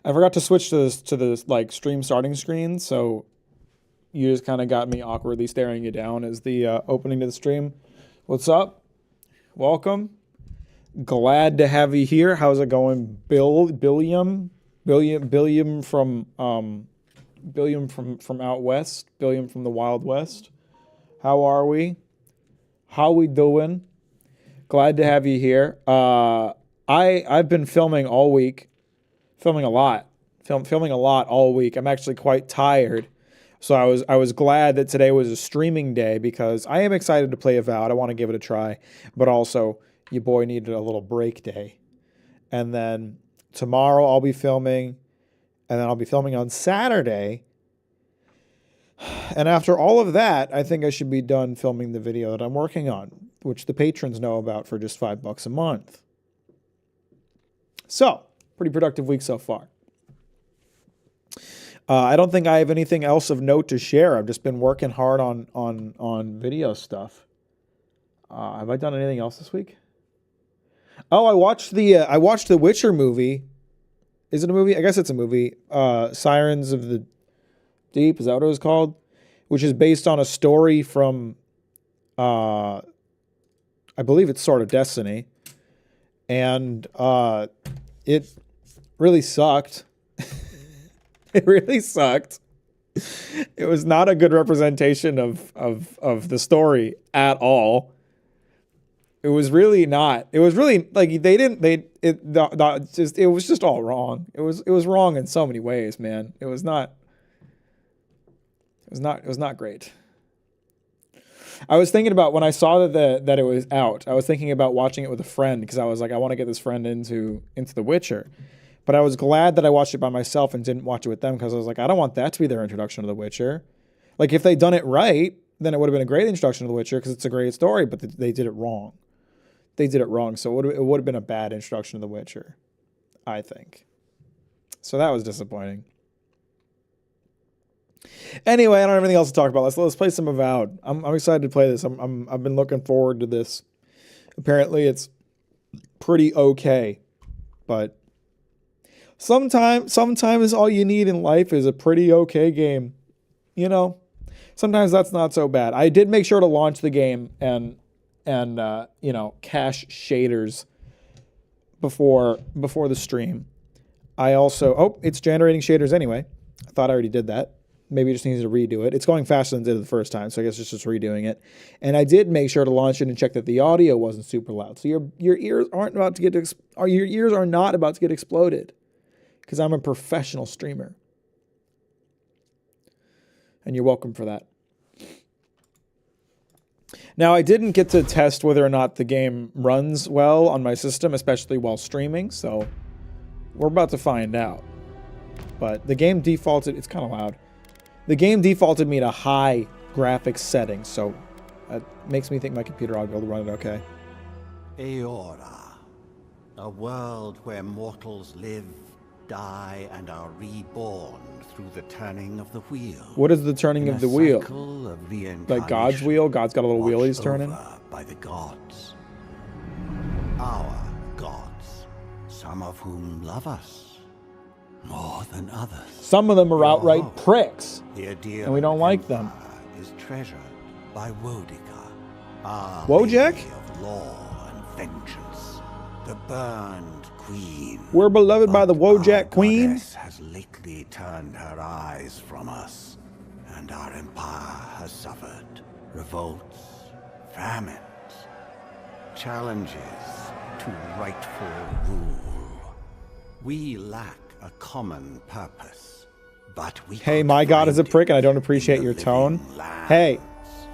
I forgot to switch to the like stream starting screen, so you just kind of got me awkwardly staring you down as the opening to the stream. What's up? Welcome. Glad to have you here. How's it going, Billiam from out west, Billiam from the Wild West. How are we? How we doing? Glad to have you here. I've been filming all week. Filming a lot all week. I'm actually quite tired. So I was glad that today was a streaming day because I am excited to play Avowed. I want to give it a try, but also your boy needed a little break day. And then tomorrow I'll be filming, and then I'll be filming on Saturday. And after all of that, I think I should be done filming the video that I'm working on, which the patrons know about for just $5 a month. So, pretty productive week so far. I don't think I have anything else of note to share. I've just been working hard on video stuff. Have I done anything else this week? Oh, I watched the Witcher movie. Is it a movie? I guess it's a movie. Sirens of the Deep, is that what it was called? Which is based on a story from, I believe it's Sword of Destiny. And it really sucked. It really sucked. It was not a good representation of the story at all. It was really not. It was really like it was just all wrong. It was wrong in so many ways, man. It was not great. I was thinking about when I saw that it was out. I was thinking about watching it with a friend because I was like, I want to get this friend into The Witcher. But I was glad that I watched it by myself and didn't watch it with them because I was like, I don't want that to be their introduction to The Witcher. Like, if they'd done it right, then it would have been a great introduction to The Witcher because it's a great story, but they did it wrong. They did it wrong, so it would have been a bad introduction to The Witcher, I think. So that was disappointing. Anyway, I don't have anything else to talk about. Let's play some Avowed. I'm excited to play this. I've been looking forward to this. Apparently, it's pretty okay, but sometimes all you need in life is a pretty okay game. You know, sometimes that's not so bad. I did make sure to launch the game and cache shaders before the stream. I also it's generating shaders anyway. I thought I already did that. Maybe it just needs to redo it. It's going faster than it did the first time, so I guess it's just redoing it. And I did make sure to launch it and check that the audio wasn't super loud. So your ears aren't about to get your ears are not about to get exploded, because I'm a professional streamer, and you're welcome for that. Now, I didn't get to test whether or not the game runs well on my system, especially while streaming, so we're about to find out. But the game defaulted, it's kind of loud. The game defaulted me to high graphics settings, so that makes me think my computer ought to be able to run it okay. Eora, a world where mortals live, die, and are reborn through the turning of the wheel. What is the turning of the wheel? Of like God's wheel? God's got a little wheel he's turning? By the gods. Our gods, some of whom love us more than others. Some of them are outright pricks, and we don't like them. Is treasured by Wodica, our Wojak? lady of law and vengeance, the burned queen. We're beloved by the Wojak Queen. Has lately turned her eyes from us, and our empire has suffered revolts, famines, challenges to rightful rule. We lack a common purpose, but we Hey, my God is a prick, and I don't appreciate your tone. Hey,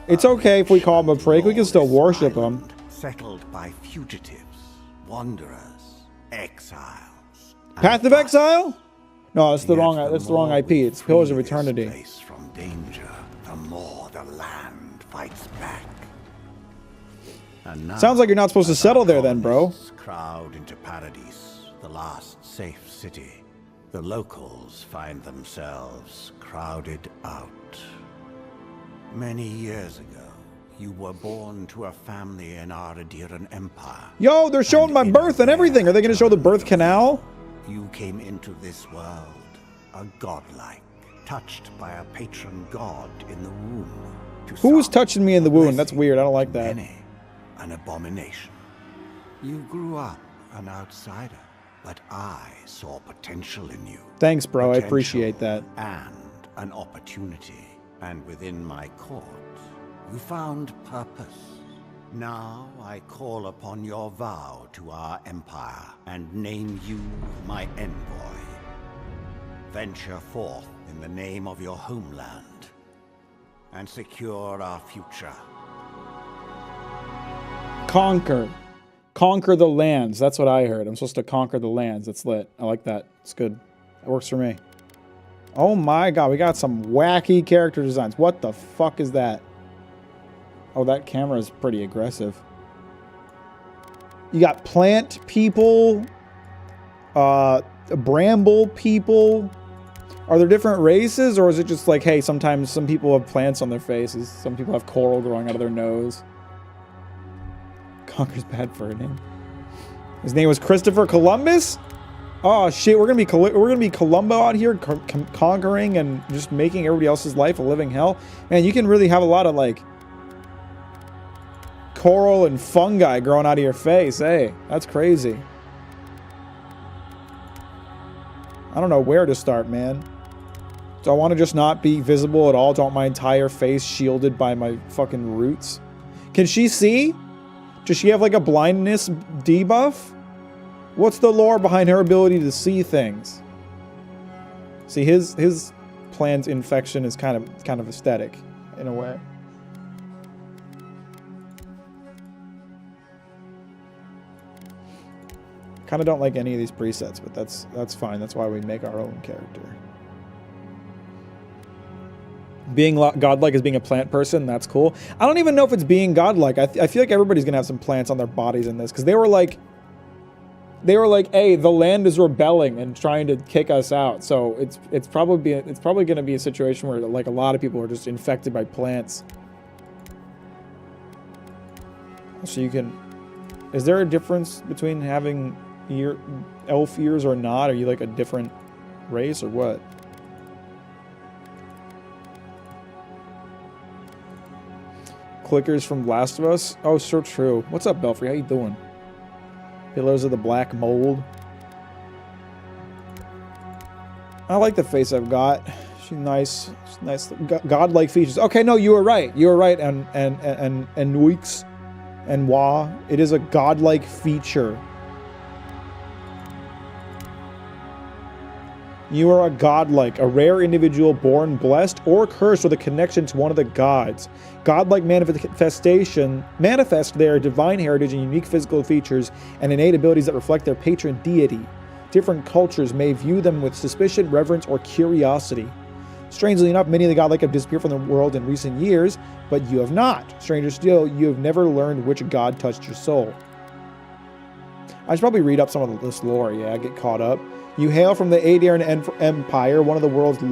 it's okay if we call him a prick. We can still worship him. Settled by fugitives, wanderers, exiles. Path of Exile? No, that's the wrong IP. It's Pillars of Eternity. From danger, the more the land fights back. And now, sounds like you're not supposed to settle there then, bro. Crowd into Paradise, the last safe city. The locals find themselves crowded out. Many years ago, you were born to a family in our Adiran Empire. Yo, they're showing my birth and everything. Are they going to show the birth canal? You came into this world a godlike, touched by a patron god in the womb. Who was touching me in the wound? That's weird. I don't like that. Many, an abomination. You grew up an outsider, but I saw potential in you. Thanks, bro. I appreciate that. And an opportunity. And within my court, you found purpose. Now I call upon your vow to our empire and name you my envoy. Venture forth in the name of your homeland and secure our future. Conquer. Conquer the lands. That's what I heard. I'm supposed to conquer the lands. That's lit. I like that. It's good. That works for me. Oh my god, we got some wacky character designs. What the fuck is that? Oh, that camera is pretty aggressive. You got plant people, bramble people. Are there different races, or is it just like, hey, sometimes some people have plants on their faces, some people have coral growing out of their nose? Conquer's bad for a name. His name was Christopher Columbus? Oh shit, we're gonna be Columbo out here conquering and just making everybody else's life a living hell. Man, you can really have a lot of like coral and fungi growing out of your face. Hey, that's crazy. I don't know where to start, man. Do I want to just not be visible at all? Do I want my entire face shielded by my fucking roots? Can she see? Does she have like a blindness debuff? What's the lore behind her ability to see things? See, his plant infection is kind of aesthetic in a way. Kind of don't like any of these presets, but that's fine. That's why we make our own character. Being godlike as being a plant person, that's cool. I don't even know if it's being godlike. I feel like everybody's gonna have some plants on their bodies in this, because they were like, hey, the land is rebelling and trying to kick us out. So it's probably going to be a situation where like a lot of people are just infected by plants. So you can. Is there a difference between having elf ears or not? Are you like a different race or what? Clickers from Last of Us. Oh, so true. What's up, Belfry? How you doing? Pillars of the Black Mold. I like the face I've got. She's nice. She's nice. Godlike features. Okay, no, you were right. You were right. And Nuix and Wa. It is a godlike feature. You are a godlike, a rare individual born blessed or cursed with a connection to one of the gods. Godlike manifest their divine heritage and unique physical features and innate abilities that reflect their patron deity. Different cultures may view them with suspicion, reverence, or curiosity. Strangely enough, many of the godlike have disappeared from the world in recent years, but you have not. Stranger still, you have never learned which god touched your soul. I should probably read up some of this lore, yeah, get caught up. You hail from the Aedian Empire, one of the world's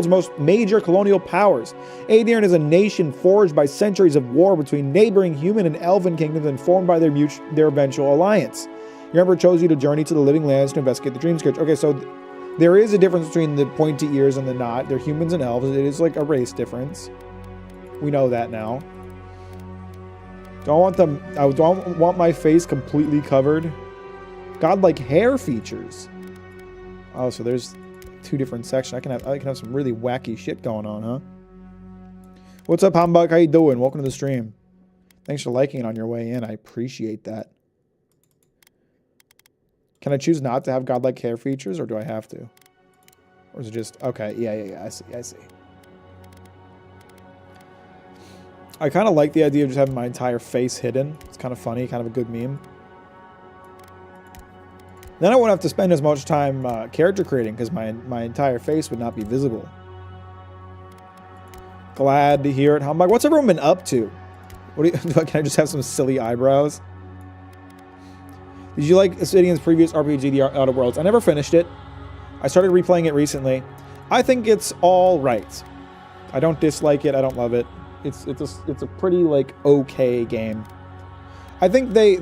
most major colonial powers. Aedian is a nation forged by centuries of war between neighboring human and elven kingdoms and formed by their eventual alliance. Your emperor chose you to journey to the living lands to investigate the Dream Scourge. Okay, so there is a difference between the pointy ears and the not. They're humans and elves. It is like a race difference. We know that now. I don't want my face completely covered. Godlike hair features. Oh, so there's two different sections. I can have some really wacky shit going on, huh? What's up, Humbug? How you doing? Welcome to the stream. Thanks for liking it on your way in. I appreciate that. Can I choose not to have godlike hair features, or do I have to? Or is it just okay? Yeah. I see. I kind of like the idea of just having my entire face hidden. It's kind of funny, kind of a good meme. Then I wouldn't have to spend as much time character creating because my entire face would not be visible. Glad to hear it. Humbug. What's everyone been up to? Can I just have some silly eyebrows? Did you like Obsidian's previous RPG, The Outer Worlds? I never finished it. I started replaying it recently. I think it's all right. I don't dislike it. I don't love it. It's a pretty like okay game. I think they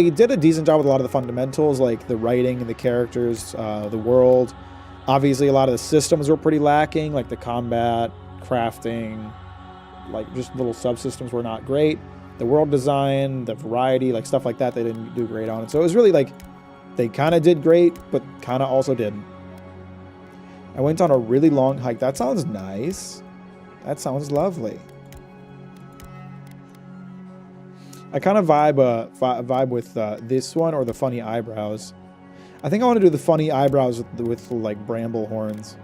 did a decent job with a lot of the fundamentals, like the writing and the characters, the world. Obviously, a lot of the systems were pretty lacking, like the combat, crafting, like just little subsystems were not great. The world design, the variety, like stuff like that, they didn't do great on it. So it was really like they kind of did great, but kind of also didn't. I went on a really long hike. That sounds nice. That sounds lovely. I kind of vibe with this one or the funny eyebrows. I think I want to do the funny eyebrows with like bramble horns,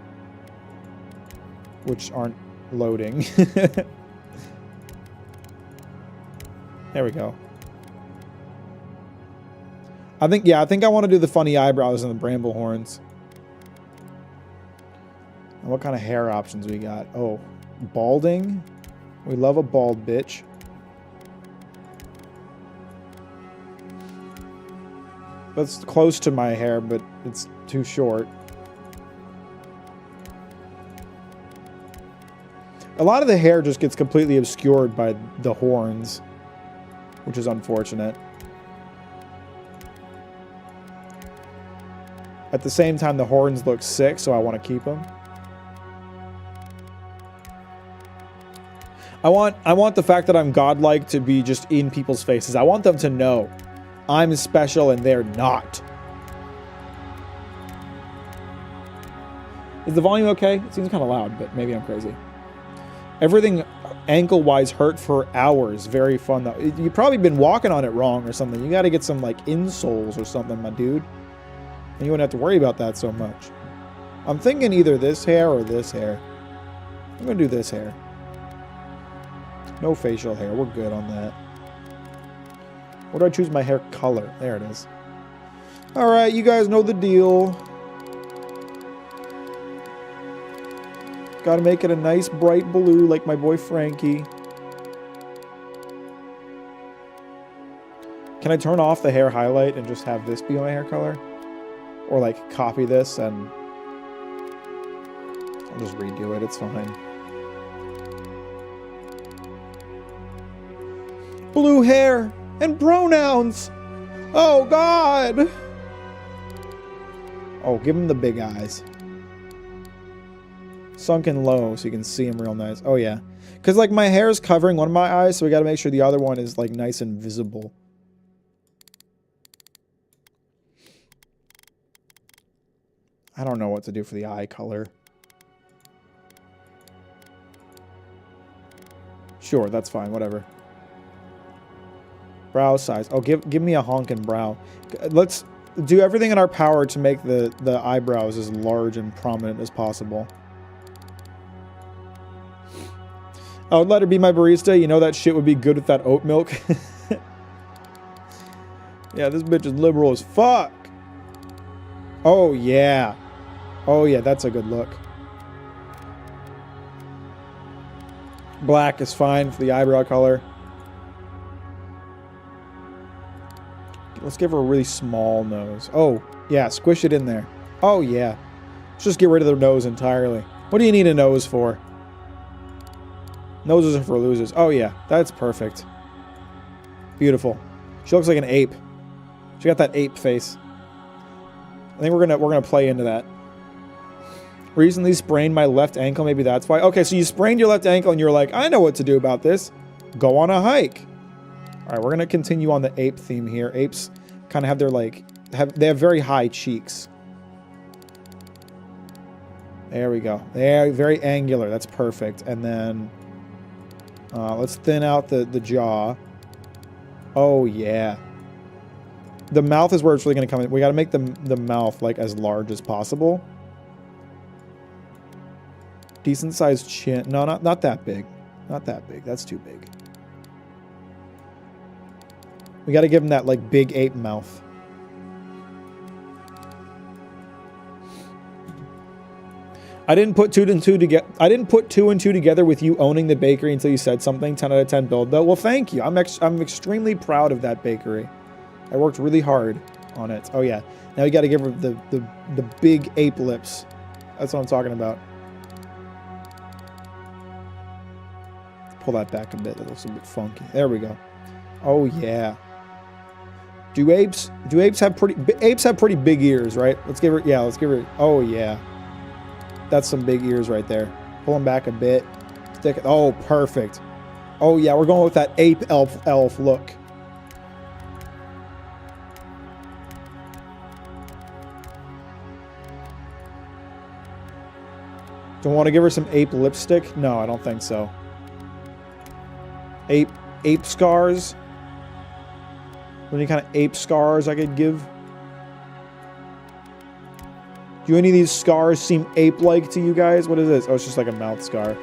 which aren't loading. There we go. I think I want to do the funny eyebrows and the bramble horns. And what kind of hair options we got? Oh, balding. We love a bald bitch. That's close to my hair, but it's too short. A lot of the hair just gets completely obscured by the horns, which is unfortunate. At the same time, the horns look sick, so I want to keep them. I want the fact that I'm godlike to be just in people's faces. I want them to know I'm special and they're not. Is the volume okay? It seems kind of loud, but maybe I'm crazy. Everything ankle-wise hurt for hours. Very fun, though. You've probably been walking on it wrong or something. You got to get some, like, insoles or something, my dude. And you wouldn't have to worry about that so much. I'm thinking either this hair or this hair. I'm going to do this hair. No facial hair. We're good on that. Where do I choose my hair color? There it is. Alright, you guys know the deal. Gotta make it a nice bright blue like my boy Frankie. Can I turn off the hair highlight and just have this be my hair color? Or like copy this and I'll just redo it, it's fine. Blue hair and pronouns! Oh God! Oh, give him the big eyes. Sunken low so you can see him real nice. Oh yeah. Because like my hair is covering one of my eyes, so we gotta make sure the other one is like nice and visible. I don't know what to do for the eye color. Sure, that's fine, whatever. Brow size. Oh, give me a honkin' brow. Let's do everything in our power to make the eyebrows as large and prominent as possible. I would let her be my barista. You know that shit would be good with that oat milk. Yeah, this bitch is liberal as fuck. Oh, yeah. Oh, yeah, that's a good look. Black is fine for the eyebrow color. Let's give her a really small nose. Oh, yeah, squish it in there. Oh, yeah. Let's just get rid of the nose entirely. What do you need a nose for? Noses are for losers. Oh, yeah, that's perfect. Beautiful. She looks like an ape. She got that ape face. I think we're gonna play into that. Recently sprained my left ankle. Maybe that's why. Okay, so you sprained your left ankle and you're like, I know what to do about this. Go on a hike. All right, we're gonna continue on the ape theme here. Apes kind of have their they have very high cheeks. There we go. They're very angular. That's perfect. And then let's thin out the jaw. Oh yeah. The mouth is where it's really gonna come in. We got to make the mouth like as large as possible. Decent sized chin. No, not that big. Not that big. That's too big. We got to give him that like big ape mouth. I didn't put two and two together with you owning the bakery until you said something. 10 out of 10 build though. Well, thank you. I'm extremely proud of that bakery. I worked really hard on it. Oh yeah. Now we got to give her the big ape lips. That's what I'm talking about. Pull that back a bit. That looks a bit funky. There we go. Oh yeah. Do apes have pretty big ears, right? Let's give her, oh yeah. That's some big ears right there. Pull them back a bit. Stick it, oh, perfect. Oh yeah, we're going with that ape elf look. Do I want to give her some ape lipstick? No, I don't think so. Ape scars? Any kind of ape scars I could give? Do any of these scars seem ape-like to you guys? What is this? Oh, it's just like a mouth scar.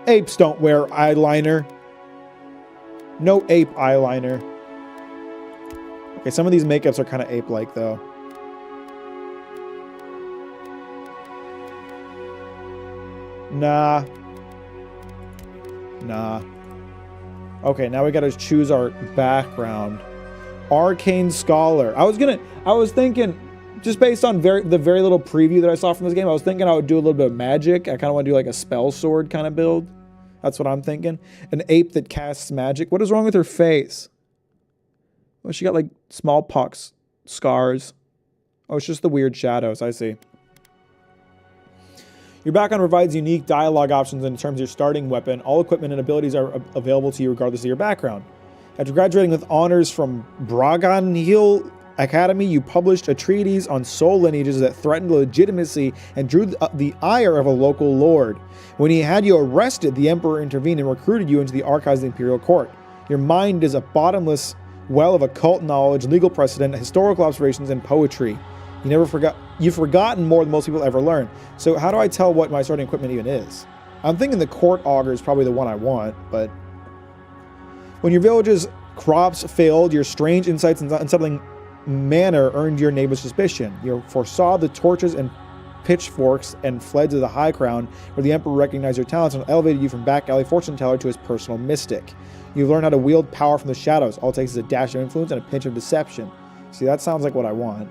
Apes don't wear eyeliner. No ape eyeliner. Okay, some of these makeups are kind of ape-like, though. Nah. Okay, now we gotta choose our background. Arcane Scholar. I was thinking, just based on the very little preview that I saw from this game, I was thinking I would do a little bit of magic. I kind of want to do like a spell sword kind of build. That's what I'm thinking. An ape that casts magic. What is wrong with her face? Oh, she got like smallpox scars. Oh, it's just the weird shadows. I see. Your background provides unique dialogue options in terms of your starting weapon. All equipment and abilities are available to you regardless of your background. After graduating with honors from Braganhill Academy, you published a treatise on soul lineages that threatened legitimacy and drew the ire of a local lord. When he had you arrested, the emperor intervened and recruited you into the archives of the imperial court. Your mind is a bottomless well of occult knowledge, legal precedent, historical observations, and poetry. You've forgotten more than most people ever learn. So how do I tell what my starting equipment even is? I'm thinking the court auger is probably the one I want, but when your village's crops failed, your strange insights and unsettling manner earned your neighbor's suspicion. You foresaw the torches and pitchforks and fled to the high ground where the emperor recognized your talents and elevated you from back alley fortune teller to his personal mystic. You've learned how to wield power from the shadows. All it takes is a dash of influence and a pinch of deception. See, that sounds like what I want.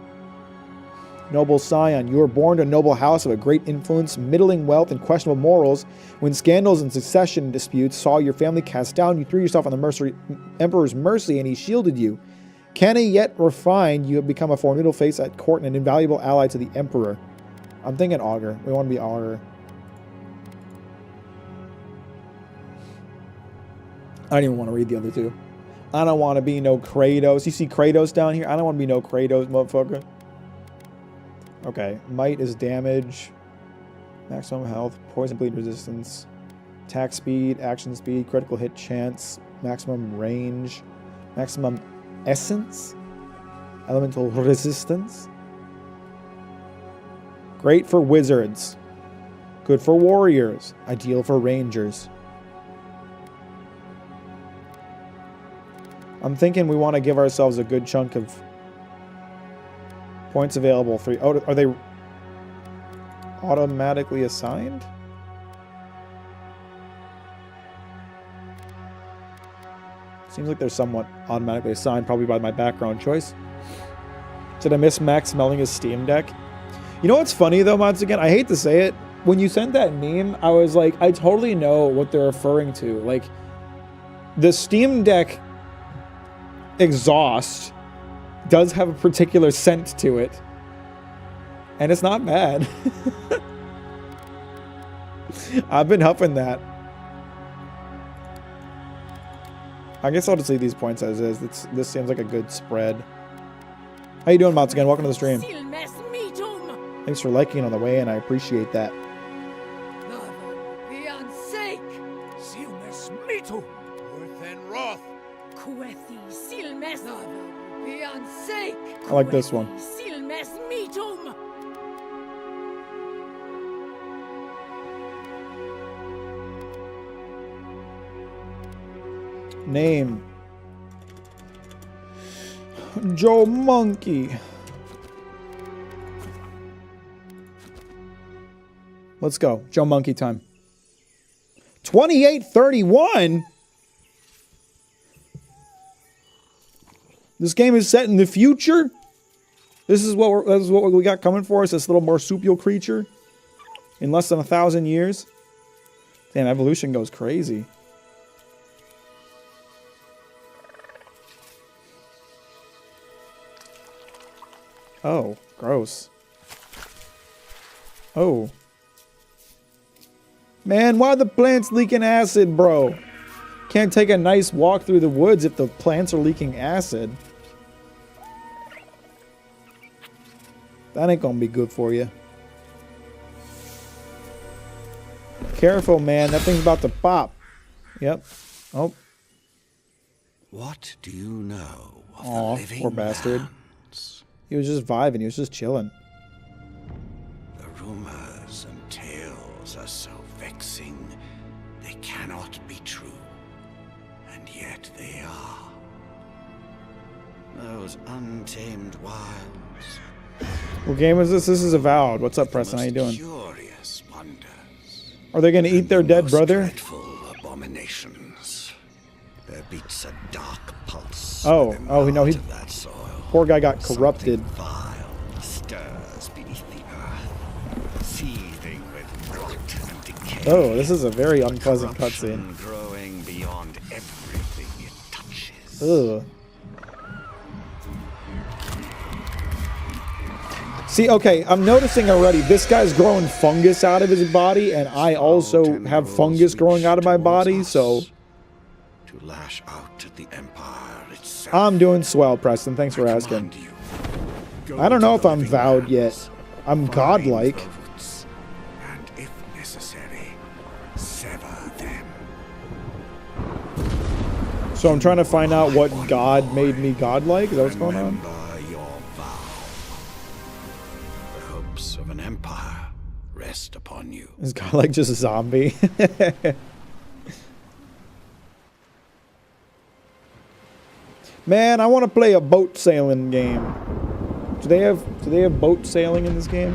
Noble scion, you were born to a noble house of a great influence, middling wealth, and questionable morals. When scandals and succession disputes saw your family cast down, you threw yourself on the emperor's mercy, and he shielded you. Canny yet refined, you have become a formidable face at court and an invaluable ally to the emperor. I'm thinking augur. We want to be augur. I don't even want to read the other two. I don't want to be no Kratos. You see Kratos down here? I don't want to be no Kratos, motherfucker. Okay, might is damage, maximum health, poison bleed resistance, attack speed, action speed, critical hit chance, maximum range, maximum essence, elemental resistance. Great for wizards, good for warriors, ideal for rangers. I'm thinking we want to give ourselves a good chunk of points available. 3. Oh, are they automatically assigned? Seems like they're somewhat automatically assigned, probably by my background choice. Did I miss Max smelling his Steam Deck? You know what's funny though, once again, I hate to say it, when you sent that meme, I was like, I totally know what they're referring to. Like, the Steam Deck exhaust does have a particular scent to it, and it's not bad. I've been huffing that. I guess I'll just leave these points as is. This seems like a good spread. How you doing, Mods again? Welcome to the stream. Thanks for liking on the way, and I appreciate that. I like this one. Name. Joe Monkey. Let's go. Joe Monkey time. 2831? This game is set in the future? This is what we got coming for us, this little marsupial creature. In less than 1,000 years. Damn, evolution goes crazy. Oh, gross. Oh. Man, why are the plants leaking acid, bro? Can't take a nice walk through the woods if the plants are leaking acid. That ain't gonna be good for you. Careful, man. That thing's about to pop. Yep. Oh. What do you know of Aw, the living poor bastard. lands? He was just vibing. He was just chilling. The rumors and tales are so vexing, they cannot be true. And yet they are. Those untamed wilds. What game is this? This is Avowed. What's up, the Preston? How you most doing? Curious wonders. Are they gonna eat their And the dead most brother? dreadful abominations. There beats a dark pulse. Oh, within the oh, no, heart he- of that soil. Poor guy got corrupted. Something vile stirs beneath the earth, seething with rot and decay. Oh, this is a very unpleasant Corruption cutscene. growing beyond everything it touches. Ugh. See, okay, I'm noticing already, this guy's growing fungus out of his body, and I also have fungus growing out of my body, so to lash out at the empire itself. I'm doing swell, Preston. Thanks for asking. I don't know if I'm vowed yet. I'm godlike. And if necessary, sever them. So I'm trying to find out what God made me godlike. Is that what's going on? Remember your vow. The hopes of an empire rest upon you. Is God like just a zombie? Man, I want to play a boat sailing game. Do they have boat sailing in this game?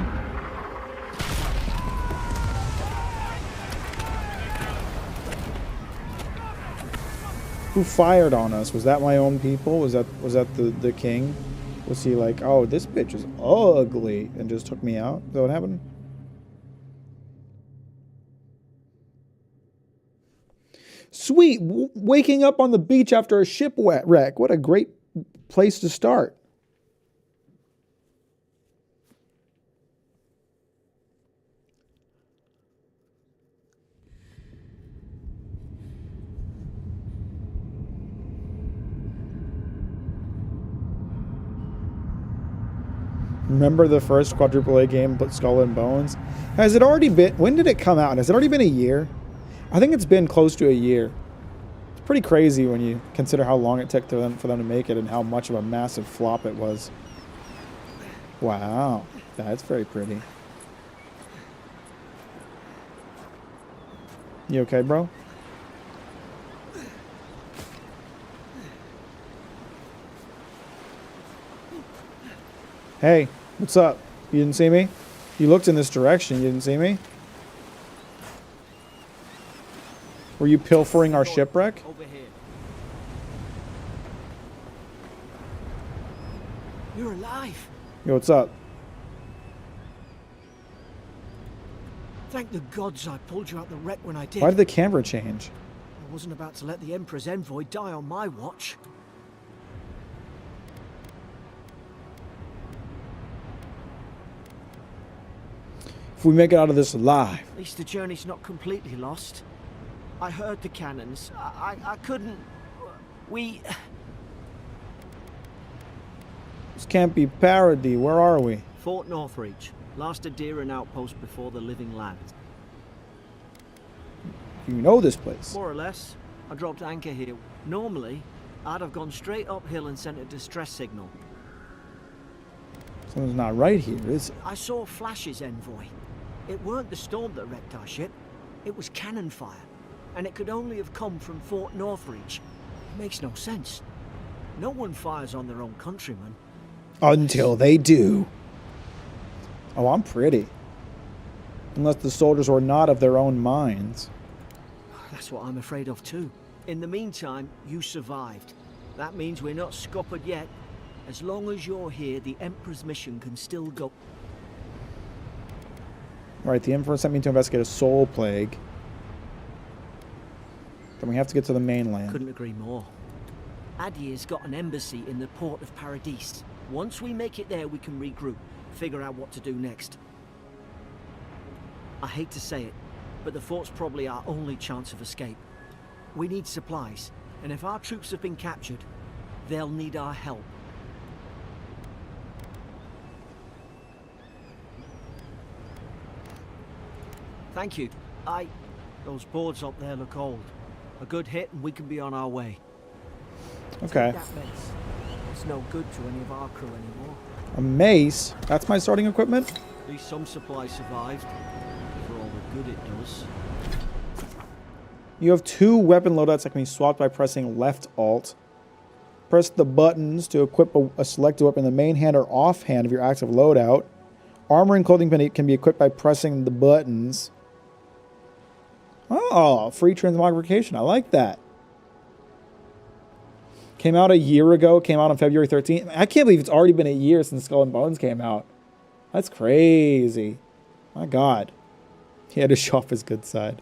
Who fired on us? Was that my own people? Was that the king? Was he like, oh, this bitch is ugly, and just took me out? Is that what happened? Sweet, waking up on the beach after a shipwreck. What a great place to start. Remember the first quadruple A game, Skull and Bones? Has it already been, when did it come out? Has it already been a year? I think it's been close to a year. It's pretty crazy when you consider how long it took for them to make it and how much of a massive flop it was. Wow, that's very pretty. You okay, bro? Hey, what's up? You didn't see me? You looked in this direction. You didn't see me? Were you pilfering our shipwreck? Over here. You're alive. Yo, what's up? Thank the gods I pulled you out the wreck when I did. Why did the camera change? I wasn't about to let the Emperor's envoy die on my watch. If we make it out of this alive. At least the journey's not completely lost. I heard the cannons. I couldn't... We... This can't be parody. Where are we? Fort Northreach. Last Adira outpost before the living lands. You know this place. More or less. I dropped anchor here. Normally, I'd have gone straight uphill and sent a distress signal. Something's not right here, is it? I saw flashes, envoy. It weren't the storm that wrecked our ship. It was cannon fire. And it could only have come from Fort Northreach. It makes no sense. No one fires on their own countrymen. Until they do. Oh, I'm pretty. Unless the soldiers were not of their own minds. That's what I'm afraid of too. In the meantime, you survived. That means we're not scuppered yet. As long as you're here, the Emperor's mission can still go. Alright, the Emperor sent me to investigate a soul plague. Then we have to get to the mainland. Couldn't agree more. Adir's got an embassy in the port of Paradis. Once we make it there, we can regroup, figure out what to do next. I hate to say it, but the fort's probably our only chance of escape. We need supplies, and if our troops have been captured, they'll need our help. Thank you. Those boards up there look old. A good hit and we can be on our way. Okay. Take that mace. It's no good to any of our crew anymore. A mace? That's my starting equipment? At least some supplies survived. For all the good it does. You have 2 weapon loadouts that can be swapped by pressing left alt. Press the buttons to equip a selected weapon in the main hand or off hand of your active loadout. Armor and clothing can be equipped by pressing the buttons. Oh, free transmogrification. I like that. Came out a year ago. Came out on February 13th. I can't believe it's already been a year since Skull and Bones came out. That's crazy. My God. He had to show off his good side.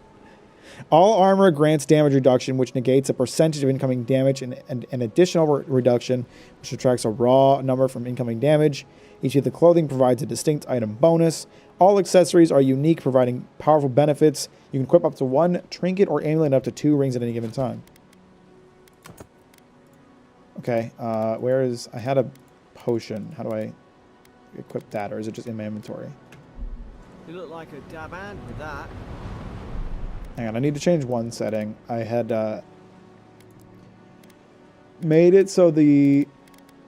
All armor grants damage reduction, which negates a percentage of incoming damage, and an additional reduction, which subtracts a raw number from incoming damage. Each of the clothing provides a distinct item bonus. All accessories are unique, providing powerful benefits. You can equip up to 1 trinket or amulet and up to 2 rings at any given time. Okay, where is... I had a potion. How do I equip that, or is it just in my inventory? You look like a dab hand with that. Hang on, I need to change one setting. I had made it so the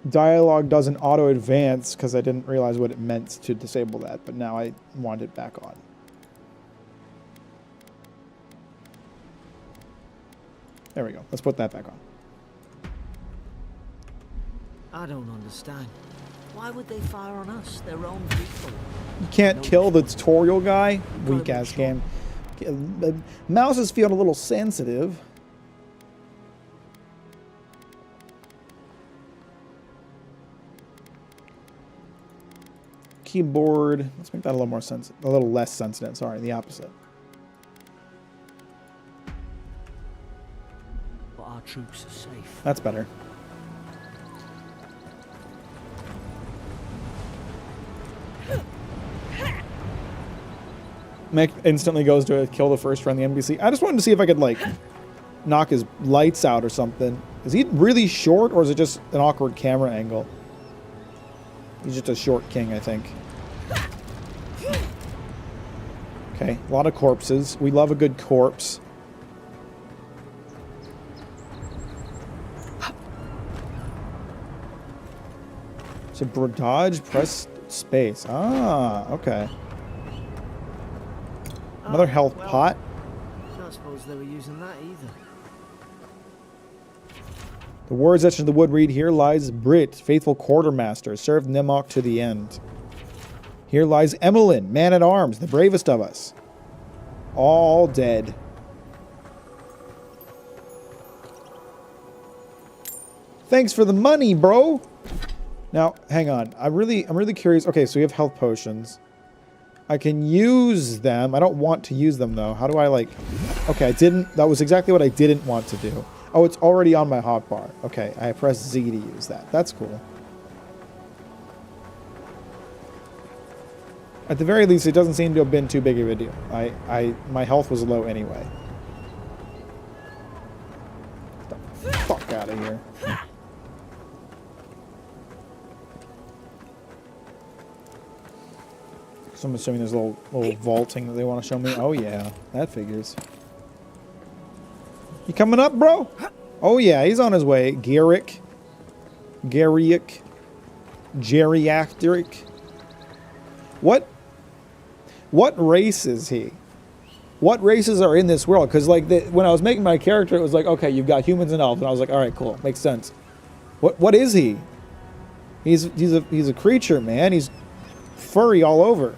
dialogue doesn't auto-advance because I didn't realize what it meant to disable that, but now I want it back on. There we go. Let's put that back on. I don't understand. Why would they fire on us, their own people? You can't kill the tutorial guy. Weak-ass game. Mouse is feeling a little sensitive. Keyboard. Let's make that a little more sensitive. A little less sensitive. Sorry, the opposite. But our troops are safe. That's better. Mack instantly goes to kill the first friendly NPC. I just wanted to see if I could, like, knock his lights out or something. Is he really short, or is it just an awkward camera angle? He's just a short king, I think. Okay, a lot of corpses. We love a good corpse. So, dodge, press space. Ah, okay. Another health pot. I don't suppose they were using that either. The words etched in the wood read, "Here lies Brit, faithful quartermaster, served Nemok to the end. Here lies Emmeline, man-at-arms, the bravest of us. All dead." Thanks for the money, bro. Now, hang on. I'm really curious. Okay, so we have health potions. I can use them. I don't want to use them, though. How do I, like... Okay, I didn't... That was exactly what I didn't want to do. Oh, it's already on my hotbar. Okay, I press Z to use that. That's cool. At the very least, it doesn't seem to have been too big of a deal. My health was low anyway. Get the fuck out of here. So I'm assuming there's a little vaulting that they want to show me. Oh yeah, that figures. You coming up, bro? Oh yeah, he's on his way. Geriatric. What race is he? What races are in this world? Because like when I was making my character, it was like, okay, you've got humans and elves, and I was like, all right, cool, makes sense. What is he? He's a creature, man. He's furry all over.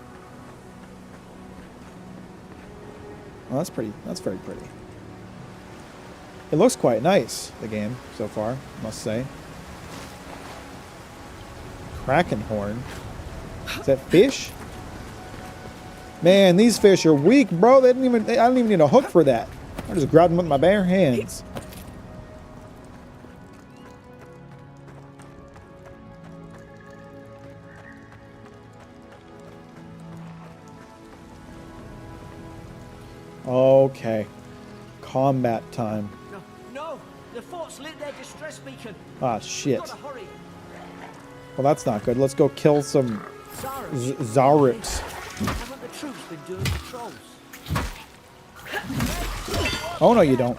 Oh, that's pretty. That's very pretty. It looks quite nice, the game, so far, I must say. Kraken horn. Is that fish? Man, these fish are weak, bro. I don't even need a hook for that. I just grabbed them with my bare hands. Okay. Combat time. No! The fort's lit their distress beacon. Ah, shit. We've gotta hurry. Well, that's not good. Let's go kill some Zarips. Haven't the troops been doing patrols? Oh, no, you don't.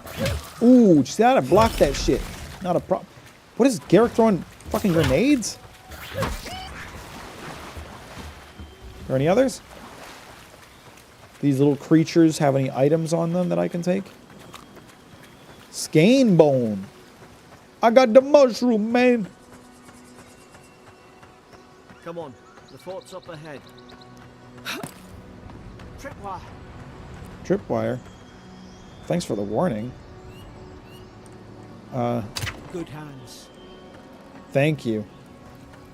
Ooh, see how to block that shit. Not a problem. What is Garrick throwing fucking grenades? Are there any others? These little creatures have any items on them that I can take? Skein bone. I got the mushroom, man. Come on, the fort's up ahead. Tripwire. Tripwire. Thanks for the warning. Good hands. Thank you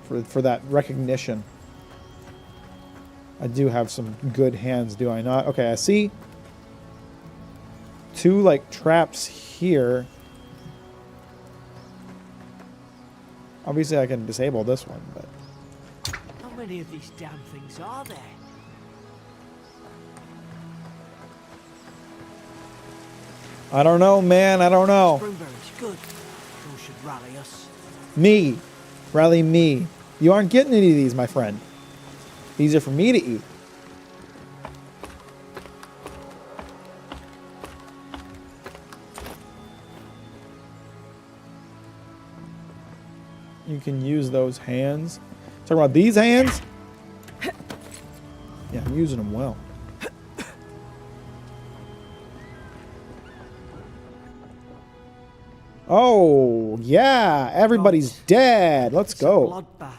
for that recognition. I do have some good hands, do I not? Okay, I see 2 like traps here. Obviously I can disable this one, but How many of these damn things are there? I don't know, man. I don't know. Springberries, good. Those should rally us. Me. Rally me. You aren't getting any of these, my friend. These are for me to eat. You can use those hands. Talking about these hands? Yeah, I'm using them well. Oh, yeah. Everybody's dead. Let's It's a go. bloodbath.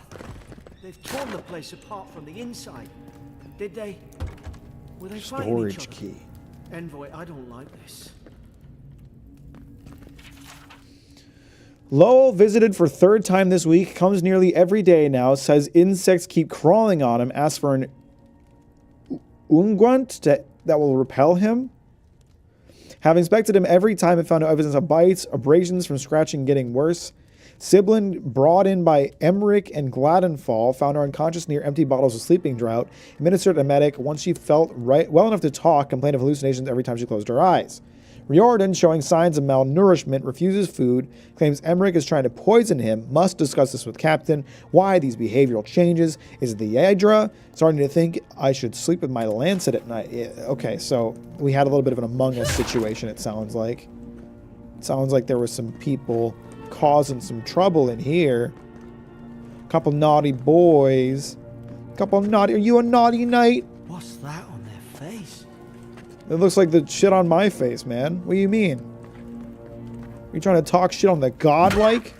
They've torn the place apart from the inside. Did they? Were they fighting each Storage other? key. Envoy, I don't like this. Lowell visited for 3rd time this week, comes nearly every day now, says insects keep crawling on him, asks for an unguent that will repel him. Have inspected him every time and found no evidence of bites, abrasions from scratching getting worse. Siblin, brought in by Emmerich and Gladenfall, found her unconscious near empty bottles of sleeping draught, administered a medic. Once she felt well enough to talk, complained of hallucinations every time she closed her eyes. Riordan, showing signs of malnourishment, refuses food, claims Emmerich is trying to poison him, must discuss this with Captain. Why these behavioral changes? Is it the Aedra? Starting to think I should sleep with my lancet at night. Yeah, okay, so we had a little bit of an Among Us situation, it sounds like. It sounds like there were some people causing some trouble in here. Couple naughty boys. Couple naughty... Are you a naughty knight? What's that on their face? It looks like the shit on my face, man. What do you mean? Are you trying to talk shit on the godlike?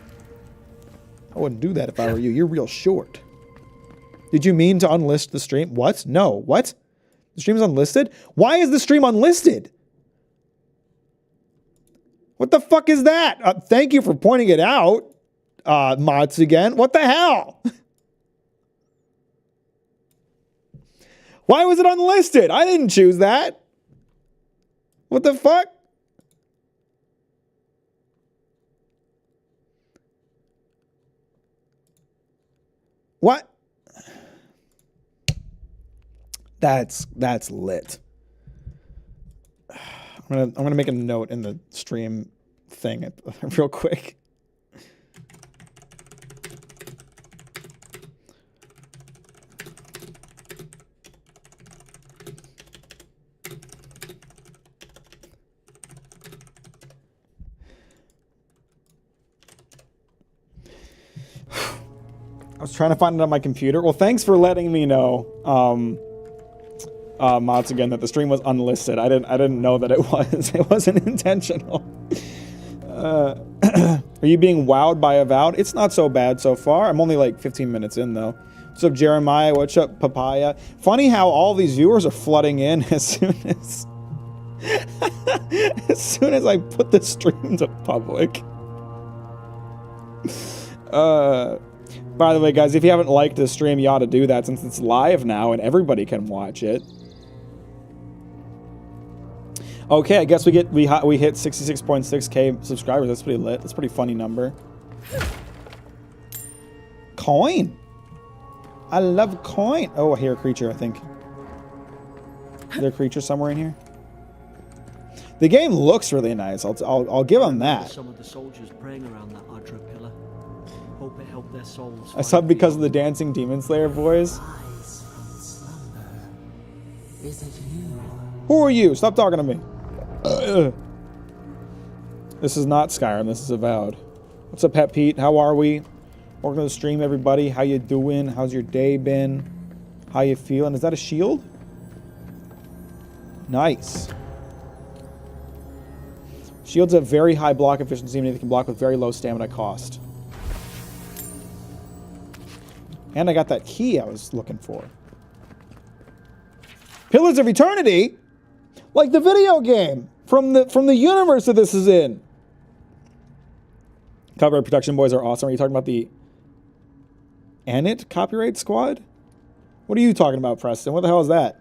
I wouldn't do that if I were you. You're real short. Did you mean to unlist the stream? What? No. What? The stream's unlisted? Why is the stream unlisted? What the fuck is that? Thank you for pointing it out, mods again. What the hell? Why was it unlisted? I didn't choose that. What the fuck? What? That's lit. I'm gonna make a note in the stream thing real quick. I was trying to find it on my computer. Well, thanks for letting me know, mods again, that the stream was unlisted. I didn't know that it was. It wasn't intentional. Are you being wowed by Avowed? It's not so bad so far. I'm only like 15 minutes in though. What's up, Jeremiah? What's up, Papaya? Funny how all these viewers are flooding in as soon as as soon as I put the stream to public. By the way, guys, if you haven't liked this stream, you ought to do that since it's live now and everybody can watch it. Okay, I guess we hit 66.6k subscribers. That's pretty lit. That's a pretty funny number. Coin. I love coin. Oh, I hear a creature, I think. Is there a creature somewhere in here? The game looks really nice. I'll give them that. Some of the soldiers praying around that Adra pillar. Hope it helped their souls. I subbed because of the dancing Demon Slayer boys. Is it you? Who are you? Stop talking to me. This is not Skyrim. This is Avowed. What's up, Pet Pete? How are we? Welcome to the stream, everybody. How you doing? How's your day been? How you feeling? Is that a shield? Nice. Shields have very high block efficiency, meaning they can block with very low stamina cost. And I got that key I was looking for. Pillars of Eternity? Like the video game from the universe that this is in. Copyright protection boys are awesome. Are you talking about the Anit copyright squad? What are you talking about, Preston? What the hell is that?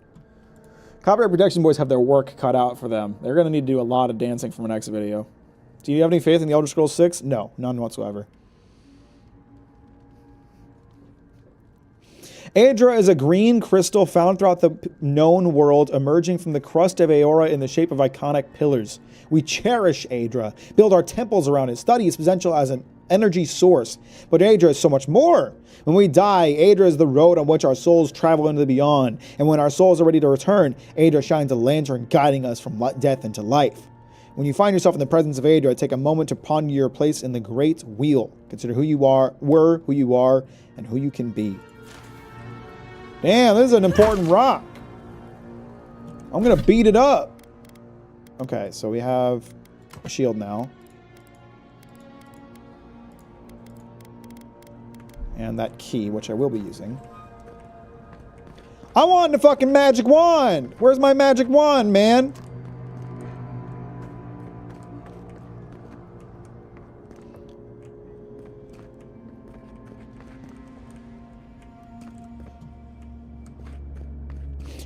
Copyright protection boys have their work cut out for them. They're going to need to do a lot of dancing for my next video. Do you have any faith in the Elder Scrolls 6? No, none whatsoever. Adra is a green crystal found throughout the known world, emerging from the crust of Aora in the shape of iconic pillars. We cherish Adra, build our temples around it, study its potential as an energy source. But Adra is so much more. When we die, Adra is the road on which our souls travel into the beyond. And when our souls are ready to return, Adra shines a lantern guiding us from death into life. When you find yourself in the presence of Adra, take a moment to ponder your place in the great wheel. Consider who you were, who you are, and who you can be. Damn, this is an important rock. I'm going to beat it up. Okay, so we have a shield now. And that key, which I will be using. I want the fucking magic wand! Where's my magic wand, man?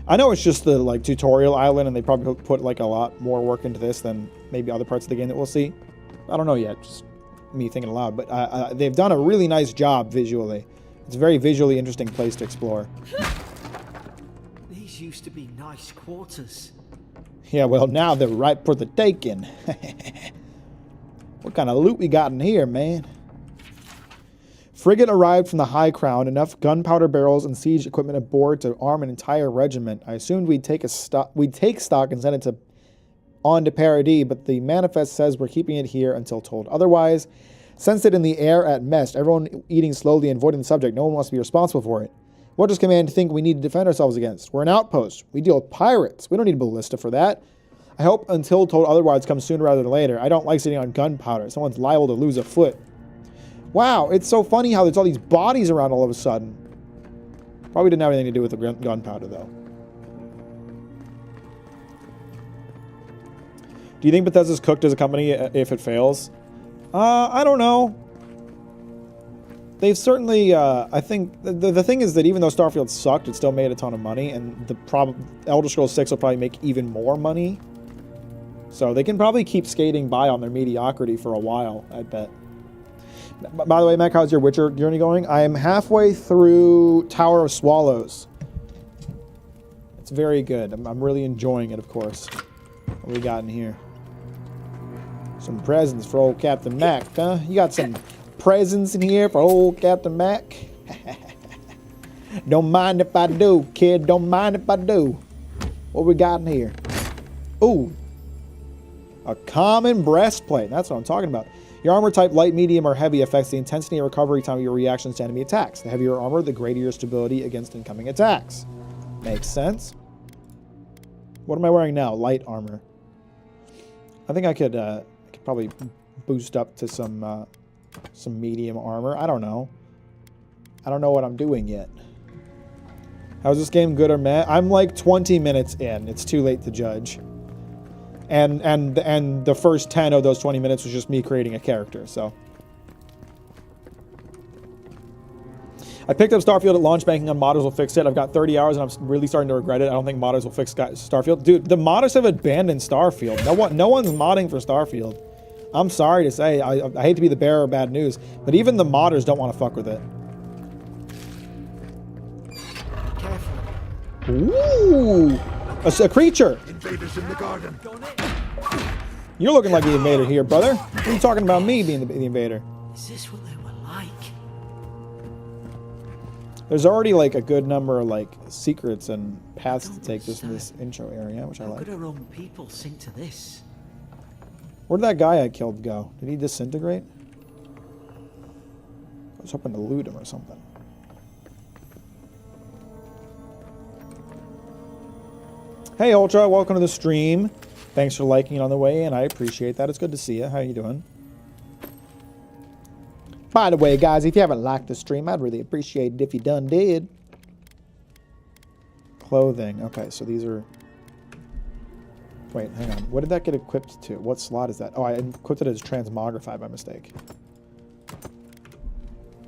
I know it's just the like tutorial island, and they probably put like a lot more work into this than maybe other parts of the game that we'll see. I don't know yet, just me thinking aloud. But they've done a really nice job visually. It's a very visually interesting place to explore. These used to be nice quarters. Yeah, well now they're ripe for the taking. What kind of loot we got in here, man? Frigate arrived from the High Crown, enough gunpowder barrels and siege equipment aboard to arm an entire regiment. I assumed we'd take stock and send it on to Paradis, but the manifest says we're keeping it here until told otherwise. Sensed it in the air at mess, everyone eating slowly and avoiding the subject. No one wants to be responsible for it. What does command think we need to defend ourselves against? We're an outpost. We deal with pirates. We don't need a ballista for that. I hope until told otherwise comes sooner rather than later. I don't like sitting on gunpowder. Someone's liable to lose a foot. Wow, it's so funny how there's all these bodies around all of a sudden. Probably didn't have anything to do with the gunpowder, though. Do you think Bethesda's cooked as a company if it fails? I don't know. They've certainly, I think, the thing is that even though Starfield sucked, it still made a ton of money, and Elder Scrolls 6 will probably make even more money. So they can probably keep skating by on their mediocrity for a while, I bet. By the way, Mack, how's your Witcher journey going? I am halfway through Tower of Swallows. It's very good. I'm really enjoying it, of course. What we got in here? Some presents for old Captain Mack, huh? You got some presents in here for old Captain Mack? Don't mind if I do, kid. Don't mind if I do. What we got in here? Ooh. A common breastplate. That's what I'm talking about. Your armor type, light, medium, or heavy affects the intensity and recovery time of your reactions to enemy attacks. The heavier your armor, the greater your stability against incoming attacks. Makes sense. What am I wearing now? Light armor. I think I could probably boost up to some medium armor. I don't know. I don't know what I'm doing yet. How's this game, good or meh? I'm like 20 minutes in. It's too late to judge. And the first 10 of those 20 minutes was just me creating a character, so. I picked up Starfield at launch, banking on modders will fix it. I've got 30 hours and I'm really starting to regret it. I don't think modders will fix Starfield. Dude, the modders have abandoned Starfield. No one's modding for Starfield. I'm sorry to say, I hate to be the bearer of bad news, but even the modders don't want to fuck with it. Ooh! A creature! Invaders in the garden. You're looking like the invader here, brother. What are you talking about me being the invader? Is this what they were like? There's already like a good number of like secrets and paths to take just in this intro area, which I How like. could our own people sink to this? Where'd that guy I killed go? Did he disintegrate? I was hoping to loot him or something. Hey Ultra, welcome to the stream. Thanks for liking it on the way in. I appreciate that. It's good to see you. How you doing? By the way, guys, if you haven't liked the stream, I'd really appreciate it if you done did. Clothing. Okay, so these are... Wait, hang on. What did that get equipped to? What slot is that? Oh, I equipped it as transmogrify by mistake.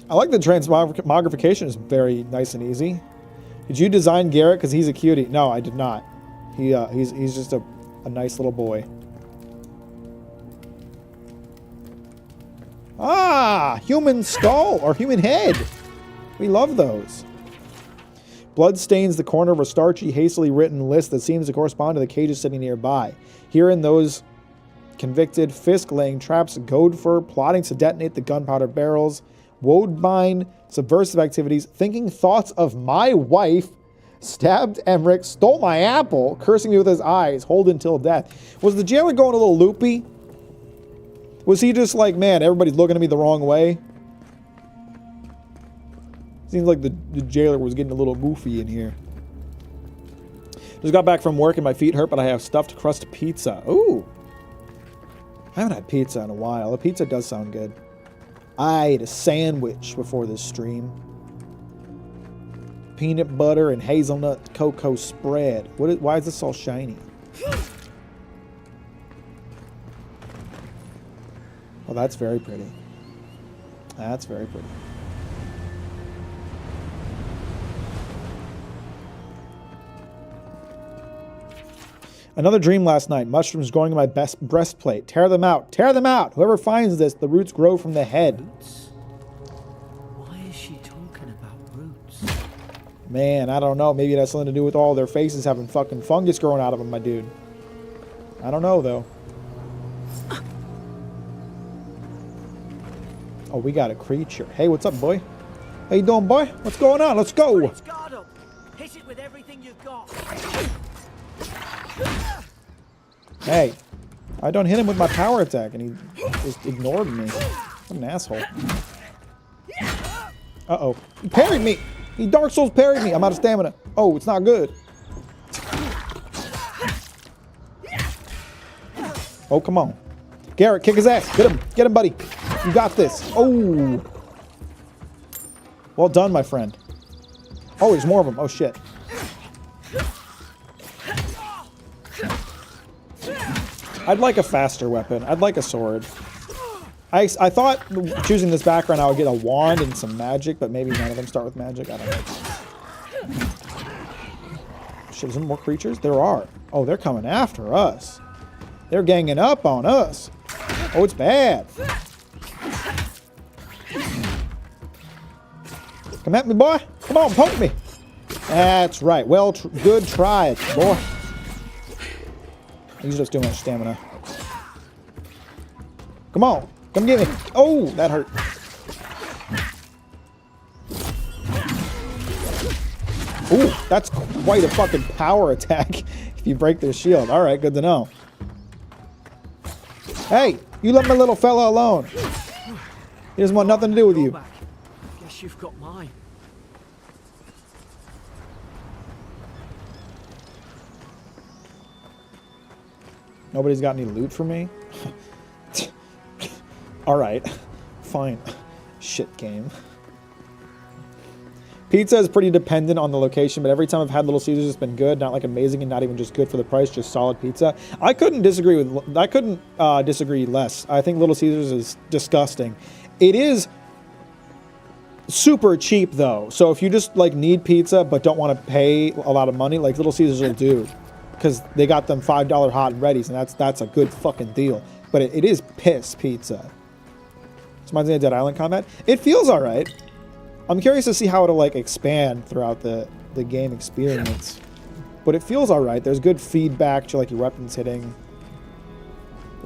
I like the transmogrification. Is very nice and easy. Did you design Garrett because he's a cutie? No, I did not. He's just a nice little boy. Ah, human skull or human head. We love those. Blood stains the corner of a starchy, hastily written list that seems to correspond to the cages sitting nearby. Herein those convicted, Fisk laying traps, Godfer plotting to detonate the gunpowder barrels, Woadbine, subversive activities, thinking thoughts of my wife, stabbed Emmerich, stole my apple, cursing me with his eyes, hold until death. Was the jailer going a little loopy? Was he just like, man, everybody's looking at me the wrong way? Seems like the jailer was getting a little goofy in here. Just got back from work and my feet hurt, but I have stuffed crust pizza. Ooh. I haven't had pizza in a while. The pizza does sound good. I ate a sandwich before this stream. Peanut butter and hazelnut cocoa spread. Why is this all shiny? Oh, that's very pretty. That's very pretty. Another dream last night. Mushrooms growing in my best breastplate. Tear them out. Tear them out. Whoever finds this, the roots grow from the head. Roots? Why is she talking about roots? Man, I don't know. Maybe it has something to do with all their faces having fucking fungus growing out of them, my dude. I don't know, though. Oh, we got a creature. Hey, what's up, boy? How you doing, boy? What's going on? Let's go. It's guard up. Hit it with everything you've got. Hey, I don't hit him with my power attack, and he just ignored me. What an asshole. Uh-oh. He parried me. He Dark Souls parried me. I'm out of stamina. Oh, it's not good. Oh, come on. Garrett, kick his ass. Get him. Get him, buddy. You got this. Oh. Well done, my friend. Oh, there's more of them. Oh, shit. I'd like a faster weapon. I'd like a sword. I thought choosing this background I would get a wand and some magic, but maybe none of them start with magic. I don't know. Shit, is there more creatures? There are. Oh, they're coming after us. They're ganging up on us. Oh, it's bad. Come at me, boy. Come on, poke me. That's right. Well, good try, boy. He's just too much stamina. Come on. Come get me. Oh, that hurt. Ooh, that's quite a fucking power attack if you break their shield. All right, good to know. Hey, you let my little fella alone. He doesn't want nothing to do with you. Guess you've got mine. Nobody's got any loot for me? Alright. Fine. Shit game. Pizza is pretty dependent on the location, but every time I've had Little Caesars, it's been good. Not like amazing and not even just good for the price, just solid pizza. I couldn't disagree less. I think Little Caesars is disgusting. It is super cheap though. So if you just like need pizza but don't want to pay a lot of money, like Little Caesars will do. Because they got them $5 hot and readies, and that's a good fucking deal. But it is piss pizza. This reminds me of Dead Island combat. It feels alright. I'm curious to see how it'll like expand throughout the game experience. But it feels alright. There's good feedback to like your weapons hitting.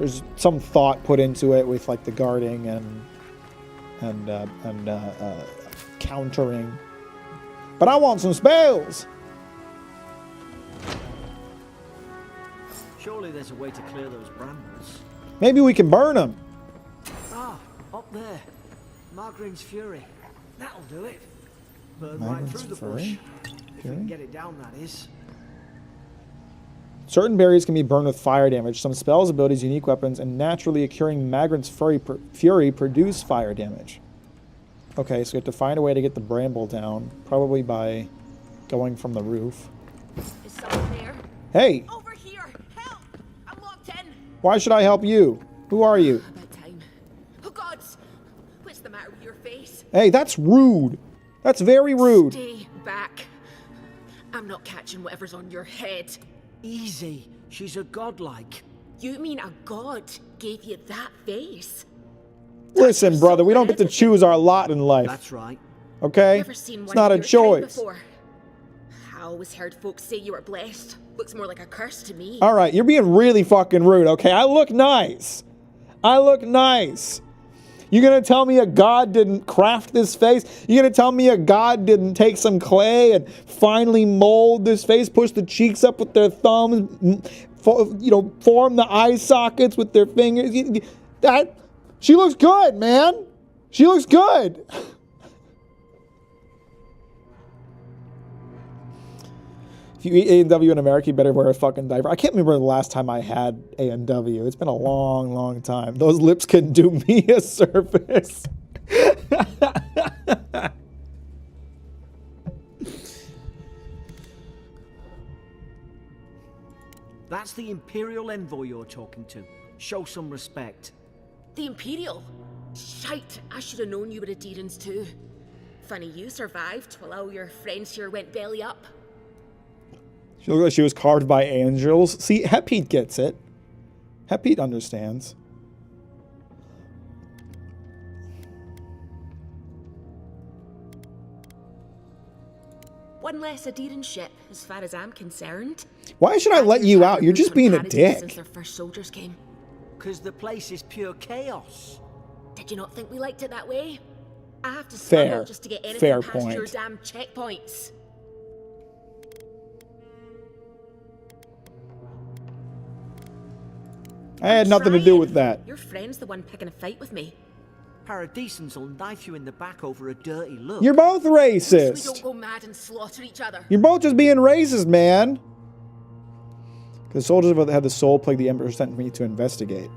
there's some thought put into it with like the guarding and countering. But I want some spells. Surely there's a way to clear those brambles. Maybe we can burn them. Ah, up there. Margarine's Fury. That'll do it. Burn right through the bush. If we can get it down, that is. Certain berries can be burned with fire damage. Some spells, abilities, unique weapons, and naturally occurring Magrin's Fury produce fire damage. Okay, so we have to find a way to get the bramble down, probably by going from the roof. Is someone there? Hey! Over here! Help! I'm locked in! Why should I help you? Who are you? About time. Oh gods! What's the matter with your face? Hey, that's rude. That's very rude. Stay back. I'm not catching whatever's on your head. Easy. She's a godlike. You mean a god gave you that face? Listen, brother, we don't get to choose our lot in life. That's right. Okay? Never seen one It's not of a your kind choice. before. I always heard folks say you were blessed. Looks more like a curse to me. All right, you're being really fucking rude, okay? I look nice. I look nice. You're going to tell me a god didn't craft this face? You're going to tell me a god didn't take some clay and finally mold this face, push the cheeks up with their thumbs, form the eye sockets with their fingers? She looks good, man. She looks good. If you eat A&W in America, you better wear a fucking diaper. I can't remember the last time I had A&W. It's been a long, long time. Those lips can do me a service. That's the Imperial envoy you're talking to. Show some respect. The Imperial? Shite, I should have known you were Adherents too. Funny you survived while all your friends here went belly up. She looked like she was carved by angels. See, Hepheat gets it. Hepheat understands. One less Adherent ship, as far as I'm concerned. Why should I let you out? You're just being a dick. Since their first soldiers came. Because the place is pure chaos. Did you not think we liked it that way? I have to Fair. smuggle just to get anything Fair past your point. damn checkpoints. I had nothing to do with that. Your friend's the one picking a fight with me. Paradisans will knife you in the back over a dirty look. You're both So we racist. don't go mad and slaughter each other. You're both just being racist, man. The soldiers that had the soul plague the Emperor sent me to investigate.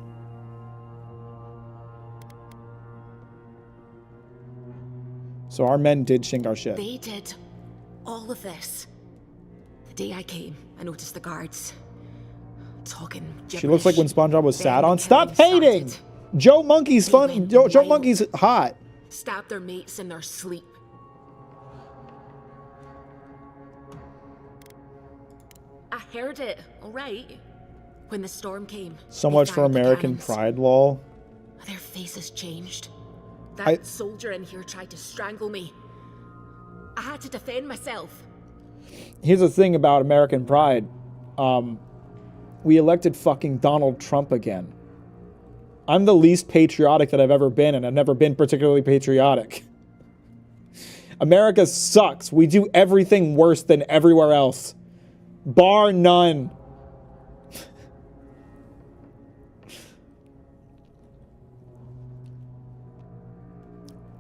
So our men did sink our ship. They did all of this. The day I came, I noticed the guards talking gibberish. She looks like when SpongeBob was Then sat the on. Stop killing hating! started. Joe Monkey's They fun. went Joe wild. Monkey's hot. Stabbed their mates in their sleep. I heard it, all right. When the storm came. So they much for fired the American cannons. pride, lol. Their faces changed. That soldier in here tried to strangle me. I had to defend myself. Here's the thing about American pride. We elected fucking Donald Trump again. I'm the least patriotic that I've ever been, and I've never been particularly patriotic. America sucks. We do everything worse than everywhere else. Bar none.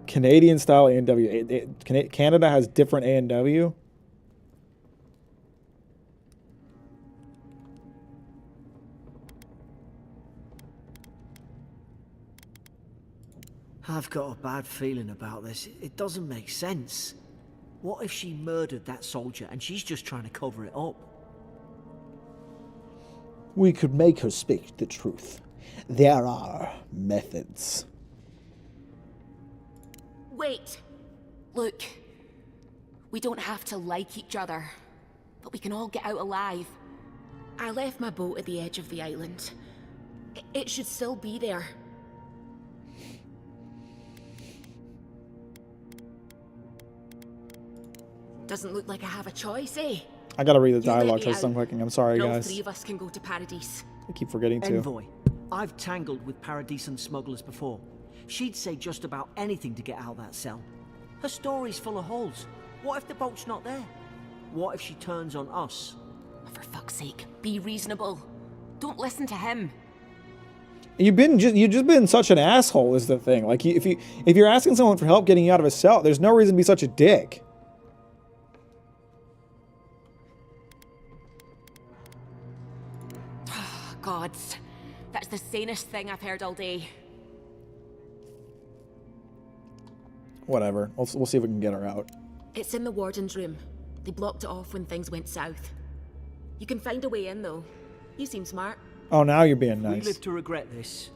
Canadian style A&W. Canada has different A&W. I've got a bad feeling about this. It doesn't make sense. What if she murdered that soldier and she's just trying to cover it up? We could make her speak the truth. There are methods. Wait. Look. We don't have to like each other, but we can all get out alive. I left my boat at the edge of the island. It should still be there. Doesn't look like I have a choice, eh? I gotta read the You let dialogue me because I'm out, clicking. I'm sorry, and all guys. three of us can go to Paradise. I keep forgetting to. Envoy, I've tangled with Paradisian smugglers before. She'd say just about anything to get out of that cell. Her story's full of holes. What if the boat's not there? What if she turns on us? For fuck's sake, be reasonable. Don't listen to him. You've just been such an asshole is the thing. Like if you're asking someone for help getting you out of a cell, there's no reason to be such a dick. Gods, that's the sanest thing I've heard all day. Whatever. We'll see if we can get her out. It's in the warden's room. They blocked it off when things went south. You can find a way in, though. You seem smart. Oh, now you're being We nice. live to regret this.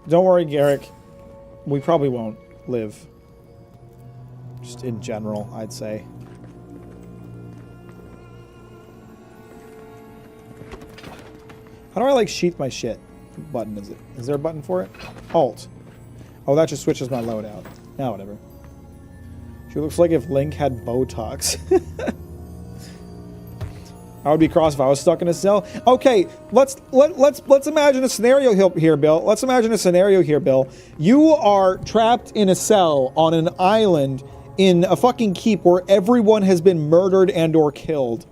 Don't worry, Garrick. We probably won't live. Just in general, I'd say. How do I, like, sheath my shit? What button is it? Is there a button for it? Alt. Oh, that just switches my loadout. Now, whatever. She looks like if Link had Botox. I would be cross if I was stuck in a cell. Okay, let's imagine a scenario here, Bill. Let's imagine a scenario here, Bill. You are trapped in a cell on an island in a fucking keep where everyone has been murdered and or killed.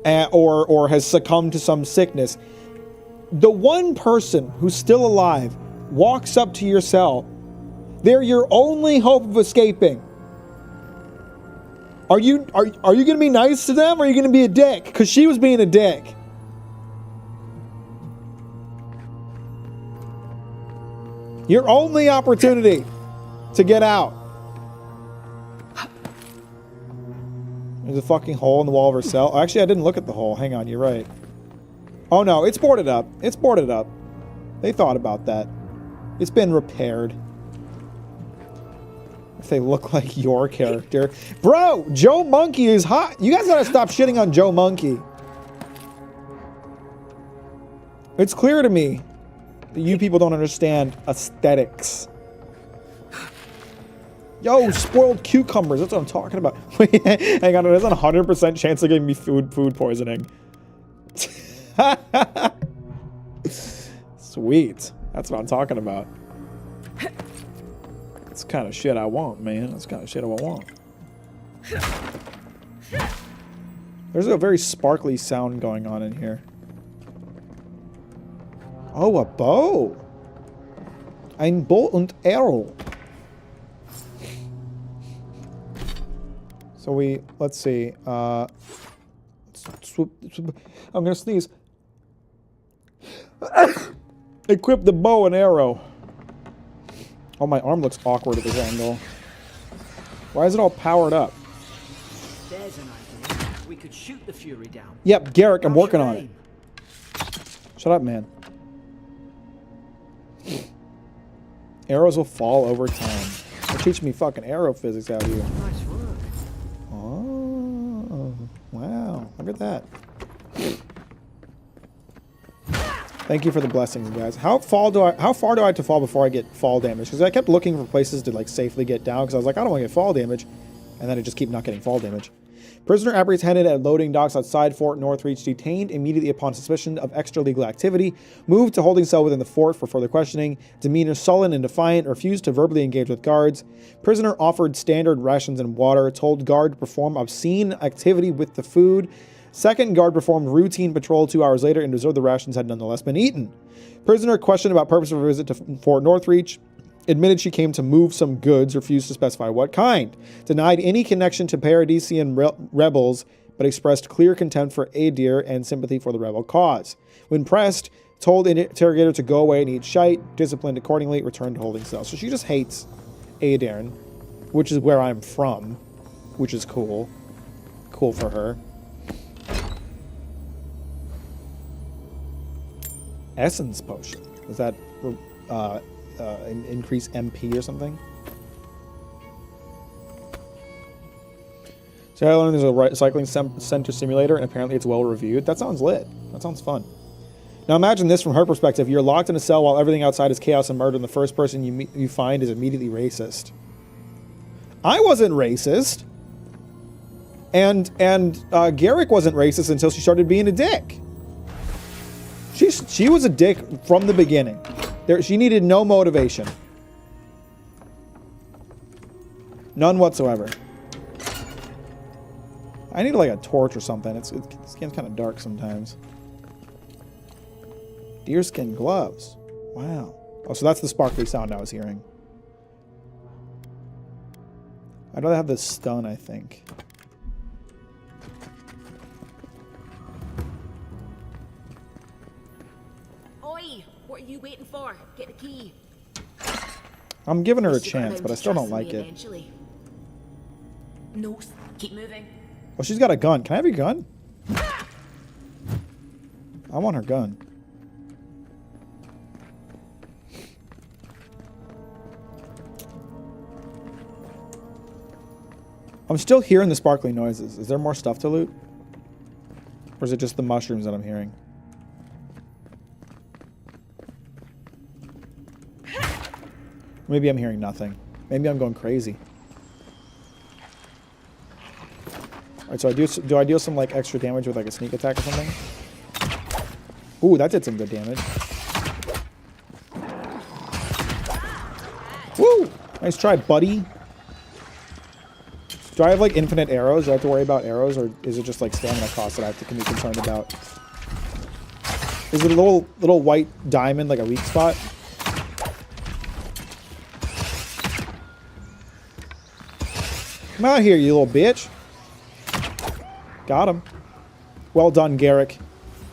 Or has succumbed to some sickness. The one person who's still alive walks up to your cell. They're your only hope of escaping. Are you going to be nice to them, or are you going to be a dick? Because she was being a dick. Your only opportunity to get out. There's a fucking hole in the wall of her cell. Actually, I didn't look at the hole. Hang on, you're right. Oh no, it's boarded up. It's boarded up. They thought about that. It's been repaired. If they look like your character. Bro, Joe Monkey is hot. You guys gotta stop shitting on Joe Monkey. It's clear to me that you people don't understand aesthetics. Yo, spoiled cucumbers. That's what I'm talking about. Wait, hang on. There's a 100% chance of giving me food poisoning. Sweet. That's what I'm talking about. That's the kind of shit I want, man. That's the kind of shit I want. There's a very sparkly sound going on in here. Oh, a bow. Ein Bow und Arrow. So let's see. I'm gonna sneeze. Equip the bow and arrow. Oh, my arm looks awkward at this angle. Why is it all powered up? There's an idea. We could shoot the Fury down. Yep, Garrick, I'm How's working your on it. aim? Shut up, man. Arrows will fall over time. They're teaching me fucking arrow physics out here. Nice work. Oh, wow. Look at that. Thank you for the blessings, guys. How far do I have to fall before I get fall damage? Because I kept looking for places to like safely get down because I was like, I don't want to get fall damage. And then I just keep not getting fall damage. Prisoner apprehended at loading docks outside Fort Northreach, detained immediately upon suspicion of extra-legal activity, moved to holding cell within the fort for further questioning, demeanor sullen and defiant, refused to verbally engage with guards. Prisoner offered standard rations and water, told guard to perform obscene activity with the food. Second guard performed routine patrol 2 hours later and observed the rations had nonetheless been eaten. Prisoner questioned about purpose of her visit to Fort Northreach. Admitted she came to move some goods, refused to specify what kind. Denied any connection to Paradisian rebels, but expressed clear contempt for Adir and sympathy for the rebel cause. When pressed, told interrogator to go away and eat shite, disciplined accordingly, returned to holding cell. So she just hates Adir, which is where I'm from, which is cool. Cool for her. Essence potion. Is that increase MP or something? So I learned there's a cycling center simulator, and apparently it's well reviewed. That sounds lit. That sounds fun. Now imagine this from her perspective. You're locked in a cell while everything outside is chaos and murder, and the first person you find is immediately racist. I wasn't racist. And Garrick wasn't racist until she started being a dick. She was a dick from the beginning. She needed no motivation. None whatsoever. I need like a torch or something. It's getting kind of dark sometimes. Deerskin gloves. Wow. Oh, so that's the sparkly sound I was hearing. I'd rather have this stun, I think. Oi! What are you waiting for? Get the key. I'm giving her a She got chance, around but I to still don't trusting like me it. eventually. No, keep moving. Oh, she's got a gun. Can I have your gun? I want her gun. I'm still hearing the sparkling noises. Is there more stuff to loot? Or is it just the mushrooms that I'm hearing? Maybe I'm hearing nothing. Maybe I'm going crazy. Alright, so do I deal some like extra damage with like a sneak attack or something? Ooh, that did some good damage. Woo! Nice try, buddy. Do I have like infinite arrows? Do I have to worry about arrows, or is it just like stamina cost that I have to be concerned about? Is it a little white diamond like a weak spot? Come out here, you little bitch. Got him. Well done, Garrick.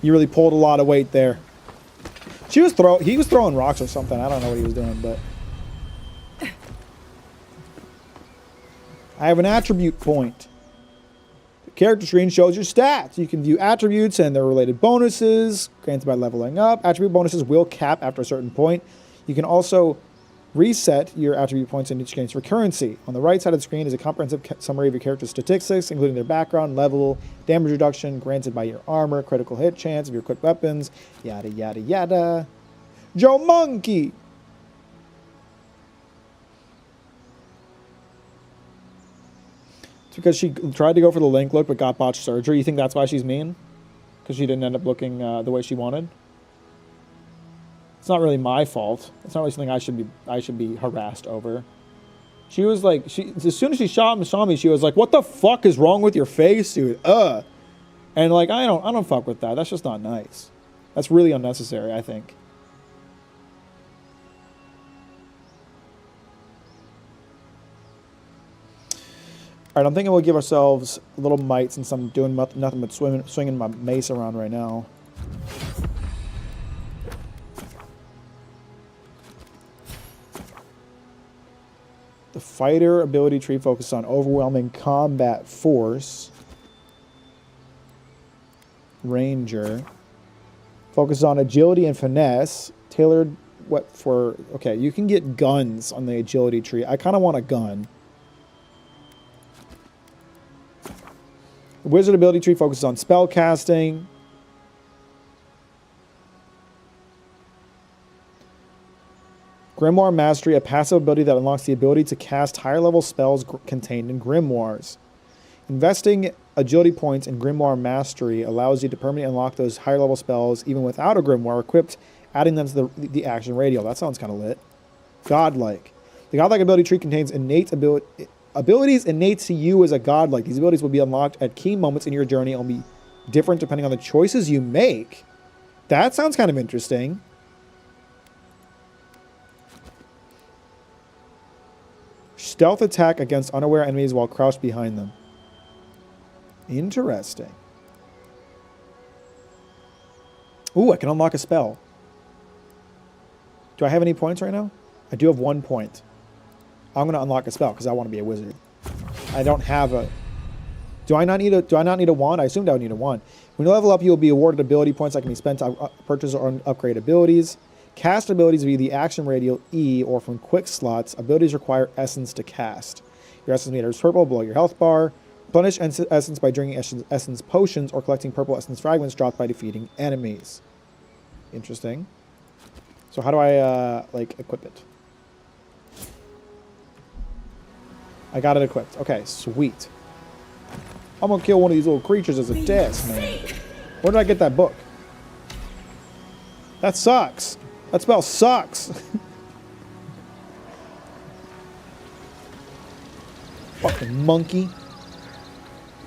You really pulled a lot of weight there. He was throwing rocks or something. I don't know what he was doing, but I have an attribute point. The character screen shows your stats. You can view attributes and their related bonuses granted by leveling up. Attribute bonuses will cap after a certain point. You can also reset your attribute points in exchange for currency. On the right side of the screen is a comprehensive summary of your character's statistics, including their background, level, damage reduction granted by your armor, critical hit chance of your equipped weapons, yada yada yada. Joe Monkey! It's because she tried to go for the Link look but got botched surgery. You think that's why she's mean? Because she didn't end up looking the way she wanted? It's not really my fault. It's not really something I should be harassed over. She was like, as soon as she saw me, she was like, "What the fuck is wrong with your face, dude? And like, I don't fuck with that. That's just not nice. That's really unnecessary, I think. All right, I'm thinking we'll give ourselves a little might since I'm doing nothing but swinging my mace around right now. The fighter ability tree focuses on overwhelming combat force. Ranger focuses on agility and finesse. Tailored what for? Okay, you can get guns on the agility tree. I kind of want a gun. The wizard ability tree focuses on spell casting. Grimoire Mastery, a passive ability that unlocks the ability to cast higher level spells contained in grimoires. Investing agility points in Grimoire Mastery allows you to permanently unlock those higher level spells even without a grimoire equipped, adding them to the action radial. That sounds kind of lit. Godlike. The Godlike ability tree contains innate abilities innate to you as a godlike. These abilities will be unlocked at key moments in your journey and will be different depending on the choices you make. That sounds kind of interesting. Stealth attack against unaware enemies while crouched behind them. Interesting. Ooh, I can unlock a spell. Do I have any points right now? I do have 1 point. I'm going to unlock a spell because I want to be a wizard. I don't have a... Do I not need a wand? I assumed I would need a wand. When you level up, you will be awarded ability points that can be spent to purchase or upgrade abilities. Cast abilities via the action radial E or from quick slots. Abilities require essence to cast. Your essence meter is purple below your health bar. Replenish essence by drinking essence potions or collecting purple essence fragments dropped by defeating enemies. Interesting. So how do I like equip it? I got it equipped. Okay, sweet. I'm gonna kill one of these little creatures as a test, man. Where did I get that book? That sucks. That spell sucks. Fucking monkey.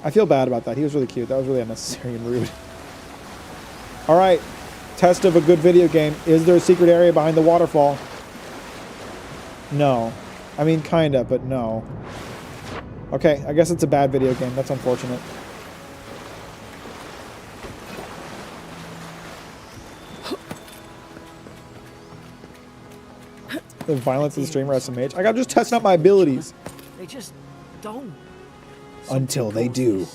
I feel bad about that. He was really cute. That was really unnecessary and rude. Alright. Test of a good video game. Is there a secret area behind the waterfall? No. I mean, kinda, but no. Okay, I guess it's a bad video game. That's unfortunate. The violence of the streamer SMH. I got just testing out my abilities. They just don't. Until they do.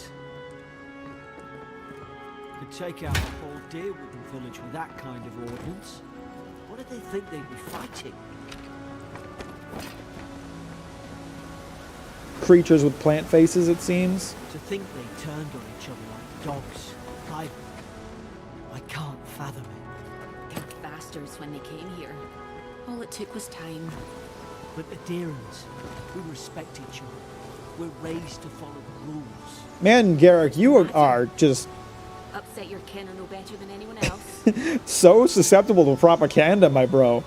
Could take out a whole Deerwood village with that kind of ordnance. What did they think they'd be fighting? Creatures with plant faces, it seems. To think they turned on each other like dogs. I can't fathom it. Big bastards when they came here. All it took was time. But the Deerans, we respect each other. We're raised to follow the rules. Man, Garrick, you are just Upset your kin are no better than anyone else. so susceptible to propaganda, my bro.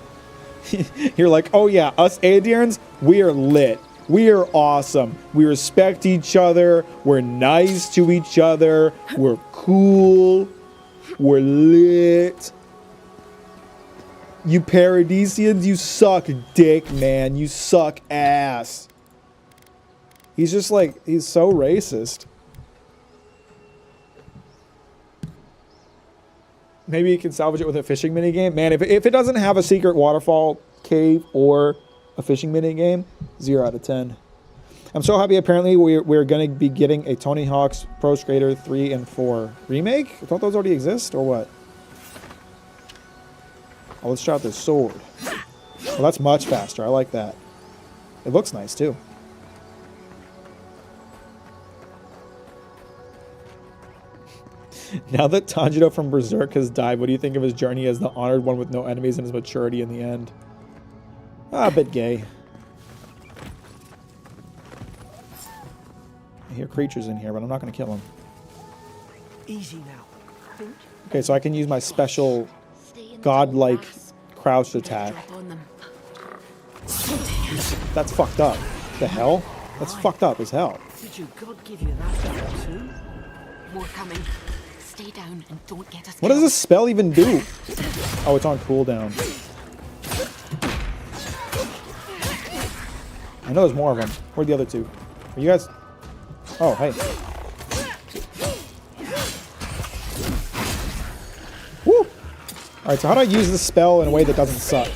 You're like, oh yeah, us Adirans, we are lit. We are awesome. We respect each other. We're nice to each other. We're cool. We're lit. You Paradisians, you suck dick, man. You suck ass. He's just like, he's so racist. Maybe you can salvage it with a fishing minigame. Man, if it doesn't have a secret waterfall cave or a fishing minigame, 0 out of 10. I'm so happy. Apparently, we're going to be getting a Tony Hawk's Pro Skater 3 and 4 remake. I thought those already exist, or what? Oh, let's try out this sword. Well, that's much faster. I like that. It looks nice, too. Now that Tanjiro from Berserk has died, what do you think of his journey as the honored one with no enemies and his maturity in the end? A bit gay. I hear creatures in here, but I'm not going to kill them. Easy now. Okay, so I can use my special godlike crouched attack. That's fucked up. The hell? That's fucked up as hell. Did your God give you that power too? More coming. Stay down and don't get us What does killed. this spell even do? Oh, it's on cooldown. I know there's more of them. Where'd the other two? Are you guys... Oh, hey. Woo! Alright, so how do I use this spell in a way that doesn't suck?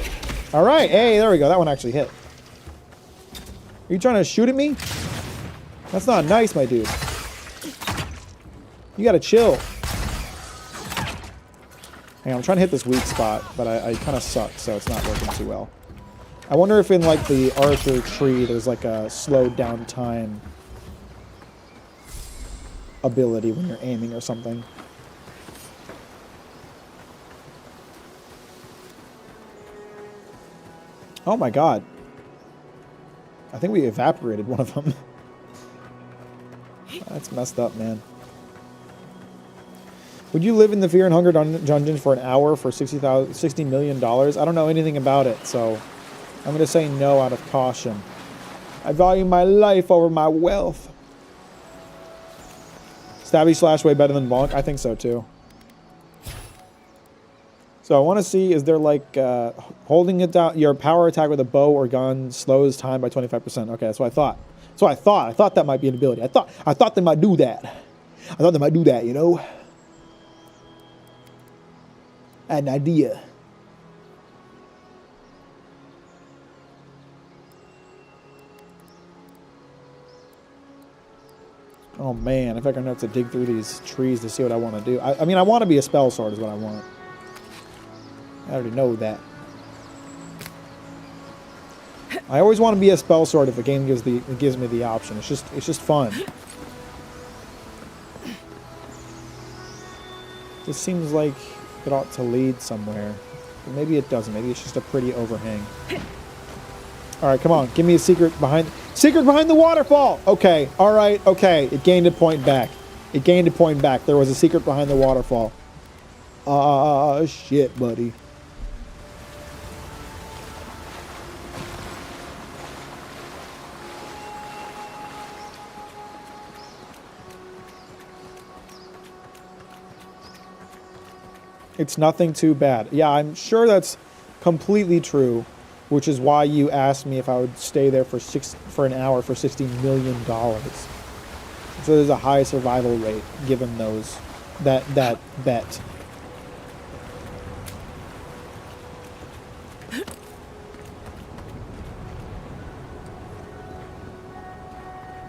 Alright, hey, there we go. That one actually hit. Are you trying to shoot at me? That's not nice, my dude. You gotta chill. Hang on, I'm trying to hit this weak spot, but I kind of suck, so it's not working too well. I wonder if in, like, the Arthur tree, there's, like, a slowed down time ability when you're aiming or something. Oh my god. I think we evaporated one of them. That's messed up, man. Would you live in the Fear and Hunger dungeon for an hour for $60 million? I don't know anything about it, so I'm going to say no out of caution. I value my life over my wealth. Stabby Slash way better than Bonk? I think so, too. So I want to see, is there like holding it down, your power attack with a bow or gun slows time by 25%. Okay, that's what I thought. That's what I thought. I thought that might be an ability. I thought they might do that. I thought they might do that, you know? I had an idea. Oh man, I feel like I'm gonna have to dig through these trees to see what I want to do. I mean, I want to be a spell sword is what I want. I already know that. I always want to be a spell sword if the game gives me the option. It's just fun. This seems like it ought to lead somewhere. But maybe it doesn't. Maybe it's just a pretty overhang. Alright, come on. Give me a secret behind the waterfall! Okay, alright, okay. It gained a point back. There was a secret behind the waterfall. Shit, buddy. It's nothing too bad. Yeah, I'm sure that's completely true, which is why you asked me if I would stay there for an hour for $60 million. So there's a high survival rate given that bet.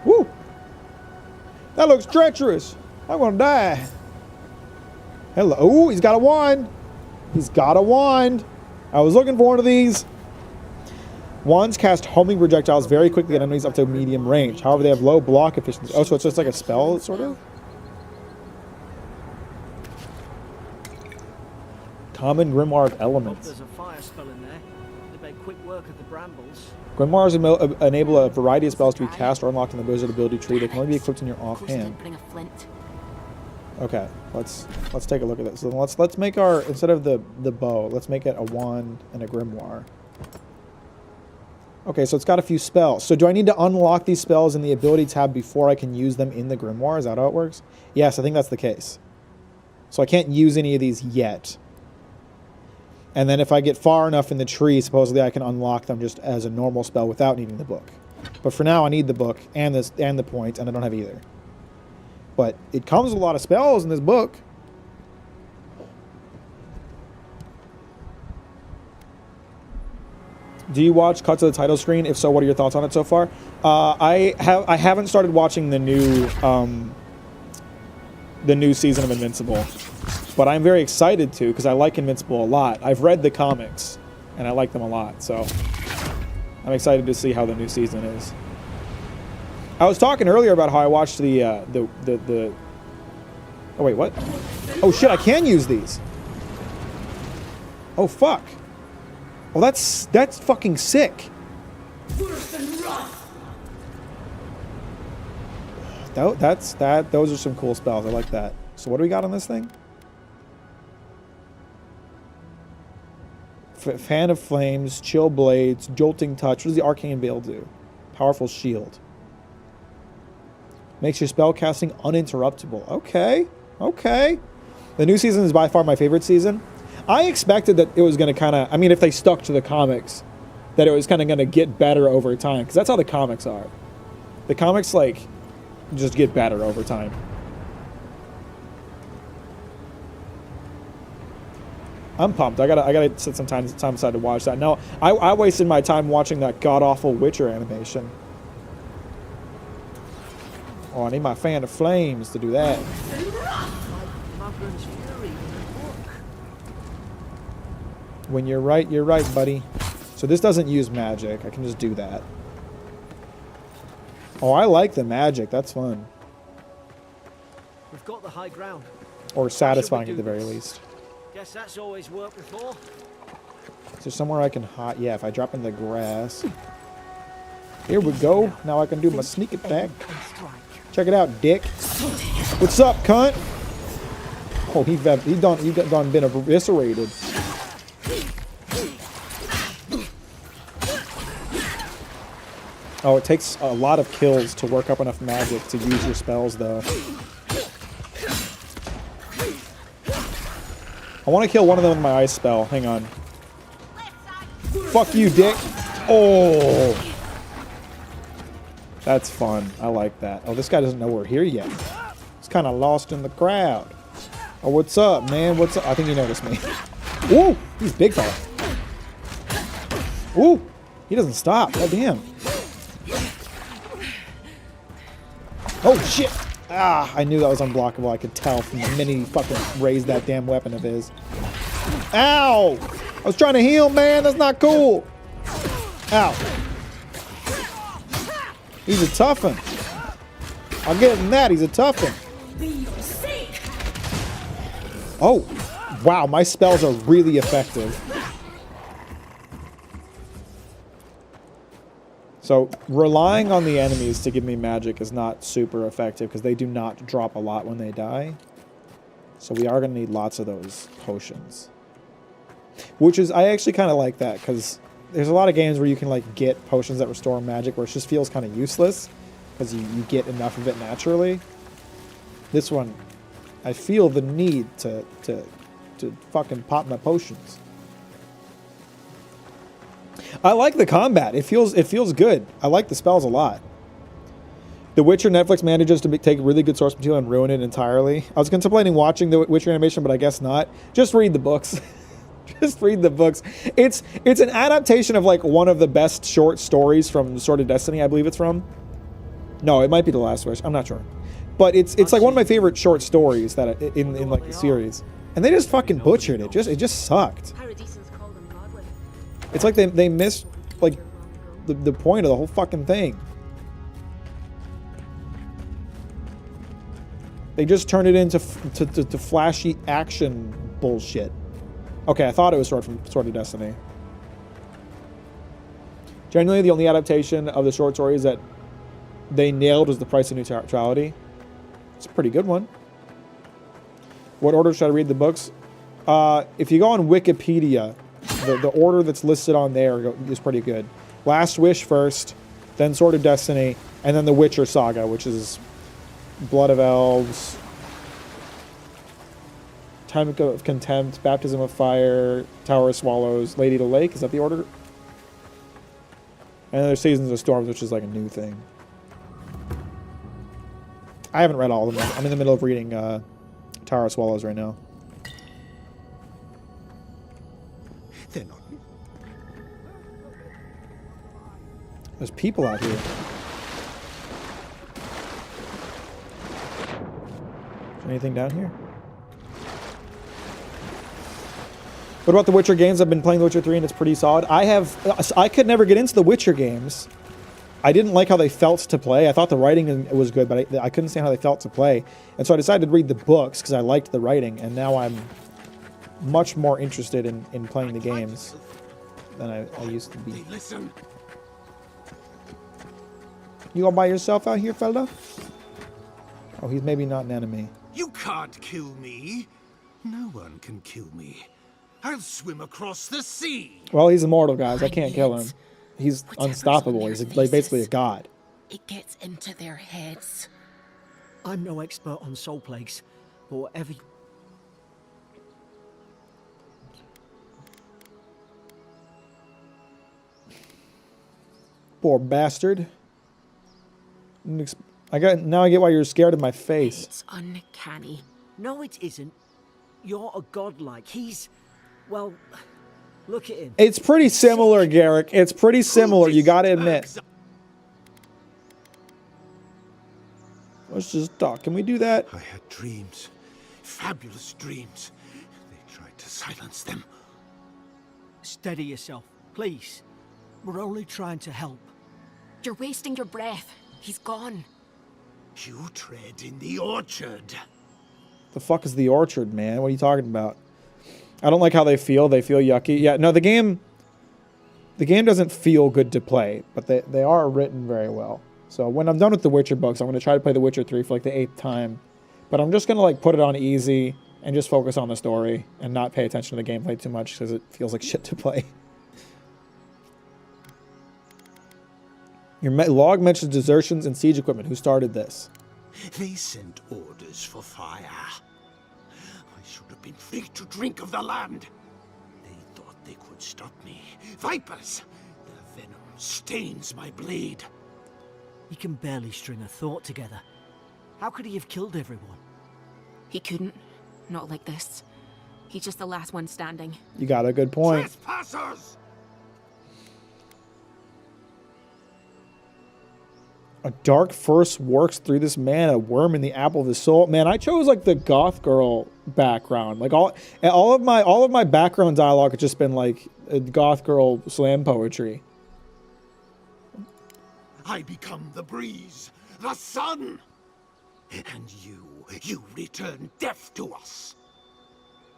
Woo! That looks treacherous. I'm gonna die. Hello. Ooh, he's got a wand. He's got a wand. I was looking for one of these. Wands cast homing projectiles very quickly at enemies up to medium range. However, they have low block efficiency. Oh, so it's just like a spell, sort of? Common Grimoire of Elements. There's a fire spell in there. They make quick work of the brambles. Grimoires enable a variety of spells to be cast or unlocked in the wizard ability tree. They can only be equipped in your offhand. Bring a flint. Okay, let's take a look at this. So let's make our, instead of the bow, let's make it a wand and a grimoire. Okay, so it's got a few spells. So do I need to unlock these spells in the ability tab before I can use them in the grimoire? Is that how it works? Yes, I think that's the case. So I can't use any of these yet. And then if I get far enough in the tree, supposedly I can unlock them just as a normal spell without needing the book. But for now, I need the book and the point, and I don't have either. But it comes with a lot of spells in this book. Do you watch cuts of the title screen? If so, what are your thoughts on it so far? I haven't started watching the new season of Invincible, but I'm very excited to because I like Invincible a lot. I've read the comics and I like them a lot, so I'm excited to see how the new season is. I was talking earlier about how I watched the oh wait, what? Oh shit, I can use these. Oh fuck. Well, that's fucking sick. Those are some cool spells. I like that. So what do we got on this thing? Fan of Flames, Chill Blades, Jolting Touch. What does the Arcane Veil do? Powerful Shield. Makes your spell casting uninterruptible. Okay. Okay. The new season is by far my favorite season. I expected that it was going to kind of, I mean, if they stuck to the comics, that it was kind of going to get better over time. Because that's how the comics are. The comics, like, just get better over time. I'm pumped. I gotta set some time aside to watch that. Now, I wasted my time watching that god-awful Witcher animation. Oh, I need my Fan of Flames to do that. When you're right, buddy. So this doesn't use magic. I can just do that. Oh, I like the magic. That's fun. We've got the high ground. Or satisfying at the very least. Guess that's always worked before. Is there somewhere I can hide? Yeah, if I drop in the grass. Here we go. Now I can do my sneak attack. Check it out, dick. What's up, cunt? Oh, he done been eviscerated. Oh, it takes a lot of kills to work up enough magic to use your spells, though. I want to kill one of them with my ice spell. Hang on. Fuck you, dick. Oh. That's fun. I like that. Oh, this guy doesn't know we're here yet. He's kind of lost in the crowd. Oh, what's up, man? What's up? I think he noticed me. Ooh, he's big fella. Ooh, he doesn't stop. God damn. Oh, shit. Ah, I knew that was unblockable. I could tell from the minute he fucking raised that damn weapon of his. Ow! I was trying to heal, man. That's not cool. Ow. He's a toughin'. I'll give him that. He's a toughin'. Oh, wow. My spells are really effective. So relying on the enemies to give me magic is not super effective because they do not drop a lot when they die. So we are going to need lots of those potions. Which is, I actually kind of like that because there's a lot of games where you can like get potions that restore magic where it just feels kind of useless because you get enough of it naturally. This one, I feel the need to to fucking pop my potions. I like the combat. It feels good. I like the spells a lot. The Witcher Netflix manages to take really good source material and ruin it entirely. I was contemplating watching the Witcher animation, but I guess not. Just read the books. Just read the books. It's an adaptation of like one of the best short stories from Sword of Destiny, I believe it's from. No, it might be The Last Wish. I'm not sure. But it's like one of my favorite short stories that in like the series. And they just fucking butchered it. It just sucked. It's like they missed like the point of the whole fucking thing. They just turned it into to flashy action bullshit. Okay, I thought it was Sword of Destiny. Generally, the only adaptation of the short stories that they nailed was The Price of Neutrality. It's a pretty good one. What order should I read the books? If you go on Wikipedia, the order that's listed on there is pretty good. Last Wish first, then Sword of Destiny, and then the Witcher Saga, which is Blood of Elves, Time of Contempt, Baptism of Fire, Tower of Swallows, Lady to Lake. Is that the order? And then there's Seasons of Storms, which is like a new thing. I haven't read all of them. I'm in the middle of reading Tower of Swallows right now. There's people out here. Anything down here? What about the Witcher games? I've been playing The Witcher 3 and it's pretty solid. I could never get into the Witcher games. I didn't like how they felt to play. I thought the writing was good, but I couldn't stand how they felt to play. And so I decided to read the books because I liked the writing, and now I'm much more interested in playing the games than I used to be. Listen. You all by yourself out here, fella? Oh, he's maybe not an enemy. You can't kill me. No one can kill me. I'll swim across the sea. Well, he's immortal, guys. I can't kill him. He's Whatever's unstoppable. on He's their like basically a faces. god. It gets into their heads. I'm no expert on soul plagues, but whatever. Poor bastard. I get why you're scared of my face. It's uncanny. No, it isn't. You're a godlike. He's, well, look at him. It's pretty similar, Garrick. It's pretty similar, you gotta admit. Let's just talk. Can we do that? I had dreams. Fabulous dreams. They tried to silence them. Steady yourself, please. We're only trying to help. You're wasting your breath. He's gone. You tread in the orchard. The fuck is the orchard, man? What are you talking about? I don't like how they feel. They feel yucky. Yeah, no, the game doesn't feel good to play, but they are written very well. So when I'm done with the Witcher books, I'm going to try to play The Witcher 3 for like the 8th time. But I'm just going to like put it on easy and just focus on the story and not pay attention to the gameplay too much because it feels like shit to play. Your log mentions desertions and siege equipment. Who started this? They sent orders for fire. I should have been free to drink of the land. They thought they could stop me. Vipers! Their venom stains my blade. He can barely string a thought together. How could he have killed everyone? He couldn't. Not like this. He's just the last one standing. You got a good point. Trespassers! A dark force works through this man, a worm in the apple of his soul. Man, I chose like the goth girl background. Like all of my background dialogue has just been like goth girl slam poetry. I become the breeze, the sun, and you return death to us.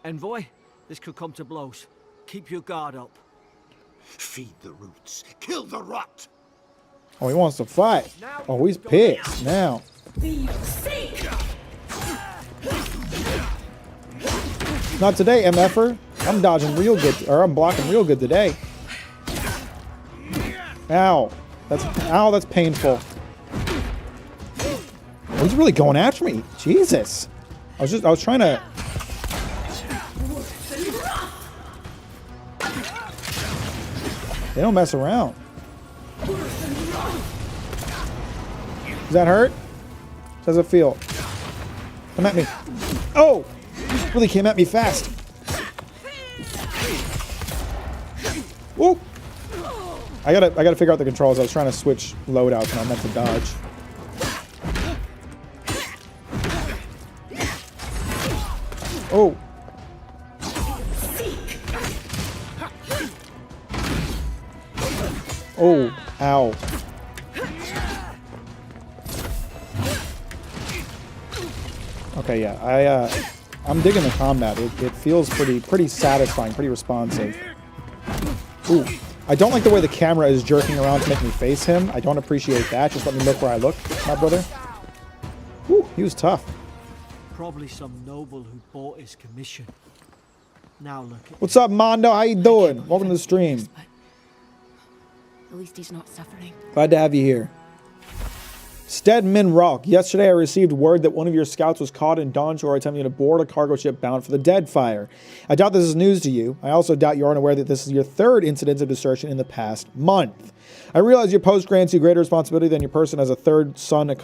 Envoy, this could come to blows. Keep your guard up. Feed the roots, kill the rot. Oh, he wants to fight. Oh, he's pissed now. Not today, MFer. I'm dodging real good, or I'm blocking real good today. Ow. That's painful. Oh, he's really going after me. Jesus. I was trying to. They don't mess around. Does that hurt? How does it feel? Come at me. Oh! Really came at me fast. Whoop! I gotta figure out the controls. I was trying to switch loadouts and I meant to dodge. Oh! Oh! Ow! Okay, yeah, I'm digging the combat. It feels pretty satisfying, pretty responsive. Ooh. I don't like the way the camera is jerking around to make me face him. I don't appreciate that. Just let me look where I look, my brother. Ooh, he was tough. Probably some noble who bought his commission. Now look at What's up, Mondo? How you doing? Welcome to the stream. At least he's not suffering. Glad to have you here. Stedman Rock. Yesterday I received word that one of your scouts was caught in Dawnshore attempting to board a cargo ship bound for the Deadfire. I doubt this is news to you. I also doubt you aren't aware that this is your third incident of desertion in the past month. I realize your post grants you greater responsibility than your person as a third son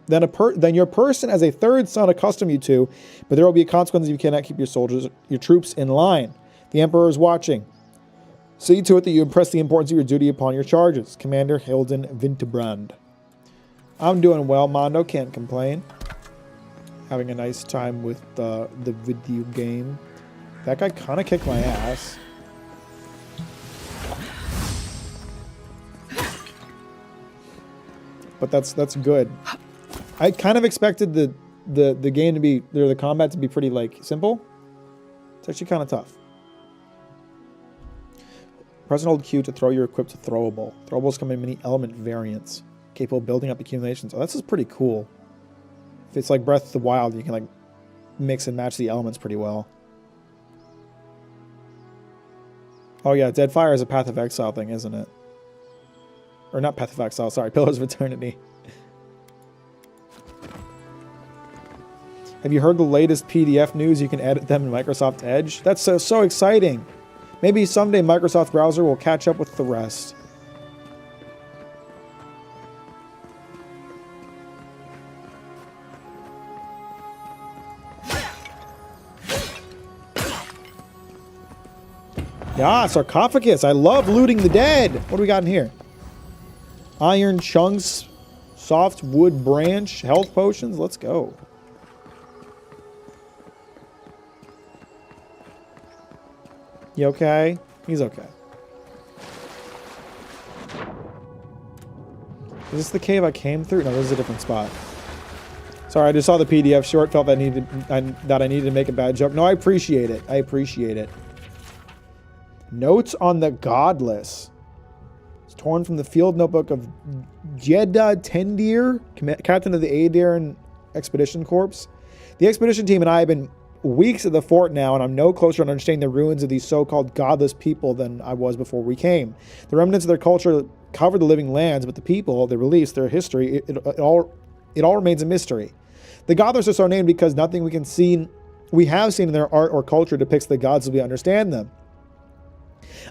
than your person as a third son accustomed you to, but there will be consequences if you cannot keep your troops in line. The Emperor is watching. See to it that you impress the importance of your duty upon your charges. Commander Hilden Winterbrand. I'm doing well, Mondo. Can't complain. Having a nice time with the video game. That guy kind of kicked my ass. But that's good. I kind of expected the game to be, the combat to be pretty like simple. It's actually kind of tough. Press and hold Q to throw your equipped throwable. Throwables come in many element variants, capable of building up accumulations. Oh, this is pretty cool. If it's like Breath of the Wild, you can like mix and match the elements pretty well. Oh yeah, Deadfire is a Path of Exile thing, isn't it? Or not Path of Exile, sorry, Pillars of Eternity. Have you heard the latest PDF news? You can edit them in Microsoft Edge. That's so exciting. Maybe someday Microsoft Browser will catch up with the rest. Yeah, sarcophagus. I love looting the dead. What do we got in here? Iron chunks, soft wood branch, health potions. Let's go. You okay? He's okay. Is this the cave I came through? No, this is a different spot. Sorry, I just saw the PDF short. Felt that I needed to make a bad joke. No, I appreciate it. I appreciate it. Notes on the Godless. It's torn from the field notebook of Jeddah Tendir, captain of the Aediran Expedition Corps. The expedition team and I have been weeks at the fort now, and I'm no closer to understanding the ruins of these so-called godless people than I was before we came. The remnants of their culture cover the living lands, but the people, their beliefs, their history, it all remains a mystery. The godless are so named because nothing we have seen in their art or culture depicts the gods as we understand them.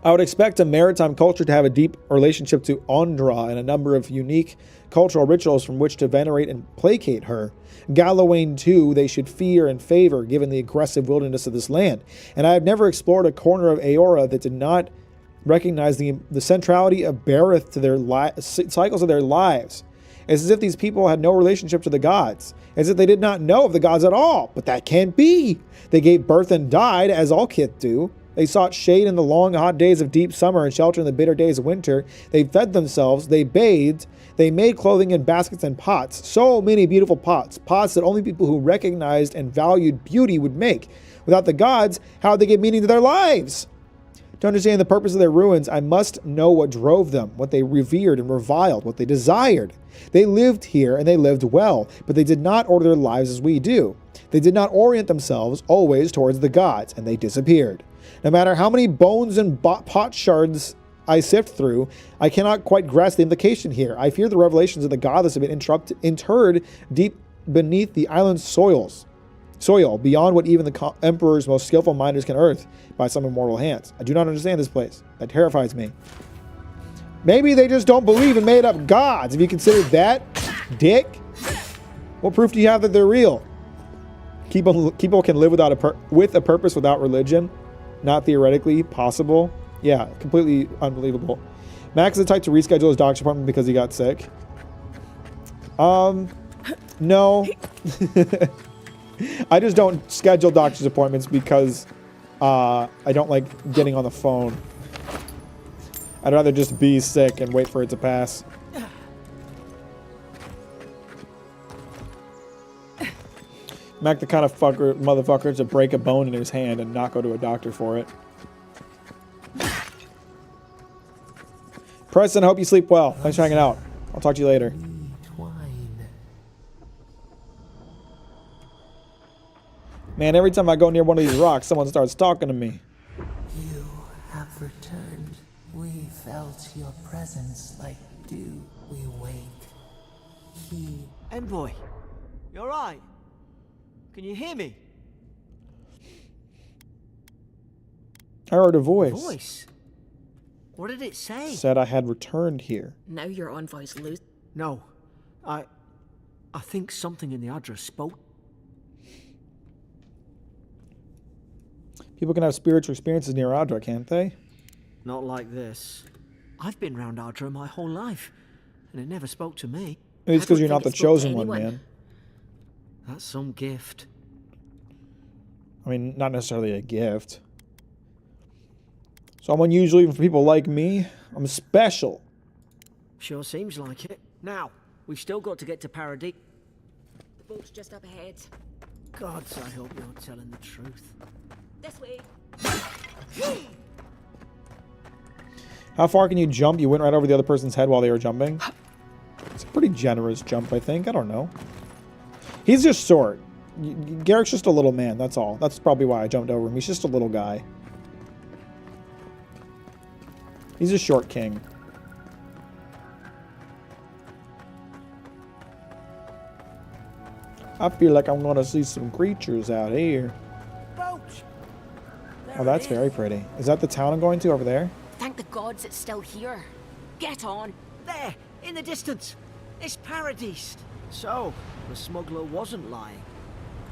I would expect a maritime culture to have a deep relationship to Ondra and a number of unique cultural rituals from which to venerate and placate her. Gallowayne, too, they should fear and favor given the aggressive wilderness of this land. And I have never explored a corner of Aora that did not recognize the centrality of Barith to their cycles of their lives. It's as if these people had no relationship to the gods, as if they did not know of the gods at all. But that can't be. They gave birth and died, as all kith do. They sought shade in the long, hot days of deep summer and shelter in the bitter days of winter. They fed themselves. They bathed. They made clothing in baskets and pots. So many beautiful pots. Pots that only people who recognized and valued beauty would make. Without the gods, how would they give meaning to their lives? To understand the purpose of their ruins, I must know what drove them, what they revered and reviled, what they desired. They lived here and they lived well, but they did not order their lives as we do. They did not orient themselves always towards the gods, and they disappeared. No matter how many bones and pot shards I sift through, I cannot quite grasp the implication here. I fear the revelations of the godless have been interred deep beneath the island's soil, beyond what even the Emperor's most skillful minders can unearth by some immortal hands. I do not understand this place. That terrifies me. Maybe they just don't believe in made-up gods. If you consider that, dick, what proof do you have that they're real? People can live with a purpose without religion. Not theoretically possible. Yeah, completely unbelievable. Max is the type to reschedule his doctor's appointment because he got sick. No. I just don't schedule doctor's appointments because I don't like getting on the phone. I'd rather just be sick and wait for it to pass. Mac the kind of motherfucker to break a bone in his hand and not go to a doctor for it. Preston, I hope you sleep well. Thanks for hanging out. I'll talk to you later. Man, every time I go near one of these rocks, someone starts talking to me. You have returned. We felt your presence like dew. We wait. Envoy, you alright? Can you hear me? I heard a voice. Voice? What did it say? Said I had returned here. Now your envoy's loose. No. I think something in the address spoke. People can have spiritual experiences near Adra, can't they? Not like this. I've been round Ardra my whole life, and it never spoke to me. Maybe it's because you're not the think it spoke to chosen one, anyone. man. That's some gift. I mean, not necessarily a gift. So I'm unusual even for people like me. I'm special. Sure seems like it. Now, we've still got to get to Paradis. The boat's just up ahead. Gods, I hope you're telling the truth. This way. How far can you jump? You went right over the other person's head while they were jumping. It's a pretty generous jump, I think. I don't know. He's just short. Garrick's just a little man, that's all. That's probably why I jumped over him. He's just a little guy. He's a short king. I feel like I'm going to see some creatures out here. Boat! Oh, that's very pretty. Is that the town I'm going to over there? Thank the gods it's still here. Get on. There, in the distance. It's Paradis. So, the smuggler wasn't lying.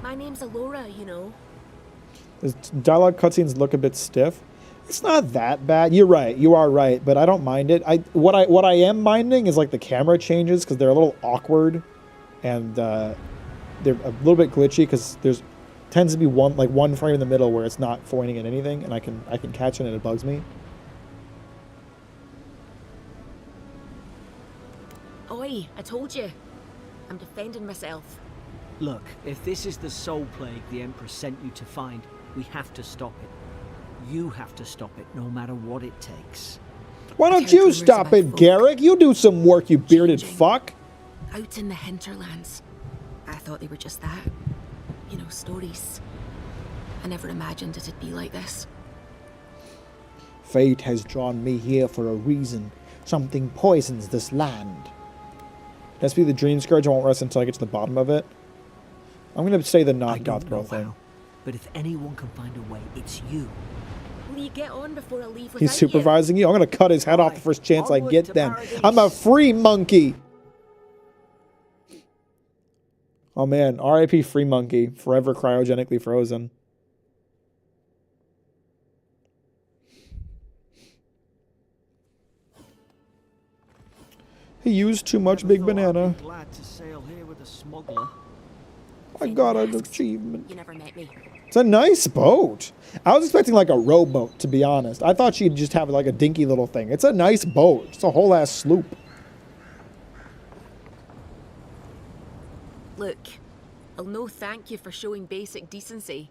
My name's Alora, you know. The dialogue cutscenes look a bit stiff. It's not that bad. You're right. You are right, but I don't mind it. What I am minding is like the camera changes because they're a little awkward, and they're a little bit glitchy because there's tends to be one frame in the middle where it's not pointing at anything, and I can catch it and it bugs me. Oi, I told you. I'm defending myself. Look, if this is the soul plague the Empress sent you to find, we have to stop it. You have to stop it, no matter what it takes. Why don't Heard you rumors stop about it, folk Garrick? You do some work, you bearded changing. fuck. Out in the hinterlands. I thought they were just that. You know, stories. I never imagined it'd be like this. Fate has drawn me here for a reason. Something poisons this land. Let's be the dream scourge. I won't rest until I get to the bottom of it. I'm going to say the I not don't goth girl know thing. how, but if anyone can find a way, it's you. Will you get on before I leave without He's supervising you. I'm going to cut his head off the first chance I Onward get to then. Paradis. I'm a free monkey. Oh man, R.I.P. free monkey. Forever cryogenically frozen. He used too much Never big thought I'd banana. be glad to sail here with a smuggler. I got an achievement. You never met me. It's a nice boat. I was expecting like a rowboat, to be honest. I thought she'd just have like a dinky little thing. It's a nice boat. It's a whole ass sloop. Look, I'll no thank you for showing basic decency.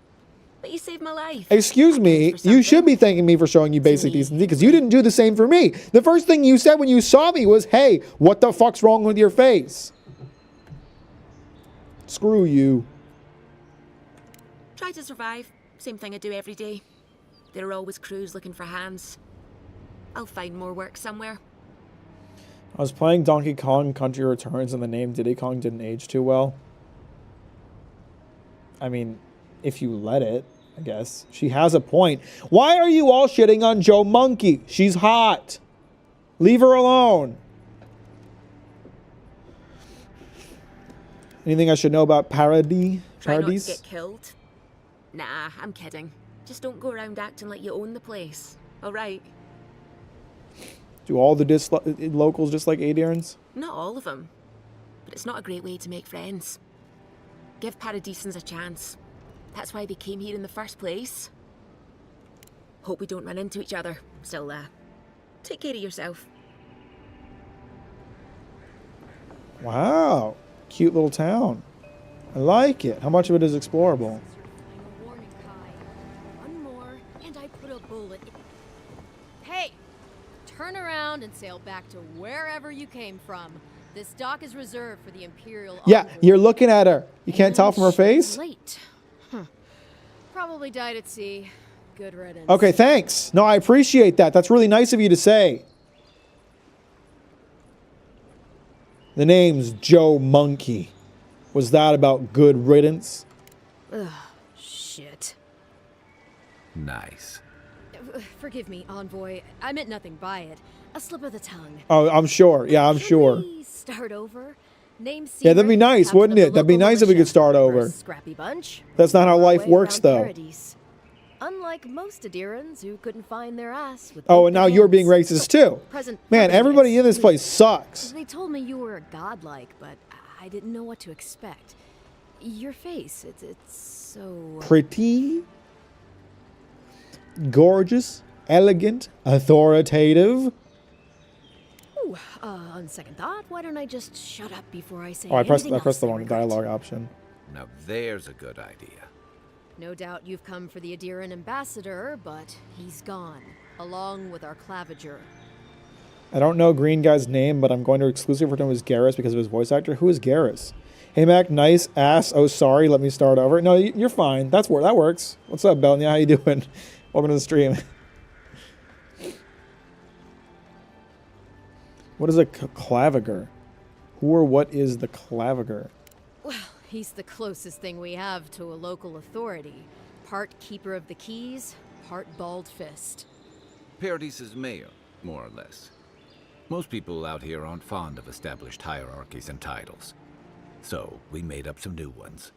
But you saved my life. Excuse me, That counts for you should something. be thanking me for showing you basic me. decency because you didn't do the same for me. The first thing you said when you saw me was, hey, what the fuck's wrong with your face? Screw you. Try to survive. Same thing I do every day. There are always crews looking for hands. I'll find more work somewhere. I was playing Donkey Kong Country Returns and the name Diddy Kong didn't age too well. I mean, if you let it, I guess. She has a point. Why are you all shitting on Joe Monkey? She's hot. Leave her alone. Anything I should know about Try not to Paradise? get killed. Nah, I'm kidding. Just don't go around acting like you own the place. All right? Do all the locals just like Adirans? Not all of them. But it's not a great way to make friends. Give Paradisans a chance. That's why they came here in the first place. Hope we don't run into each other. Still, take care of yourself. Wow. Cute little town. I like it. How much of it is explorable? Final warning, Kai. One more, and I put a bullet in. Hey! Turn around and sail back to wherever you came from. This dock is reserved for the Imperial Yeah, envoy. you're looking at her. You can't tell from her face? Late. Probably died at sea. Good riddance. Okay, thanks. No, I appreciate that. That's really nice of you to say. The name's Joe Monkey. Was that about good riddance? Ugh, shit. Nice. Forgive me, envoy. I meant nothing by it. A slip of the tongue. Oh, I'm sure. Yeah, I'm Can sure. we start over? Name Yeah, that'd be Seaman, nice, captain wouldn't of it? the That'd be local nice if we could militia. start We're a over. scrappy bunch. That's not how On our life way works, around though. Paradise. Unlike most Adirans who couldn't find their ass with Oh, both and their now you're being hands. racist too. Present Man, purpose everybody in this excluded. place sucks. They told me you were godlike, but I didn't know what to expect. Your face, it's so... Pretty, gorgeous, elegant, authoritative. Ooh, on second thought, why don't I just shut up before I say Oh, I pressed anything else the I wrong regret? dialogue option. Now there's a good idea. No doubt you've come for the Adiran ambassador, but he's gone, along with our claviger. I don't know Green Guy's name, but I'm going to exclusively refer to him as Garrus because of his voice actor. Who is Garrus? Hey Mac, nice ass. Oh, sorry. Let me start over. No, you're fine. That works. What's up, Belnia? How you doing? Welcome to the stream. What is a claviger? Who or what is the claviger? Well, he's the closest thing we have to a local authority. Part keeper of the keys, part bald fist. Paradise's mayor, more or less. Most people out here aren't fond of established hierarchies and titles. So, we made up some new ones.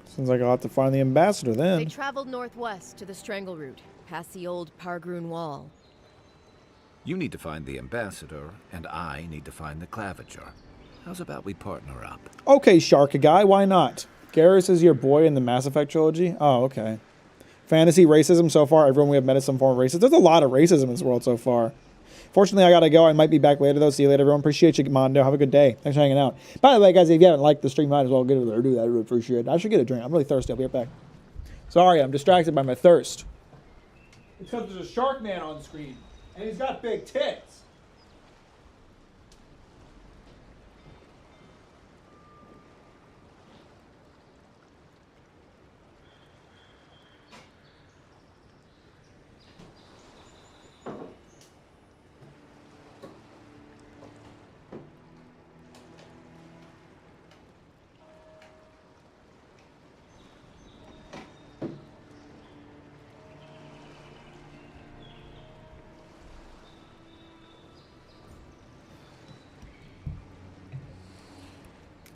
Sounds like I'll have to find the ambassador They then. traveled northwest to the Strangle Route, past the old Pargroon Wall. You need to find the ambassador, and I need to find the claviger. How's about we partner up? Okay, Sharka guy, why not? Garrus is your boy in the Mass Effect trilogy? Oh, okay. Fantasy racism so far. Everyone we have met is some form of racism. There's a lot of racism in this world so far. Fortunately, I gotta go. I might be back later, though. See you later, everyone. Appreciate you, Mondo. Have a good day. Thanks for hanging out. By the way, guys, if you haven't liked the stream, might as well get over there and do that. I really appreciate it. I should get a drink. I'm really thirsty. I'll be right back. Sorry, I'm distracted by my thirst. It's because there's a shark man on the screen, and he's got big tits.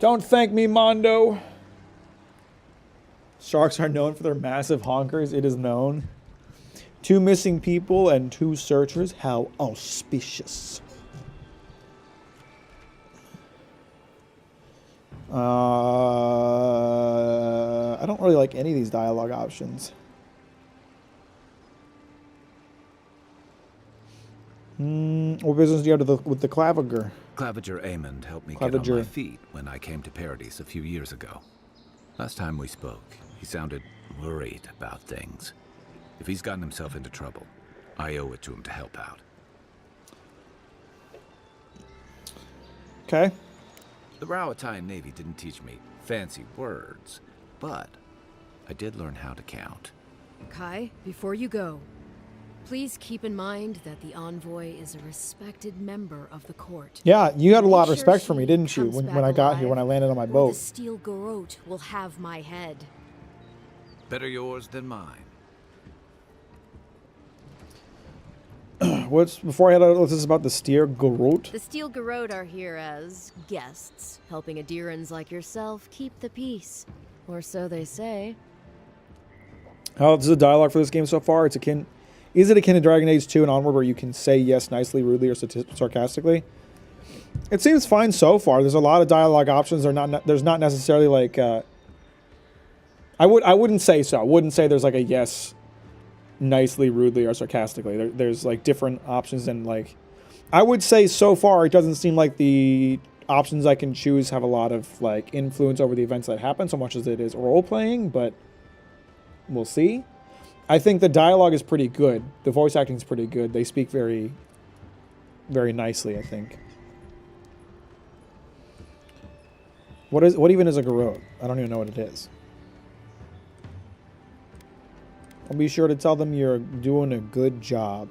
Don't thank me, Mondo. Sharks are known for their massive honkers. It is known. 2 missing people and 2 searchers. How auspicious. I don't really like any of these dialogue options. What business do you have with the claviger? Claviger Amond helped me get on my Claviger. feet when I came to Paradise a few years ago. Last time we spoke, he sounded worried about things. If he's gotten himself into trouble, I owe it to him to help out. Okay. The Rawatine Navy didn't teach me fancy words, but I did learn how to count. Kai, before you go, please keep in mind that the envoy is a respected member of the court. Yeah, you had a lot of Make respect sure for me, she didn't you, comes when back I got here, alive, when I landed on my or boat? The steel garrote will have my head. Better yours than mine. What's before I head out? This is about the steer garrote. The Steel Garrote are here as guests, helping Adirans like yourself keep the peace. Or so they say. How is the dialogue for this game so far? Is it akin to Dragon Age 2 and onward, where you can say yes nicely, rudely, or sarcastically? It seems fine so far. There's a lot of dialogue options. There's not necessarily like. I wouldn't say so. I wouldn't say there's like a yes, nicely, rudely, or sarcastically. There's like different options, and like, I would say so far it doesn't seem like the options I can choose have a lot of like influence over the events that happen, so much as it is role playing. But we'll see. I think the dialogue is pretty good. The voice acting is pretty good. They speak very, very nicely, I think. What even is a garrote? I don't even know what it is. I'll be sure to tell them you're doing a good job.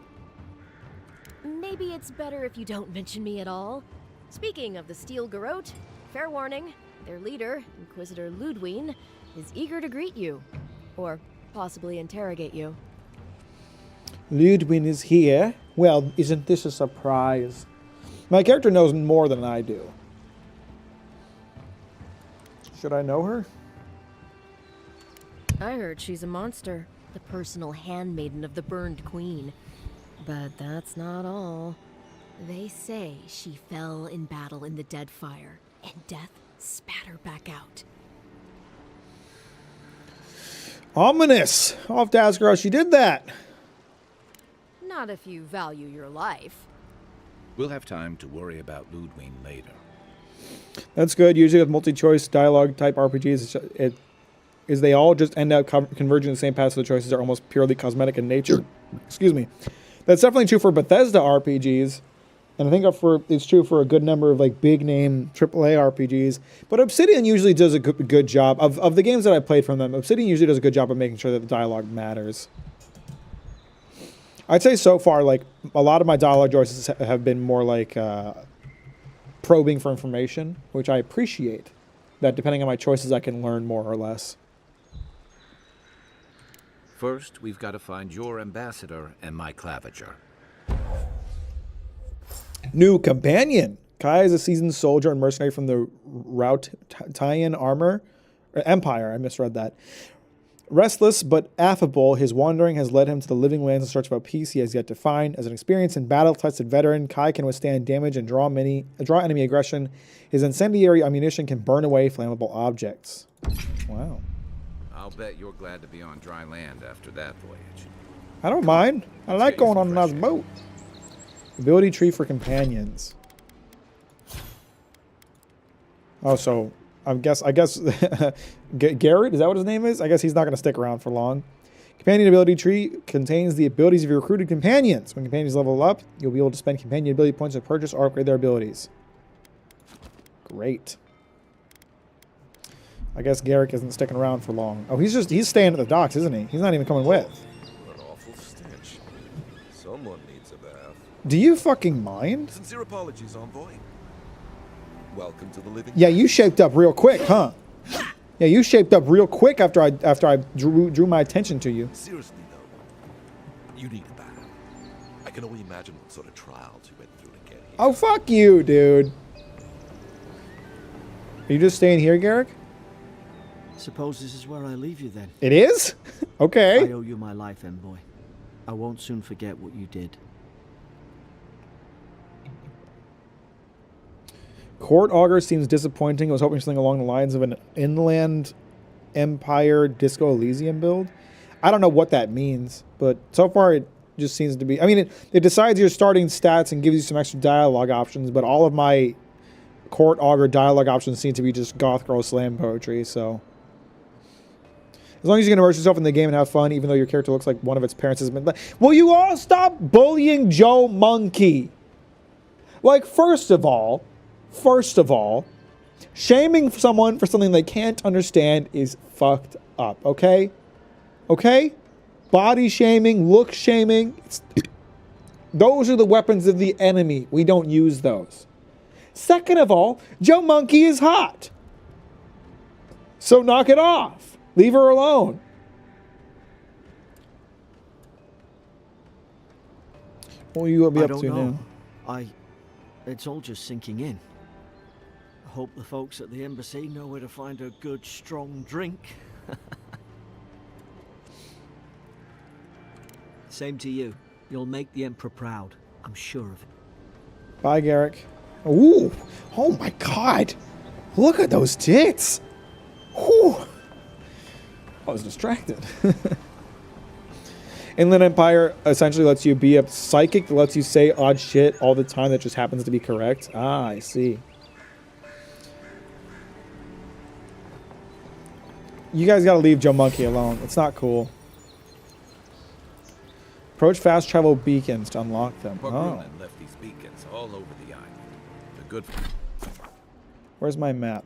Maybe it's better if you don't mention me at all. Speaking of the Steel Garrote, fair warning, their leader, Inquisitor Ludwine, is eager to greet you. Or possibly interrogate you. Ludwine is here. Well, isn't this a surprise? My character knows more than I do. Should I know her? I heard she's a monster, the personal handmaiden of the Burned Queen. But that's not all. They say she fell in battle in the Deadfire, and death spat her back out. Ominous! I'll have to ask her how she did that. Not if you value your life. We'll have time to worry about Ludwine later. That's good. Usually with multi-choice dialogue type RPGs, they all just end up converging the same path, so the choices are almost purely cosmetic in nature. Excuse me. That's definitely true for Bethesda RPGs, and I think it's true for a good number of like big name AAA RPGs. But Obsidian usually does a good job of the games that I played from them. Obsidian usually does a good job of making sure that the dialogue matters. I'd say so far, like a lot of my dialogue choices have been more like probing for information, which I appreciate. That depending on my choices, I can learn more or less. First, we've got to find your ambassador and my claviger. New companion. Kai is a seasoned soldier and mercenary from the Routian Empire. I misread that. Restless but affable, his wandering has led him to the living lands in search of a peace he has yet to find. As an experienced and battle-tested veteran, Kai can withstand damage and draw enemy aggression. His incendiary ammunition can burn away flammable objects. Wow. I'll bet you're glad to be on dry land after that voyage. I don't mind. I like going on a nice boat. Ability tree for companions. Oh, so I guess Garrett, is that what his name is? I guess he's not going to stick around for long. Companion ability tree contains the abilities of your recruited companions. When companions level up, you'll be able to spend companion ability points to purchase or upgrade their abilities. Great. I guess Garrick isn't sticking around for long. Oh, he's staying at the docks, isn't he? He's not even coming with. What an awful stench. Someone needs a bath. Do you fucking mind? Sincere apologies, envoy. Welcome to the living. Yeah, you shaped up real quick, huh? Yeah, you shaped up real quick after I drew my attention to you. Seriously though, you need a bath. I can only imagine what sort of trials you went through to get here. Oh, fuck you, dude. Are you just staying here, Garrick? Suppose this is where I leave you then. It is? Okay. I owe you my life, envoy. I won't soon forget what you did. Court Augur seems disappointing. I was hoping something along the lines of an Inland Empire Disco Elysium build. I don't know what that means, but so far it just seems to be... I mean, it decides your starting stats and gives you some extra dialogue options, but all of my Court Augur dialogue options seem to be just goth girl slam poetry, so... As long as you can immerse yourself in the game and have fun, even though your character looks like one of its parents has been... Will you all stop bullying Joe Monkey? Like, first of all, shaming someone for something they can't understand is fucked up, okay? Okay? Body shaming, look shaming. Those are the weapons of the enemy. We don't use those. Second of all, Joe Monkey is hot. So knock it off. Leave her alone. What will you be I up don't to know. now? It's all just sinking in. I hope the folks at the embassy know where to find a good, strong drink. Same to you. You'll make the Emperor proud. I'm sure of it. Bye, Garrick. Ooh. Oh my god. Look at those tits. Whew. I was distracted. Inland Empire essentially lets you be a psychic that lets you say odd shit all the time that just happens to be correct. Ah, I see. You guys gotta leave Joe Monkey alone. It's not cool. Approach fast travel beacons to unlock them. Oh. Grunland left these beacons all over the island. They're Where's my map?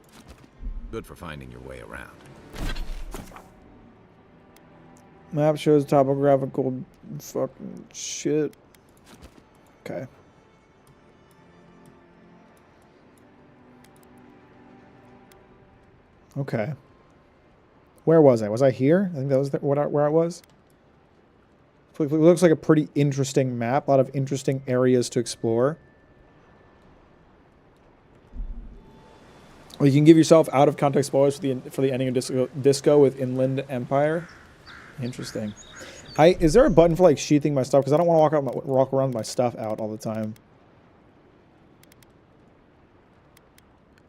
good for finding your way around. Map shows topographical fucking shit. Okay. Okay. Where was I? Was I here? I think that was where I was. It looks like a pretty interesting map. A lot of interesting areas to explore. You can give yourself out of context spoilers for the ending of Disco with Inland Empire. Interesting. Is there a button for like sheathing my stuff? Because I don't want to walk around with my stuff out all the time.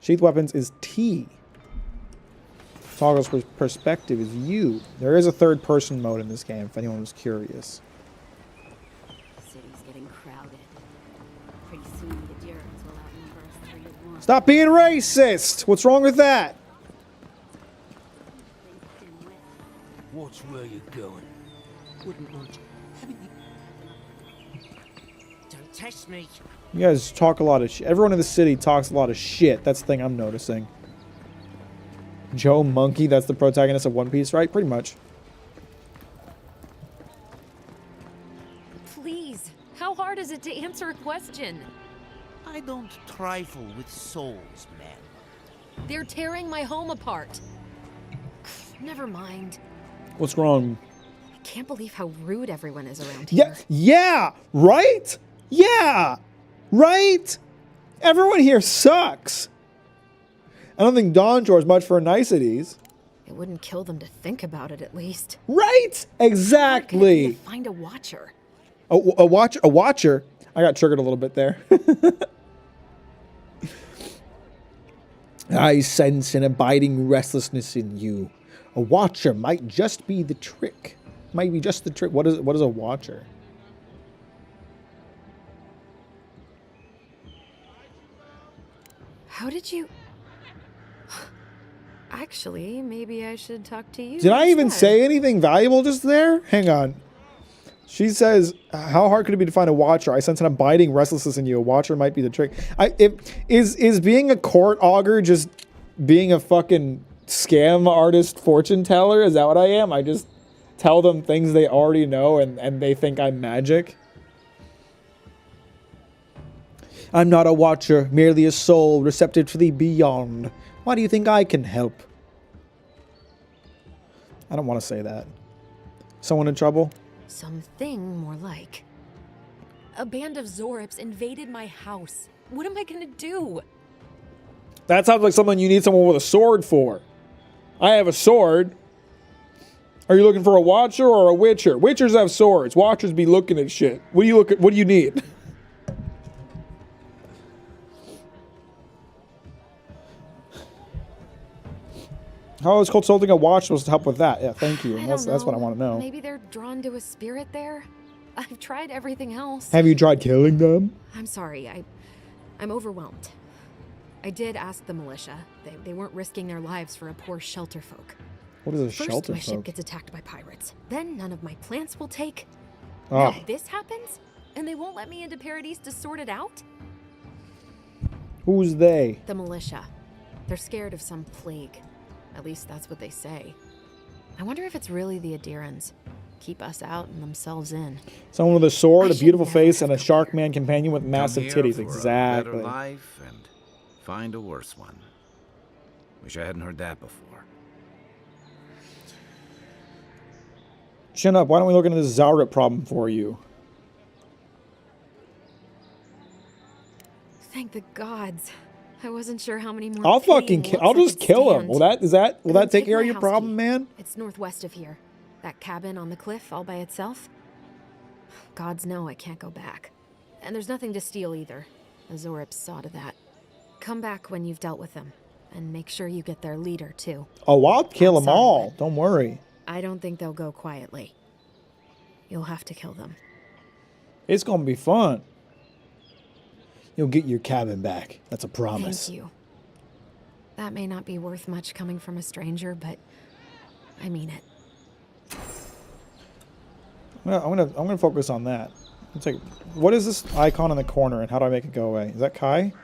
Sheath weapons is T. Toggles perspective is U. There is a third person mode in this game, if anyone was curious. The city's getting crowded. Pretty soon the Durans will outnumber us 3-1. Stop being racist! What's wrong with that? Watch where you're going. Wouldn't much. Don't test me. You guys talk a lot of shit. Everyone in the city talks a lot of shit. That's the thing I'm noticing. Joe Monkey, that's the protagonist of One Piece, right? Pretty much. Please, how hard is it to answer a question? I don't trifle with souls, man. They're tearing my home apart. Never mind. What's wrong? I can't believe how rude everyone is around here. Yeah, right? Yeah, right? Everyone here sucks. I don't think Dawn Shore is much for niceties. It wouldn't kill them to think about it, at least. Right? Exactly. How can it be to find a watcher? A watcher? I got triggered a little bit there. I sense an abiding restlessness in you. A watcher might just be the trick. Might be just the trick. What is a watcher? How did you... Actually, maybe I should talk to you. Did I even instead. say anything valuable just there? Hang on. She says, how hard could it be to find a watcher? I sense an abiding restlessness in you. A watcher might be the trick. Is being a court augur just being a fucking scam artist fortune teller? Is that what I am? I just tell them things they already know and they think I'm magic? I'm not a watcher, merely a soul receptive to the beyond. Why do you think I can help? I don't want to say that. Someone in trouble? Something more like. A band of Zorips invaded my house. What am I gonna do? That sounds like someone you need someone with a sword for. I have a sword. Are you looking for a watcher or a witcher? Witchers have swords. Watchers be looking at shit. What do you need? How is consulting a watch supposed to help with that? Yeah, thank you. That's what I want to know. Maybe they're drawn to a spirit there? I've tried everything else. Have you tried killing them? I'm sorry. I'm overwhelmed. I did ask the militia. They weren't risking their lives for a poor shelter folk. What is a First, shelter my ship folk? gets attacked by pirates. Then none of my plants will take. Oh. Now this happens? And they won't let me into Paradise to sort it out? Who's they? The militia. They're scared of some plague. At least that's what they say. I wonder if it's really the Adirans. Keep us out and themselves in. Someone with a sword, I a beautiful should never face, and a have come shark here. man companion with massive Come here titties. for a Exactly. better life and find a worse one. Wish I hadn't heard that before. Chin up. Why don't we look into this Zaurip problem for you? Thank the gods. I wasn't sure how many more. I'll fucking I'll just kill him. Will that take Take care my of your house problem, key. man? It's northwest of here. That cabin on the cliff all by itself. Gods know I can't go back. And there's nothing to steal either. Azorip saw to that. Come back when you've dealt with them. And make sure you get their leader, too. Oh, I'll kill them Sorry, all. but Don't worry. I don't think they'll go quietly. You'll have to kill them. It's gonna be fun. You'll get your cabin back. That's a promise. Thank you. That may not be worth much coming from a stranger, but I mean it. Well, I'm gonna focus on that. Let's take, what is this icon in the corner, and how do I make it go away? Is that Kai?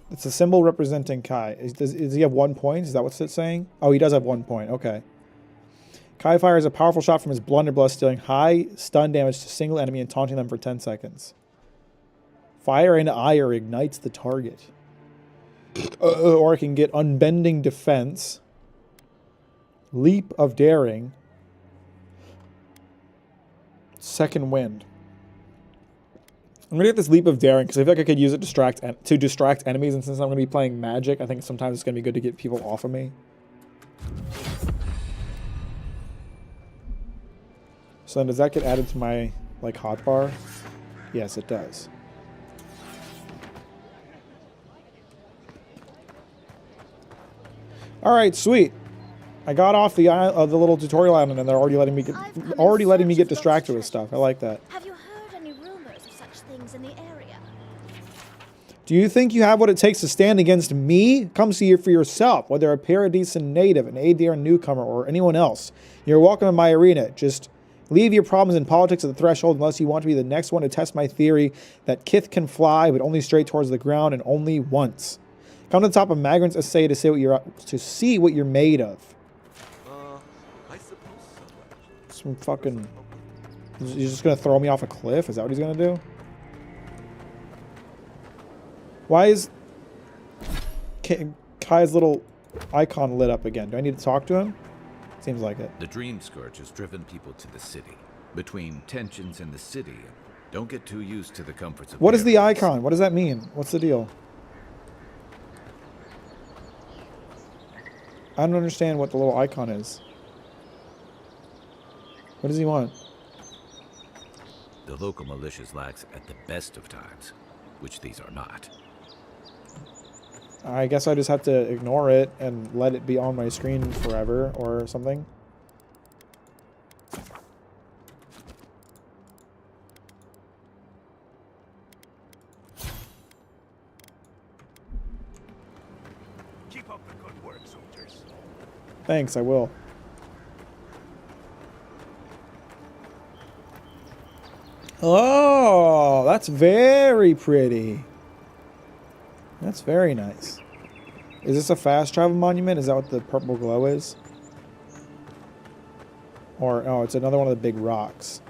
It's a symbol representing Kai. Does he have 1 point? Is that what it's saying? Oh, he does have 1 point. Okay. Kai fires a powerful shot from his blunderbuss, dealing high stun damage to a single enemy and taunting them for 10 seconds. Fire and ire ignites the target. Or I can get unbending defense, leap of daring, second wind. I'm gonna get this leap of daring because I feel like I could use it to distract enemies, and since I'm gonna be playing magic, I think sometimes it's gonna be good to get people off of me. So then does that get added to my like hotbar? Yes, it does. All right, sweet. I got off the little tutorial island, and they're already letting me get distracted with stuff. I like that. Have you heard any rumors of such things in the area? Do you think you have what it takes to stand against me? Come see it for yourself. Whether a Paradisian native, an Adir newcomer, or anyone else, you're welcome in my arena. Just leave your problems and politics at the threshold unless you want to be the next one to test my theory that Kith can fly, but only straight towards the ground and only once. Come to the top of Magrant's Essay to see what you're made of. I suppose so. Some fucking... He's just gonna throw me off a cliff? Is that what he's gonna do? Why is Kai's little icon lit up again? Do I need to talk to him? Seems like it. The Dream Scourge has driven people to the city. Between tensions in the city, don't get too used to the comforts of What is the paradise. icon? What does that mean? What's the deal? I don't understand what the little icon is. What does he want? The local militias lax at the best of times, which these are not. I guess I just have to ignore it and let it be on my screen forever or something. Keep up the good work, soldiers. Thanks, I will. Oh, that's very pretty. That's very nice. Is this a fast travel monument? Is that what the purple glow is? Or, oh, it's another one of the big rocks.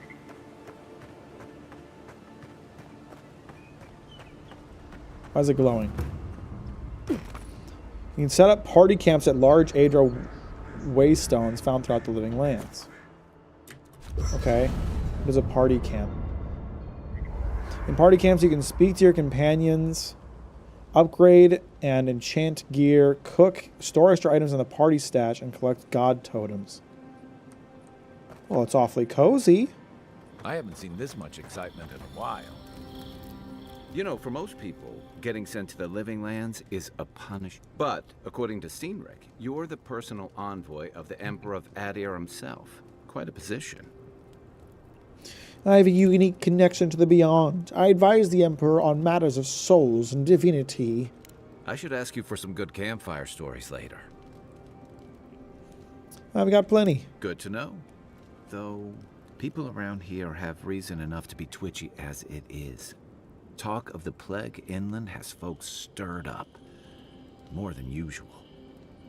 Why is it glowing? You can set up party camps at large Adra waystones found throughout the living lands. Okay. What is a party camp? In party camps, you can speak to your companions, upgrade and enchant gear, cook, store extra items in the party stash, and collect god totems. Well, it's awfully cozy. I haven't seen this much excitement in a while. You know, for most people, getting sent to the living lands is a punishment. But, according to Steenrick, you're the personal envoy of the Emperor of Adir himself. Quite a position. I have a unique connection to the beyond. I advise the Emperor on matters of souls and divinity. I should ask you for some good campfire stories later. I've got plenty. Good to know. Though, people around here have reason enough to be twitchy as it is. Talk of the plague inland has folks stirred up. More than usual.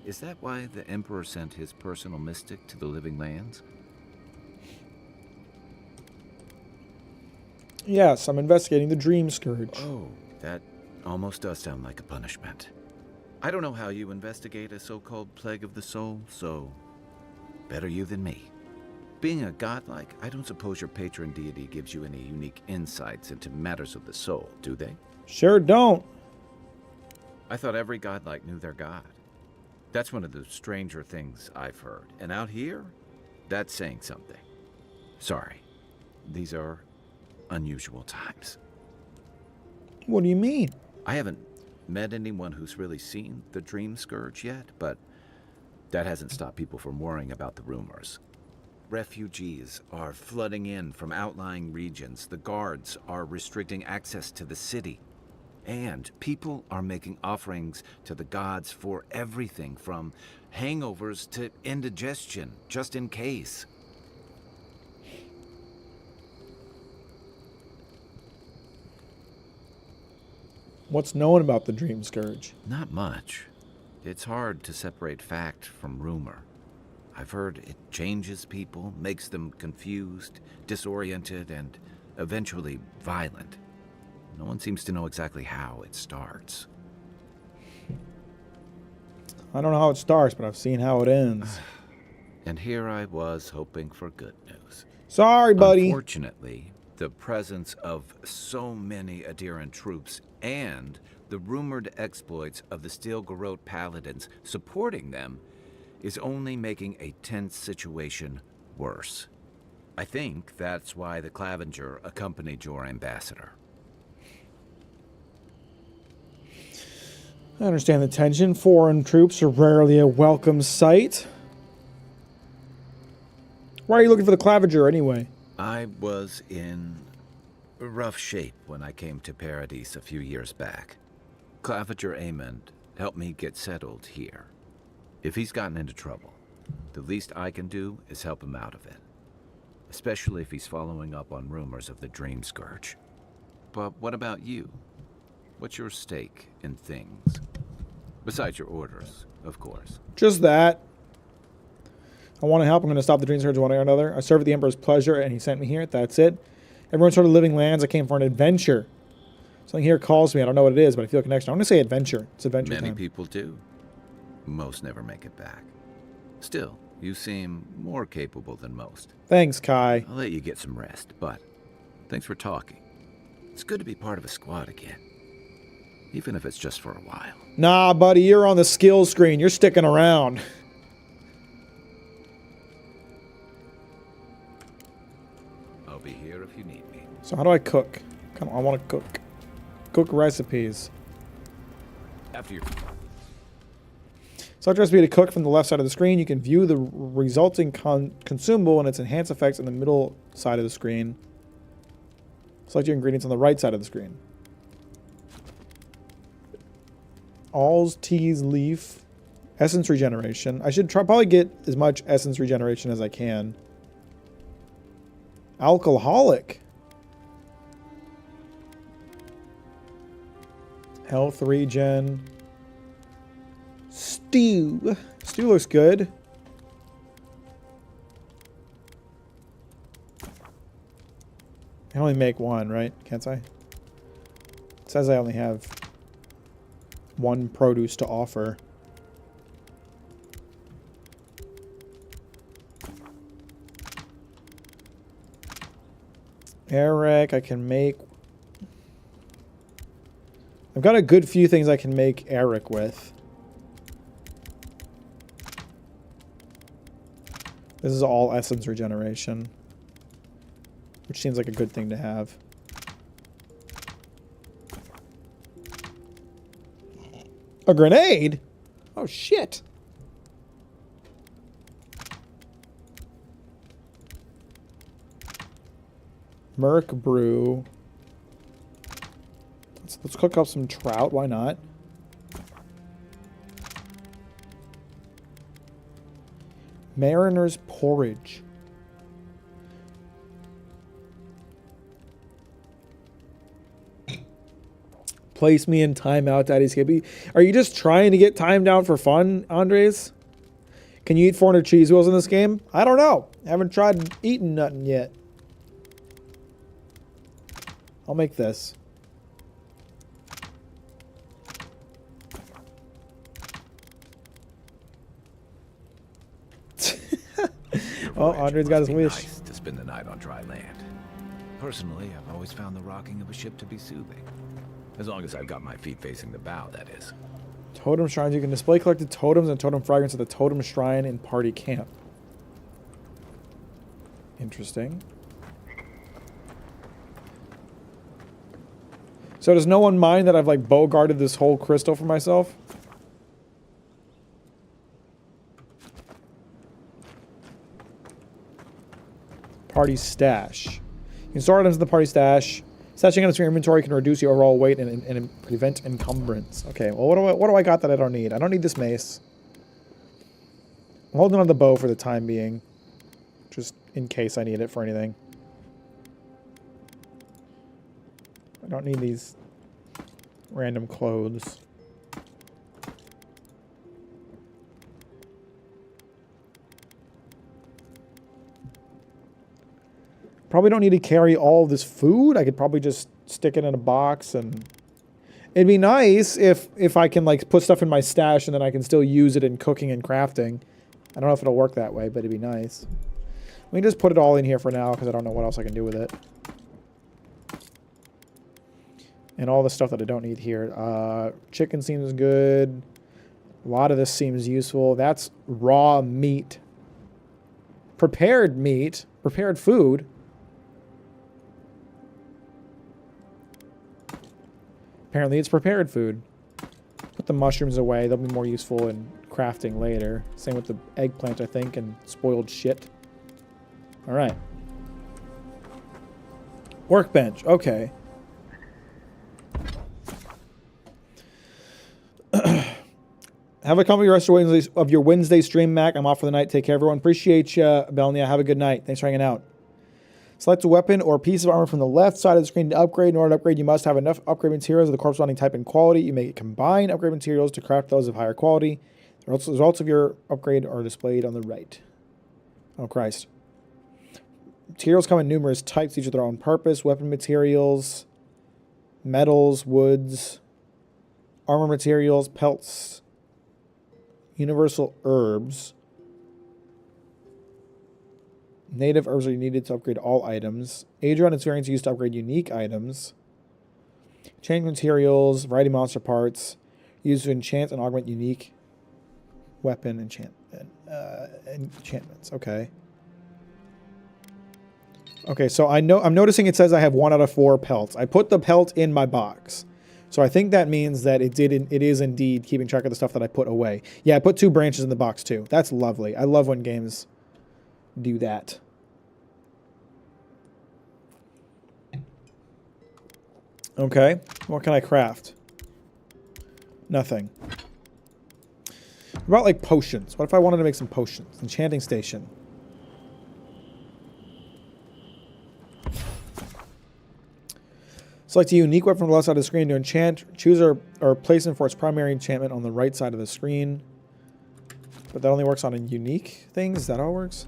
Is that why the Emperor sent his personal mystic to the living lands? Yes, I'm investigating the Dream Scourge. Oh, that almost does sound like a punishment. I don't know how you investigate a so-called plague of the soul, so better you than me. Being a godlike, I don't suppose your patron deity gives you any unique insights into matters of the soul, do they? Sure don't. I thought every godlike knew their god. That's one of the stranger things I've heard. And out here, that's saying something. Sorry. These are unusual times. What do you mean? I haven't met anyone who's really seen the Dream Scourge yet, but that hasn't stopped people from worrying about the rumors. Refugees are flooding in from outlying regions. The guards are restricting access to the city. And people are making offerings to the gods for everything from hangovers to indigestion, just in case. What's known about the Dream Scourge? Not much. It's hard to separate fact from rumor. I've heard it changes people, makes them confused, disoriented, and eventually violent. No one seems to know exactly how it starts. I don't know how it starts, but I've seen how it ends. And here I was hoping for good news. Sorry, buddy. Unfortunately, the presence of so many adherent troops and the rumored exploits of the Steel-Garrote paladins supporting them is only making a tense situation worse. I think that's why the Clavenger accompanied your ambassador. I understand the tension. Foreign troops are rarely a welcome sight. Why are you looking for the Clavenger anyway? I was in rough shape when I came to Paradise a few years back. Clavenger Amond helped me get settled here. If he's gotten into trouble, the least I can do is help him out of it. Especially if he's following up on rumors of the Dream Scourge. But what about you? What's your stake in things? Besides your orders, of course. Just that. I want to help. I'm going to stop the Dream Scourge one way or another. I serve at the Emperor's pleasure, and he sent me here. That's it. Everyone's sort of living lands. I came for an adventure. Something here calls me. I don't know what it is, but I feel a connection. I'm going to say adventure. It's adventure Many time. people do. Most never make it back. Still, you seem more capable than most. Thanks, Kai. I'll let you get some rest, but thanks for talking. It's good to be part of a squad again. Even if it's just for a while. Nah, buddy, you're on the skills screen. You're sticking around. I'll be here if you need me. So how do I cook? Come on, I want to cook. Cook recipes. After your... Select recipe to cook from the left side of the screen. You can view the resulting consumable and its enhanced effects in the middle side of the screen. Select your ingredients on the right side of the screen. Alls, teas, leaf, essence regeneration. I should probably get as much essence regeneration as I can. Alcoholic. Health regen. Stew. Stew looks good. I can only make one, right? Can't I? It says I only have one produce to offer. Eric, I can make... I've got a good few things I can make Eric with. This is all essence regeneration, which seems like a good thing to have. A grenade? Oh, shit. Merc brew. Let's cook up some trout. Why not? Mariner's porridge. Place me in timeout, Daddy Skippy. Are you just trying to get timed out for fun, Andres? Can you eat 400 cheese wheels in this game? I don't know. I haven't tried eating nothing yet. I'll make this. Oh, Andre's got his wish. Nice to spend the night on dry land. Personally, I've always found the rocking of a ship to be soothing. As long as I've got my feet facing the bow, that is. Totem shrines. You can display collected totems and totem fragments at the totem shrine in party camp. Interesting. So does no one mind that I've like bow-guarded this whole crystal for myself? Party stash. You can store items in the party stash. Stashing items in your inventory can reduce your overall weight and prevent encumbrance. Okay, well what do I got that I don't need? I don't need this mace. I'm holding on to the bow for the time being. Just in case I need it for anything. I don't need these random clothes. Probably don't need to carry all of this food. I could probably just stick it in a box, and it'd be nice if I can like put stuff in my stash and then I can still use it in cooking and crafting. I don't know if it'll work that way, but it'd be nice. Let me just put it all in here for now because I don't know what else I can do with it. And all the stuff that I don't need here. Chicken seems good. A lot of this seems useful. That's raw meat. Prepared meat. Prepared food. Apparently it's prepared food. Put the mushrooms away. They'll be more useful in crafting later. Same with the eggplant, I think, and spoiled shit. Alright. Workbench. Okay. Have a comfy rest of your Wednesday stream, Mac. I'm off for the night. Take care, everyone. Appreciate you, Belnia. Have a good night. Thanks for hanging out. Select a weapon or piece of armor from the left side of the screen to upgrade. In order to upgrade, you must have enough upgrade materials of the corresponding type and quality. You may combine upgrade materials to craft those of higher quality. The results of your upgrade are displayed on the right. Oh, Christ. Materials come in numerous types, each with their own purpose. Weapon materials, metals, woods, armor materials, pelts, universal herbs. Native herbs are needed to upgrade all items. Adrian is variants used to upgrade unique items. Change materials, variety monster parts, used to enchant and augment unique weapon enchantments. Okay. Okay, so I'm noticing it says I have 1 out of 4 pelts. I put the pelt in my box. So I think that means that it is indeed keeping track of the stuff that I put away. Yeah, I put 2 branches in the box too. That's lovely. I love when games do that. Okay, what can I craft? Nothing. What about like potions? What if I wanted to make some potions? Enchanting station. Select a unique weapon from the left side of the screen to enchant. Choose or place it for its primary enchantment on the right side of the screen. But that only works on unique things? Is that how it works?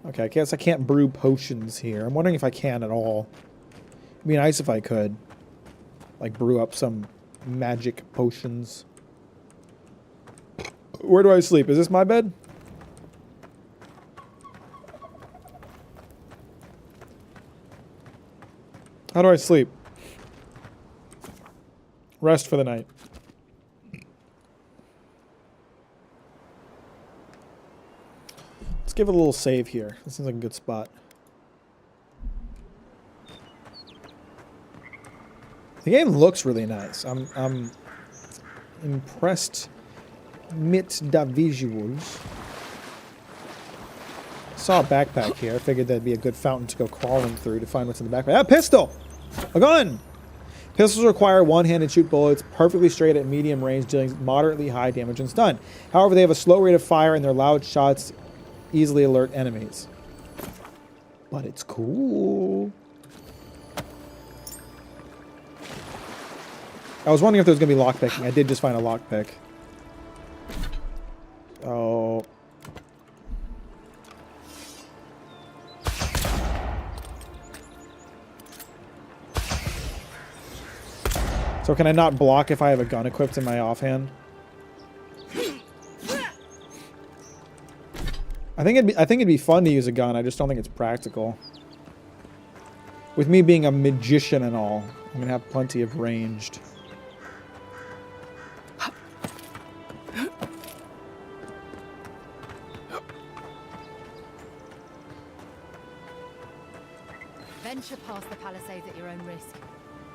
Okay, I guess I can't brew potions here. I'm wondering if I can at all. It'd be nice if I could. Like, brew up some magic potions. Where do I sleep? Is this my bed? How do I sleep? Rest for the night. Let's give it a little save here. This seems like a good spot. The game looks really nice. I'm impressed mit da visuals. Saw a backpack here. I figured that'd be a good fountain to go crawling through to find what's in the backpack. Ah, pistol! A gun! Pistols require one-handed shoot bullets perfectly straight at medium range, dealing moderately high damage and stun. However, they have a slow rate of fire and their loud shots easily alert enemies. But it's cool. I was wondering if there was going to be lockpicking. I did just find a lockpick. Oh. So can I not block if I have a gun equipped in my offhand? I think it'd be fun to use a gun. I just don't think it's practical. With me being a magician and all, I'm gonna have plenty of ranged. Venture past the palisades at your own risk.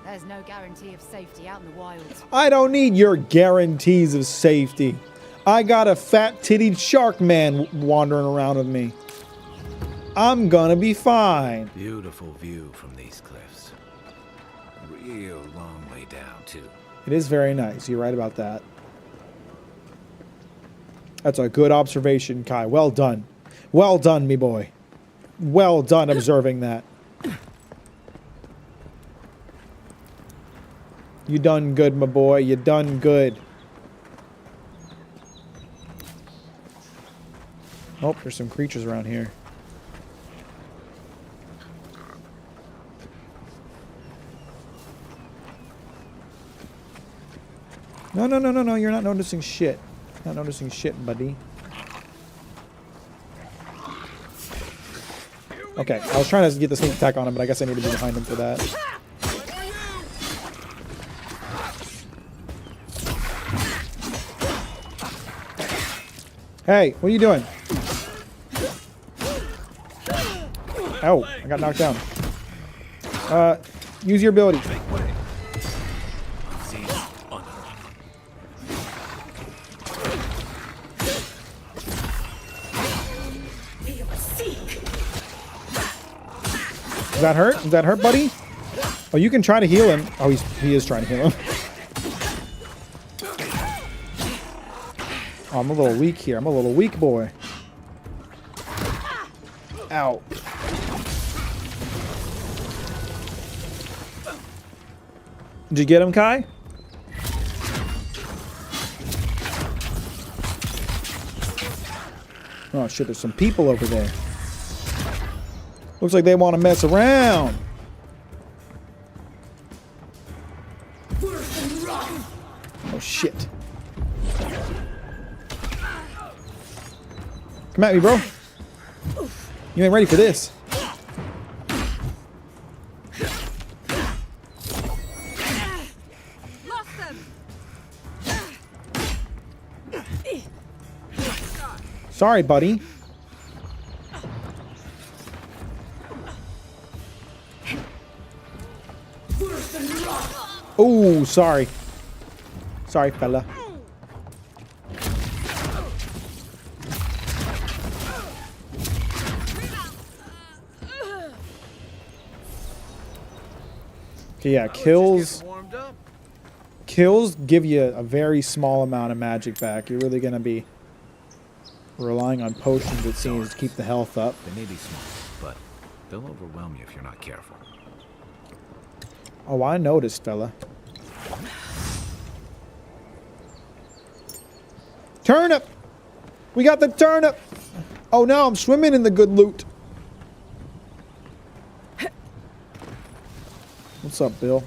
There's no guarantee of safety out in the wilds. I don't need your guarantees of safety. I got a fat-tittied shark man wandering around with me. I'm gonna be fine. Beautiful view from these cliffs. Real long way down, too. It is very nice. You're right about that. That's a good observation, Kai. Well done. Well done, me boy. Well done observing that. You done good, my boy. You done good. Oh, there's some creatures around here. No, no, no, no, no. You're not noticing shit. Not noticing shit, buddy. Okay, I was trying to get the sneak attack on him, but I guess I need to be behind him for that. Hey, what are you doing? Oh, I got knocked down. Use your ability. Does that hurt? Does that hurt, buddy? Oh, you can try to heal him. Oh, he is trying to heal him. Oh, I'm a little weak here. I'm a little weak boy. Ow. Did you get him, Kai? Oh shit, there's some people over there. Looks like they want to mess around. Oh shit. Come at me, bro. You ain't ready for this. Sorry, buddy. Oh, sorry. Sorry, fella. Okay, yeah, kills give you a very small amount of magic back. You're really gonna be relying on potions, it seems, to keep the health up. They may be small, but they'll overwhelm you if you're not careful. Oh, I noticed, fella. Turnip! We got the turnip! Oh, now I'm swimming in the good loot. What's up, Bill?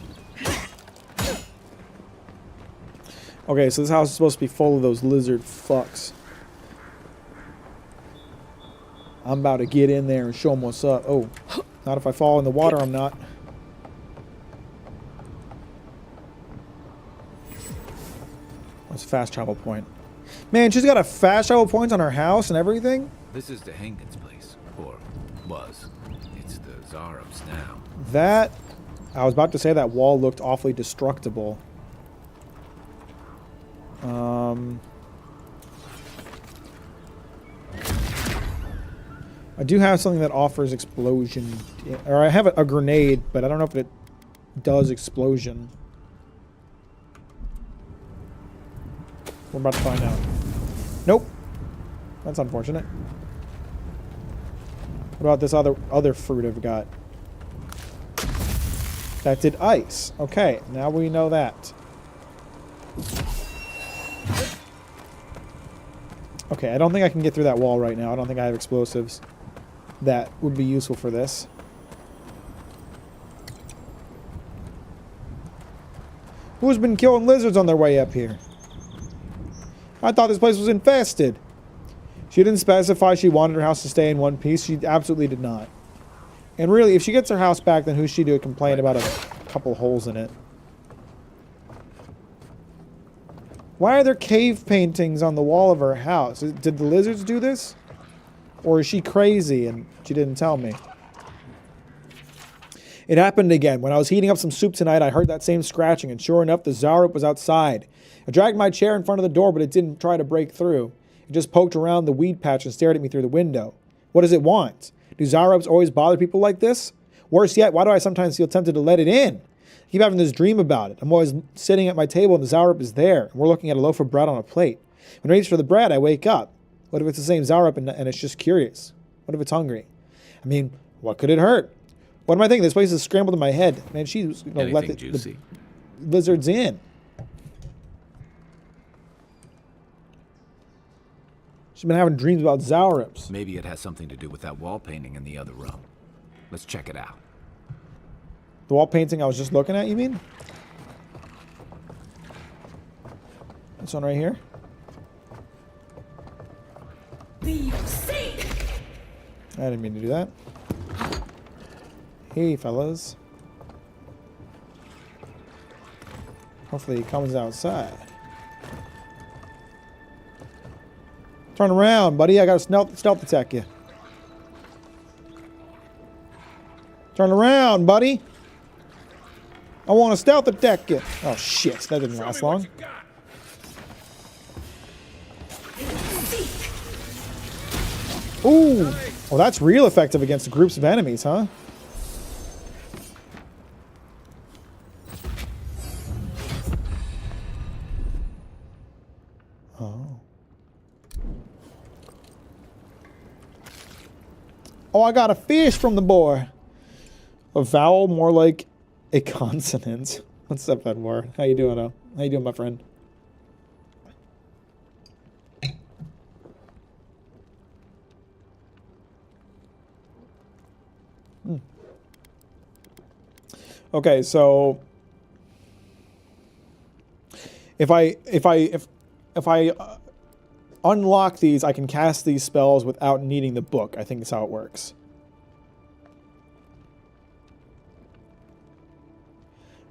Okay, so this house is supposed to be full of those lizard fucks. I'm about to get in there and show them what's up. Oh, not if I fall in the water, I'm not. What's a fast travel point? Man, she's got a fast travel point on her house and everything? This is the Hengen's place, or was. It's the Zarab's now. That... I was about to say that wall looked awfully destructible. I do have something that offers explosion. Or I have a grenade, but I don't know if it does explosion. We're about to find out. Nope. That's unfortunate. What about this other fruit I've got? That did ice. Okay, now we know that. Okay, I don't think I can get through that wall right now. I don't think I have explosives that would be useful for this. Who's been killing lizards on their way up here? I thought this place was infested. She didn't specify she wanted her house to stay in one piece. She absolutely did not. And really, if she gets her house back, then who's she to complain about a couple holes in it? Why are there cave paintings on the wall of her house? Did the lizards do this? Or is she crazy and she didn't tell me? It happened again. When I was heating up some soup tonight, I heard that same scratching, and sure enough, the Zarup was outside. I dragged my chair in front of the door, but it didn't try to break through. It just poked around the weed patch and stared at me through the window. What does it want? Do Zarups always bother people like this? Worse yet, why do I sometimes feel tempted to let it in? I keep having this dream about it. I'm always sitting at my table and the Zarup is there, and we're looking at a loaf of bread on a plate. When I reach for the bread, I wake up. What if it's the same Zarup and it's just curious? What if it's hungry? I mean, what could it hurt? What am I thinking? This place is scrambled in my head. Man, she's going to let the lizards in. She's been having dreams about Zarups. Maybe it has something to do with that wall painting in the other room. Let's check it out. The wall painting I was just looking at, you mean? This one right here? I didn't mean to do that. Hey, fellas. Hopefully he comes outside. Turn around, buddy. I got to stealth attack you. Turn around, buddy. I want to stealth attack you. Oh, shit. That didn't last long. Ooh. Well, that's real effective against groups of enemies, huh? Oh. Oh, I got a fish from the boy. A vowel, more like a consonant. What's up, Edward? How you doing, How you doing, my friend? Okay, so if I unlock these, I can cast these spells without needing the book. I think that's how it works.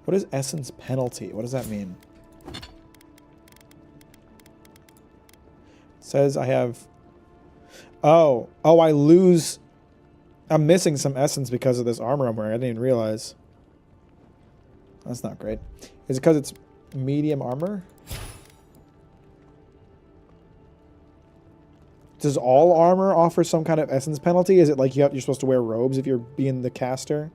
What is essence penalty? What does that mean? It says I have... Oh, I lose... I'm missing some essence because of this armor I'm wearing. I didn't even realize. That's not great. Is it because it's medium armor? Does all armor offer some kind of essence penalty? Is it like you're supposed to wear robes if you're being the caster?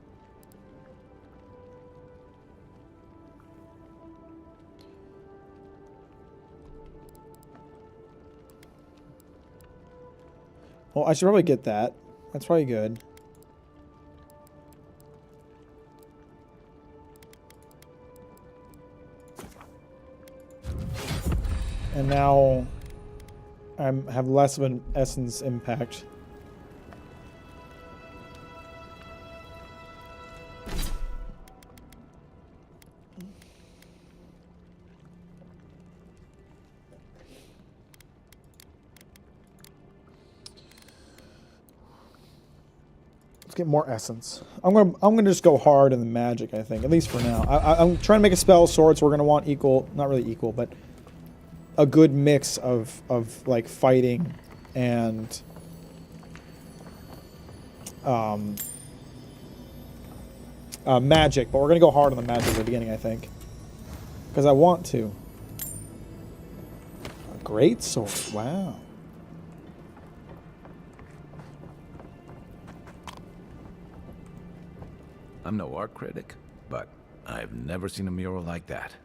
Well, I should probably get that. That's probably good. And now I have less of an essence impact. Let's get more essence. I'm gonna just go hard in the magic, I think, at least for now. I'm trying to make a spell sword, so we're gonna want equal, not really equal, but a good mix of like fighting and magic, but we're gonna go hard on the magic at the beginning, I think, because I want to. A great sword, wow. I'm no art critic, but I've never seen a mural like that.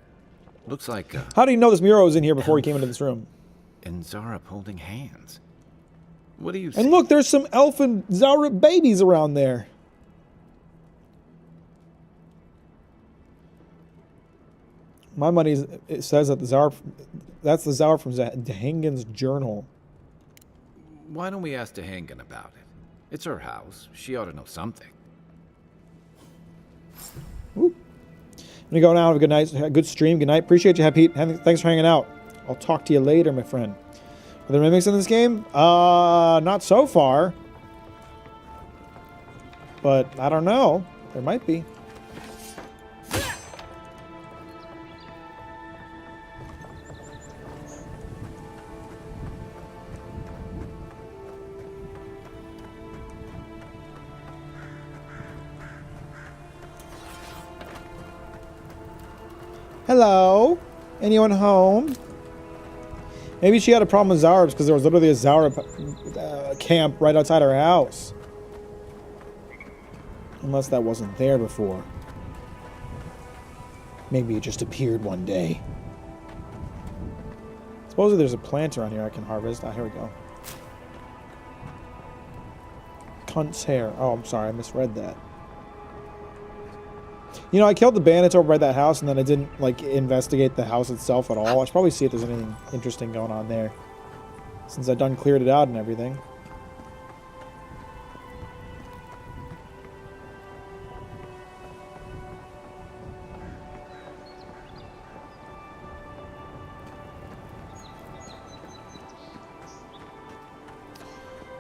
Looks like How do you know this mural was in here before he came into this room? And Zarup holding hands. What do you see? And look, there's some elf and Zarup babies around there. My money is, it says that the Zarup, that's the Zarup from Dahangan's journal. Why don't we ask Dahangan about it? It's her house. She ought to know something. Woo. I'm gonna go now. Have a good night. A good stream. Good night. Appreciate you, Pete. Thanks for hanging out. I'll talk to you later, my friend. Are there mimics in this game? Not so far. but I don't know. There might be. Hello? Anyone home? Maybe she had a problem with Zarabs because there was literally a Zarab camp right outside her house. Unless that wasn't there before. Maybe it just appeared one day. Supposedly there's a plant around here I can harvest. Ah, here we go. Cunt's hair. Oh, I'm sorry. I misread that. You know, I killed the bandits over by that house, and then I didn't, like, investigate the house itself at all. I should probably see if there's anything interesting going on there, since I done cleared it out and everything.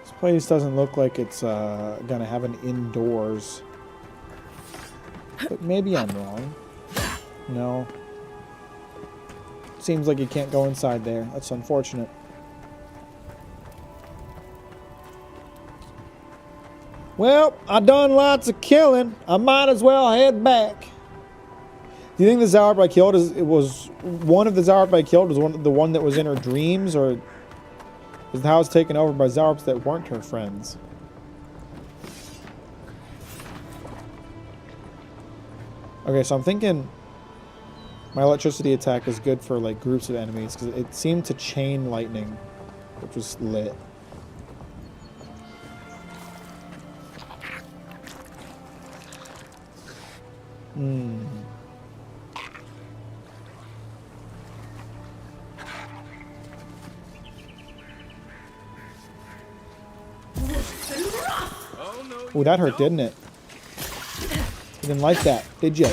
This place doesn't look like it's gonna have an indoors. But maybe I'm wrong. No. Seems like you can't go inside there. That's unfortunate. Well, I done lots of killing. I might as well head back. Do you think the Zarab I killed was one of the Zarab I killed was the one that was in her dreams, or was the house taken over by Zarabs that weren't her friends? Okay, so I'm thinking my electricity attack is good for like groups of enemies because it seemed to chain lightning, which was lit. Oh, that hurt, didn't it? You didn't like that, did you?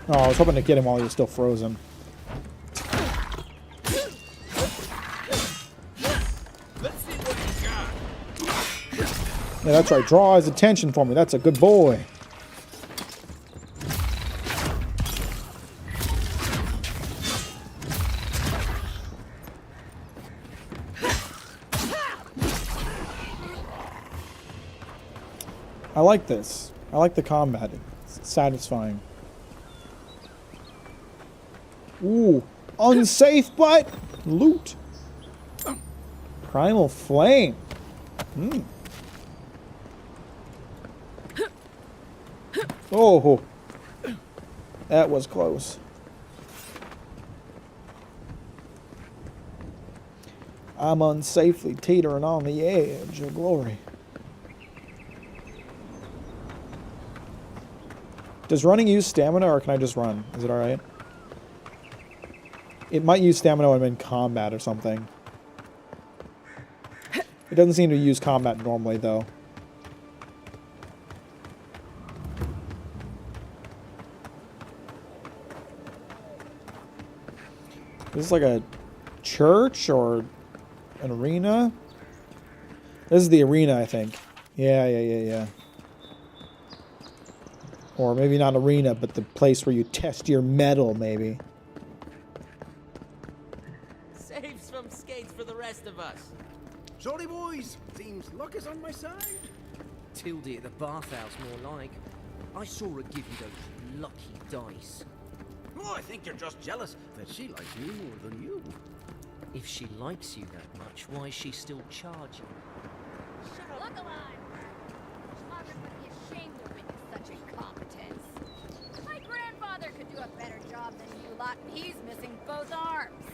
Oh, I was hoping to get him while he was still frozen. Yeah, that's right. Draw his attention for me. That's a good boy. I like this. I like the combat. It's satisfying. Ooh. Unsafe but loot. Primal flame. Oh. That was close. I'm unsafely teetering on the edge of glory. Does running use stamina, or can I just run? Is it alright? It might use stamina when I'm in combat or something. It doesn't seem to use combat normally, though. Is this like a church or an arena? This is the arena, I think. Yeah. Or maybe not arena, but the place where you test your metal, maybe. Saves from skates for the rest of us. Sorry, boys. Seems luck is on my side. Tildy at the bathhouse, more like. I saw her give you those lucky dice. Oh, I think you're just jealous that she likes me more than you. If she likes you that much, why is she still charging? Shut up. Look alive. Margaret would be ashamed to witness such incompetence. My grandfather could do a better job than you lot, and he's missing both arms.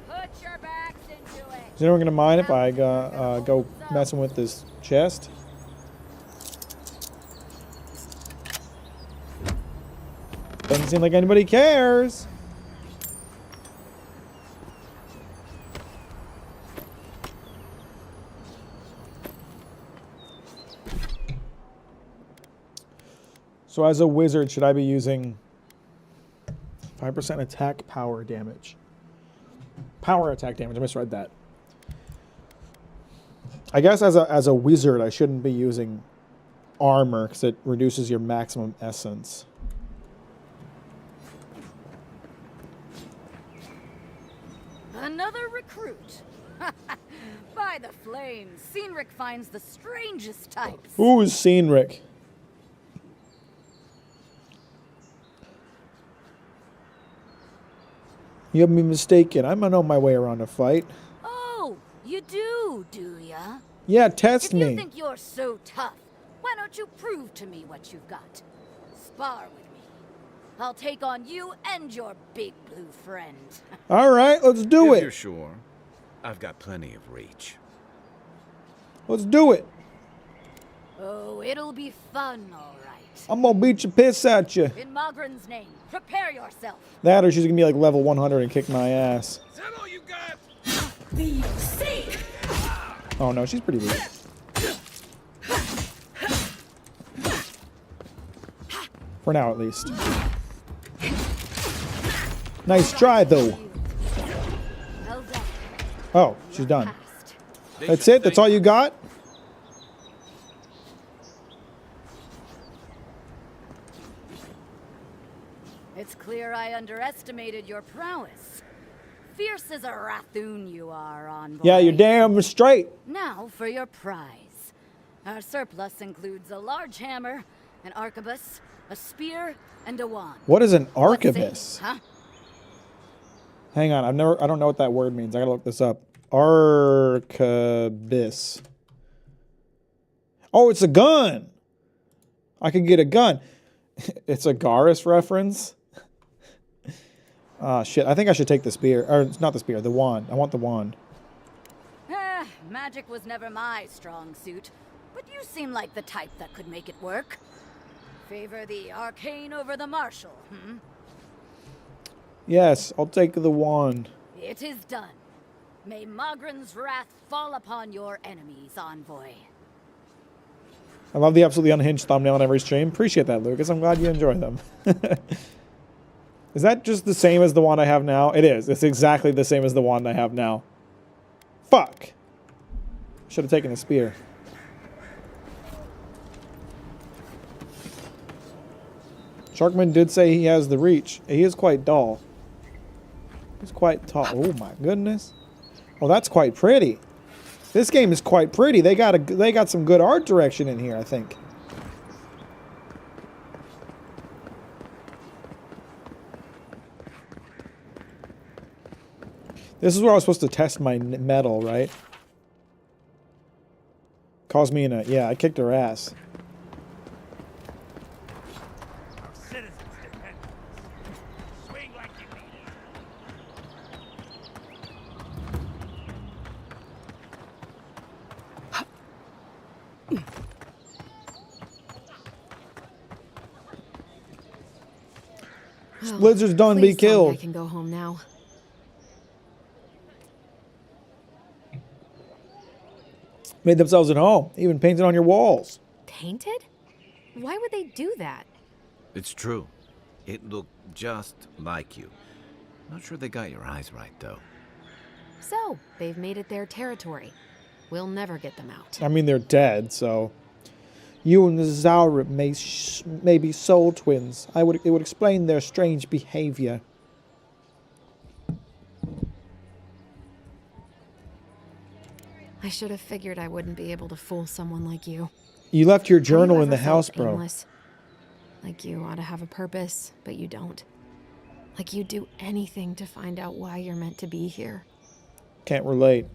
Put your backs into it. Is anyone gonna mind if I go messing with this chest? Doesn't seem like anybody cares. So as a wizard, should I be using 5% attack power damage? Power attack damage. I misread that. I guess as a wizard, I shouldn't be using armor because it reduces your maximum essence. Another recruit. By the flames, Cynric finds the strangest types. Who is Cynric? You have me mistaken. I'm on my way around a fight. Oh, you do ya? Yeah, test if me. You think you're so tough, why don't you prove to me what you've got? Spar with me. I'll take on you and your big blue friend. All right, let's do If it. you're sure, I've got plenty of reach. Let's do it. Oh, it'll be fun, all right. I'm gonna beat your piss at you. In Mogren's name, prepare yourself. That or she's gonna be like level 100 and kick my ass. Is that all you got? Be safe. Oh no, she's pretty weak. For now, at least. Nice try, though. Oh, she's done. That's it? That's all you got? It's clear I underestimated your prowess. Fierce as a Rathoon you are, envoy. Yeah, you're damn straight. Now for your prize. Our surplus includes a large hammer, an arquebus, a spear, and a wand. What is an What say, arquebus? huh? Hang on, I don't know what that word means. I gotta look this up. Arquebus. Oh, it's a gun. I could get a gun. It's a Garrus reference. Ah, shit. I think I should take the spear. Or, it's not the spear, the wand. I want the wand. Magic was never my strong suit, but you seem like the type that could make it work. Favor the arcane over the martial, hmm? Yes, I'll take the wand. It is done. May Mogren's wrath fall upon your enemies, envoy. I love the absolutely unhinged thumbnail on every stream. Appreciate that, Lucas. I'm glad you enjoy them. Is that just the same as the wand I have now? It is. It's exactly the same as the wand I have now. Fuck. Should have taken the spear. Sharkman did say he has the reach. He is quite tall. He's quite tall. Oh my goodness. Oh, that's quite pretty. This game is quite pretty. They got some good art direction in here, I think. This is where I was supposed to test my metal, right? Caused me in a... Yeah, I kicked her ass. Citizens depend on us. Swing like you mean it. Well, Blizzard's done, be please tell me killed. I can go home now. Made themselves at home. Even painted on your walls. Painted? Why would they do that? It's true. It looked just like you. Not sure they got your eyes right, though. So, they've made it their territory. We'll never get them out. I mean, they're dead, so... You and the Zaurip may be soul twins. It would explain their strange behavior. I should have figured I wouldn't be able to fool someone like you. You left your Have journal you in the ever house, felt bro. aimless? Like you ought to have a purpose, but you don't. Like you'd do anything to find out why you're meant to be here. Can't relate.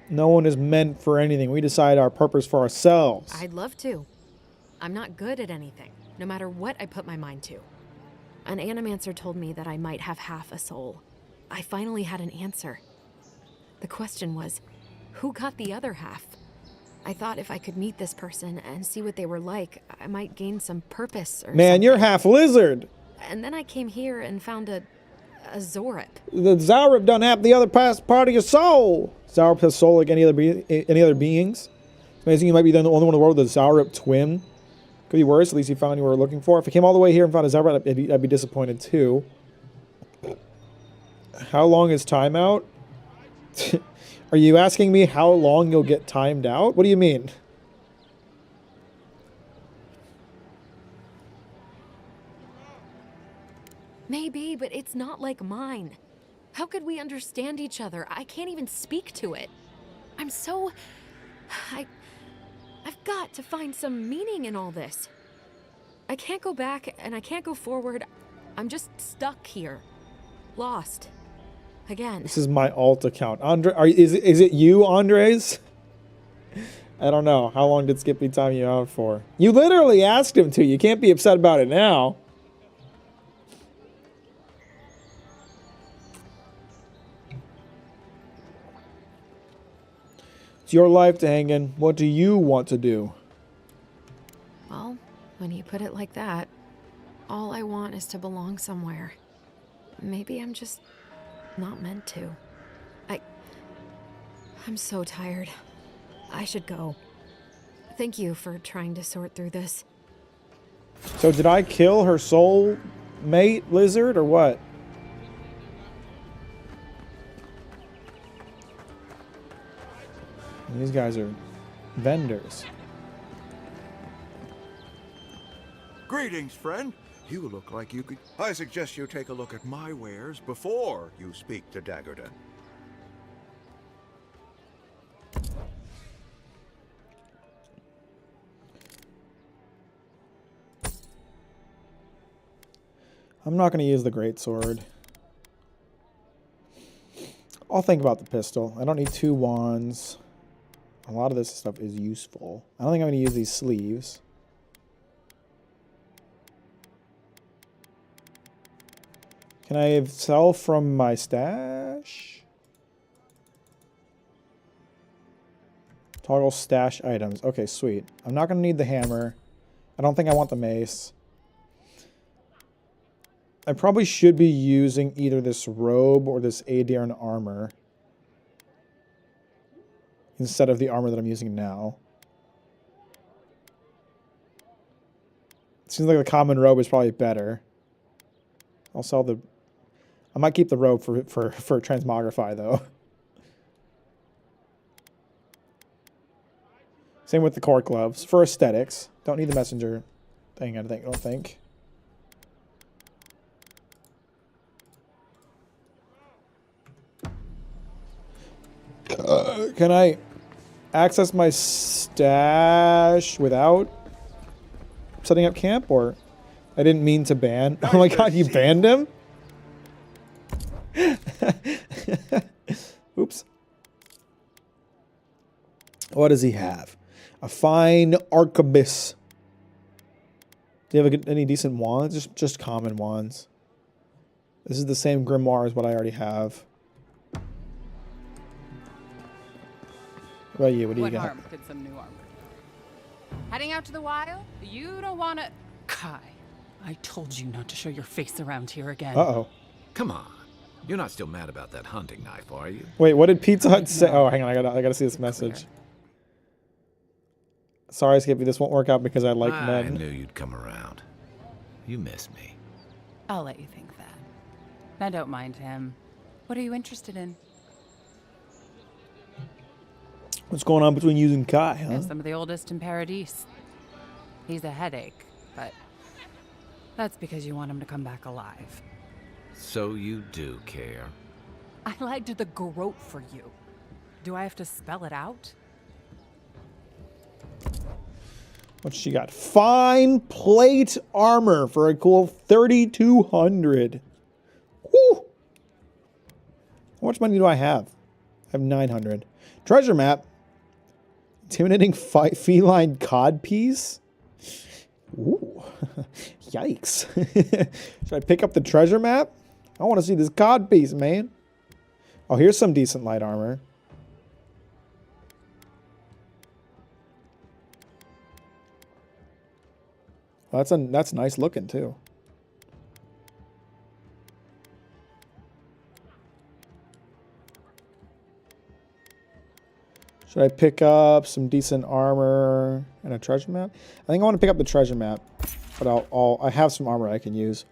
No one is meant for anything. We decide our purpose for ourselves. I'd love to. I'm not good at anything, no matter what I put my mind to. An animancer told me that I might have half a soul. I finally had an answer. The question was, who got the other half? I thought if I could meet this person and see what they were like, I might gain some purpose or Man, something. you're half lizard. And then I came here and found a Zorip. The Zaurip done have the other part of your soul. Zaurip has soul like any other beings. It's amazing you might be the only one in the world with a Zaurip twin. Could be worse. At least you found you were looking for. If you came all the way here and found a Zaurip, I'd be disappointed too. How long is timeout? Are you asking me how long you'll get timed out? What do you mean? Maybe, but it's not like mine. How could we understand each other? I can't even speak to it. I'm so... I've got to find some meaning in all this. I can't go back and I can't go forward. I'm just stuck here. Lost. Again. This is my alt account. Is it you, Andres? I don't know. How long did Skippy time you out for? You literally asked him to. You can't be upset about it now. It's your life to hang in. What do you want to do? Well, when you put it like that, all I want is to belong somewhere. Maybe I'm just not meant to. I'm so tired. I should go. Thank you for trying to sort through this. So did I kill her soul mate lizard or what? These guys are vendors. Greetings, friend. You look like you could... I suggest you take a look at my wares before you speak to Daggerton. I'm not going to use the greatsword. I'll think about the pistol. I don't need 2 wands. A lot of this stuff is useful. I don't think I'm going to use these sleeves. Can I sell from my stash? Toggle stash items. Okay, sweet. I'm not going to need the hammer. I don't think I want the mace. I probably should be using either this robe or this Adirn armor instead of the armor that I'm using now. It seems like the common robe is probably better. I'll sell the... I might keep the robe for transmogrify, though. Same with the court gloves. For aesthetics. Don't need the messenger thing, I don't think. Can I access my stash without setting up camp, or I didn't mean to ban? Oh my god, you banned him? Oops. What does he have? A fine arquebus. Do you have any decent wands? Just common wands. This is the same grimoire as what I already have. What about you? What do you got? What harm could some new armor do? Heading out to the wild? You don't want to... Kai, I told you not to show your face around here again. Uh-oh. Come on. You're not still mad about that hunting knife, are you? Wait, what did Pizza Hut say? Oh, hang on. I gotta see this message. Sorry, Skippy. This won't work out because I like men. I knew you'd come around. You miss me. I'll let you think that. I don't mind him. What are you interested in? What's going on between you and Kai, huh? Yeah, some of the oldest in Paradise. He's a headache, but that's because you want him to come back alive. So you do care. I lied to the Garrote for you. Do I have to spell it out? What's she got? Fine plate armor for a cool 3,200. Woo! How much money do I have? I have 900. Treasure map. Intimidating feline codpiece. Ooh. Yikes. Should I pick up the treasure map? I want to see this codpiece, man. Oh, here's some decent light armor. Well, that's nice looking too. Should I pick up some decent armor and a treasure map? I think I want to pick up the treasure map, but I have some armor I can use.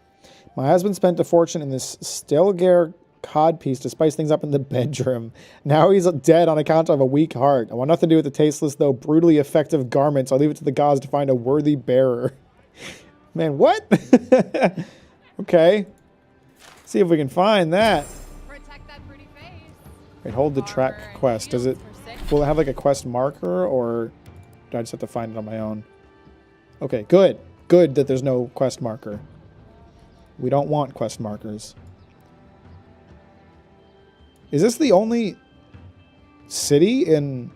My husband spent a fortune in this Stelgare codpiece to spice things up in the bedroom. Now he's dead on account of a weak heart. I want nothing to do with the tasteless, though brutally effective garments. I'll leave it to the gods to find a worthy bearer. Man, what? Okay. See if we can find that. Protect that pretty face. Wait, hold the track quest. Does it... Will it have like a quest marker, or do I just have to find it on my own? Okay, good. Good that there's no quest marker. We don't want quest markers. Is this the only city in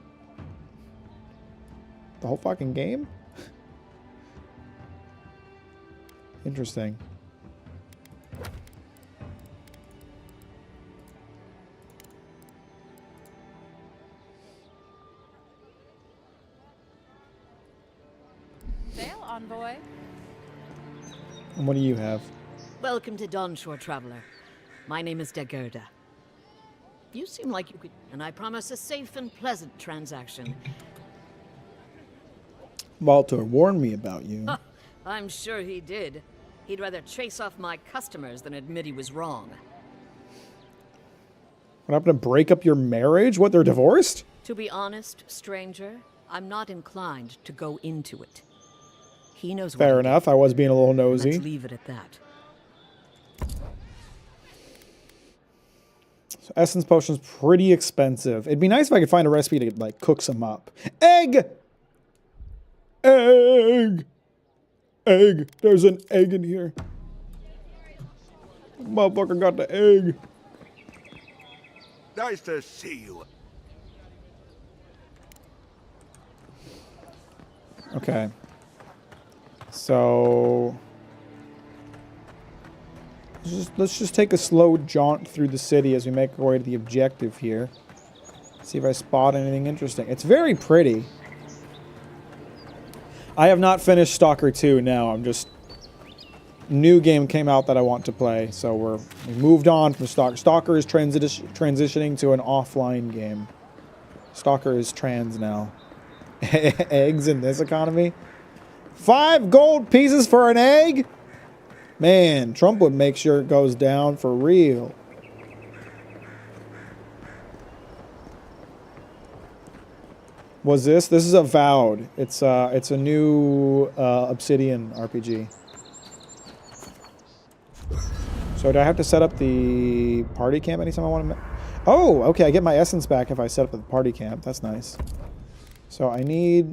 the whole fucking game? Interesting. Sail, envoy. And what do you have? Welcome to Dawnshore, traveler. My name is Dagerda. You seem like you could, and I promise a safe and pleasant transaction. Walter warned me about you. I'm sure he did. He'd rather chase off my customers than admit he was wrong. What happened to break up your marriage? What, they're divorced? To be honest, stranger, I'm not inclined to go into it. He knows what Fair he enough. did. I was being a little nosy. Let's leave it at that. So essence potion's pretty expensive. It'd be nice if I could find a recipe to like cook some up. Egg! Egg! Egg! There's an egg in here. Motherfucker got the egg. Nice to see you. Okay. So let's just take a slow jaunt through the city as we make our way to the objective here. See if I spot anything interesting. It's very pretty. I have not finished Stalker 2 now. I'm just... New game came out that I want to play, so we moved on from Stalker. Stalker is transitioning to an offline game. Stalker is trans now. Eggs in this economy? 5 gold pieces for an egg? Man, Trump would make sure it goes down for real. Was this? This is Avowed. It's a new Obsidian RPG. So do I have to set up the party camp anytime I want to... Oh, okay, I get my essence back if I set up the party camp. That's nice. So I need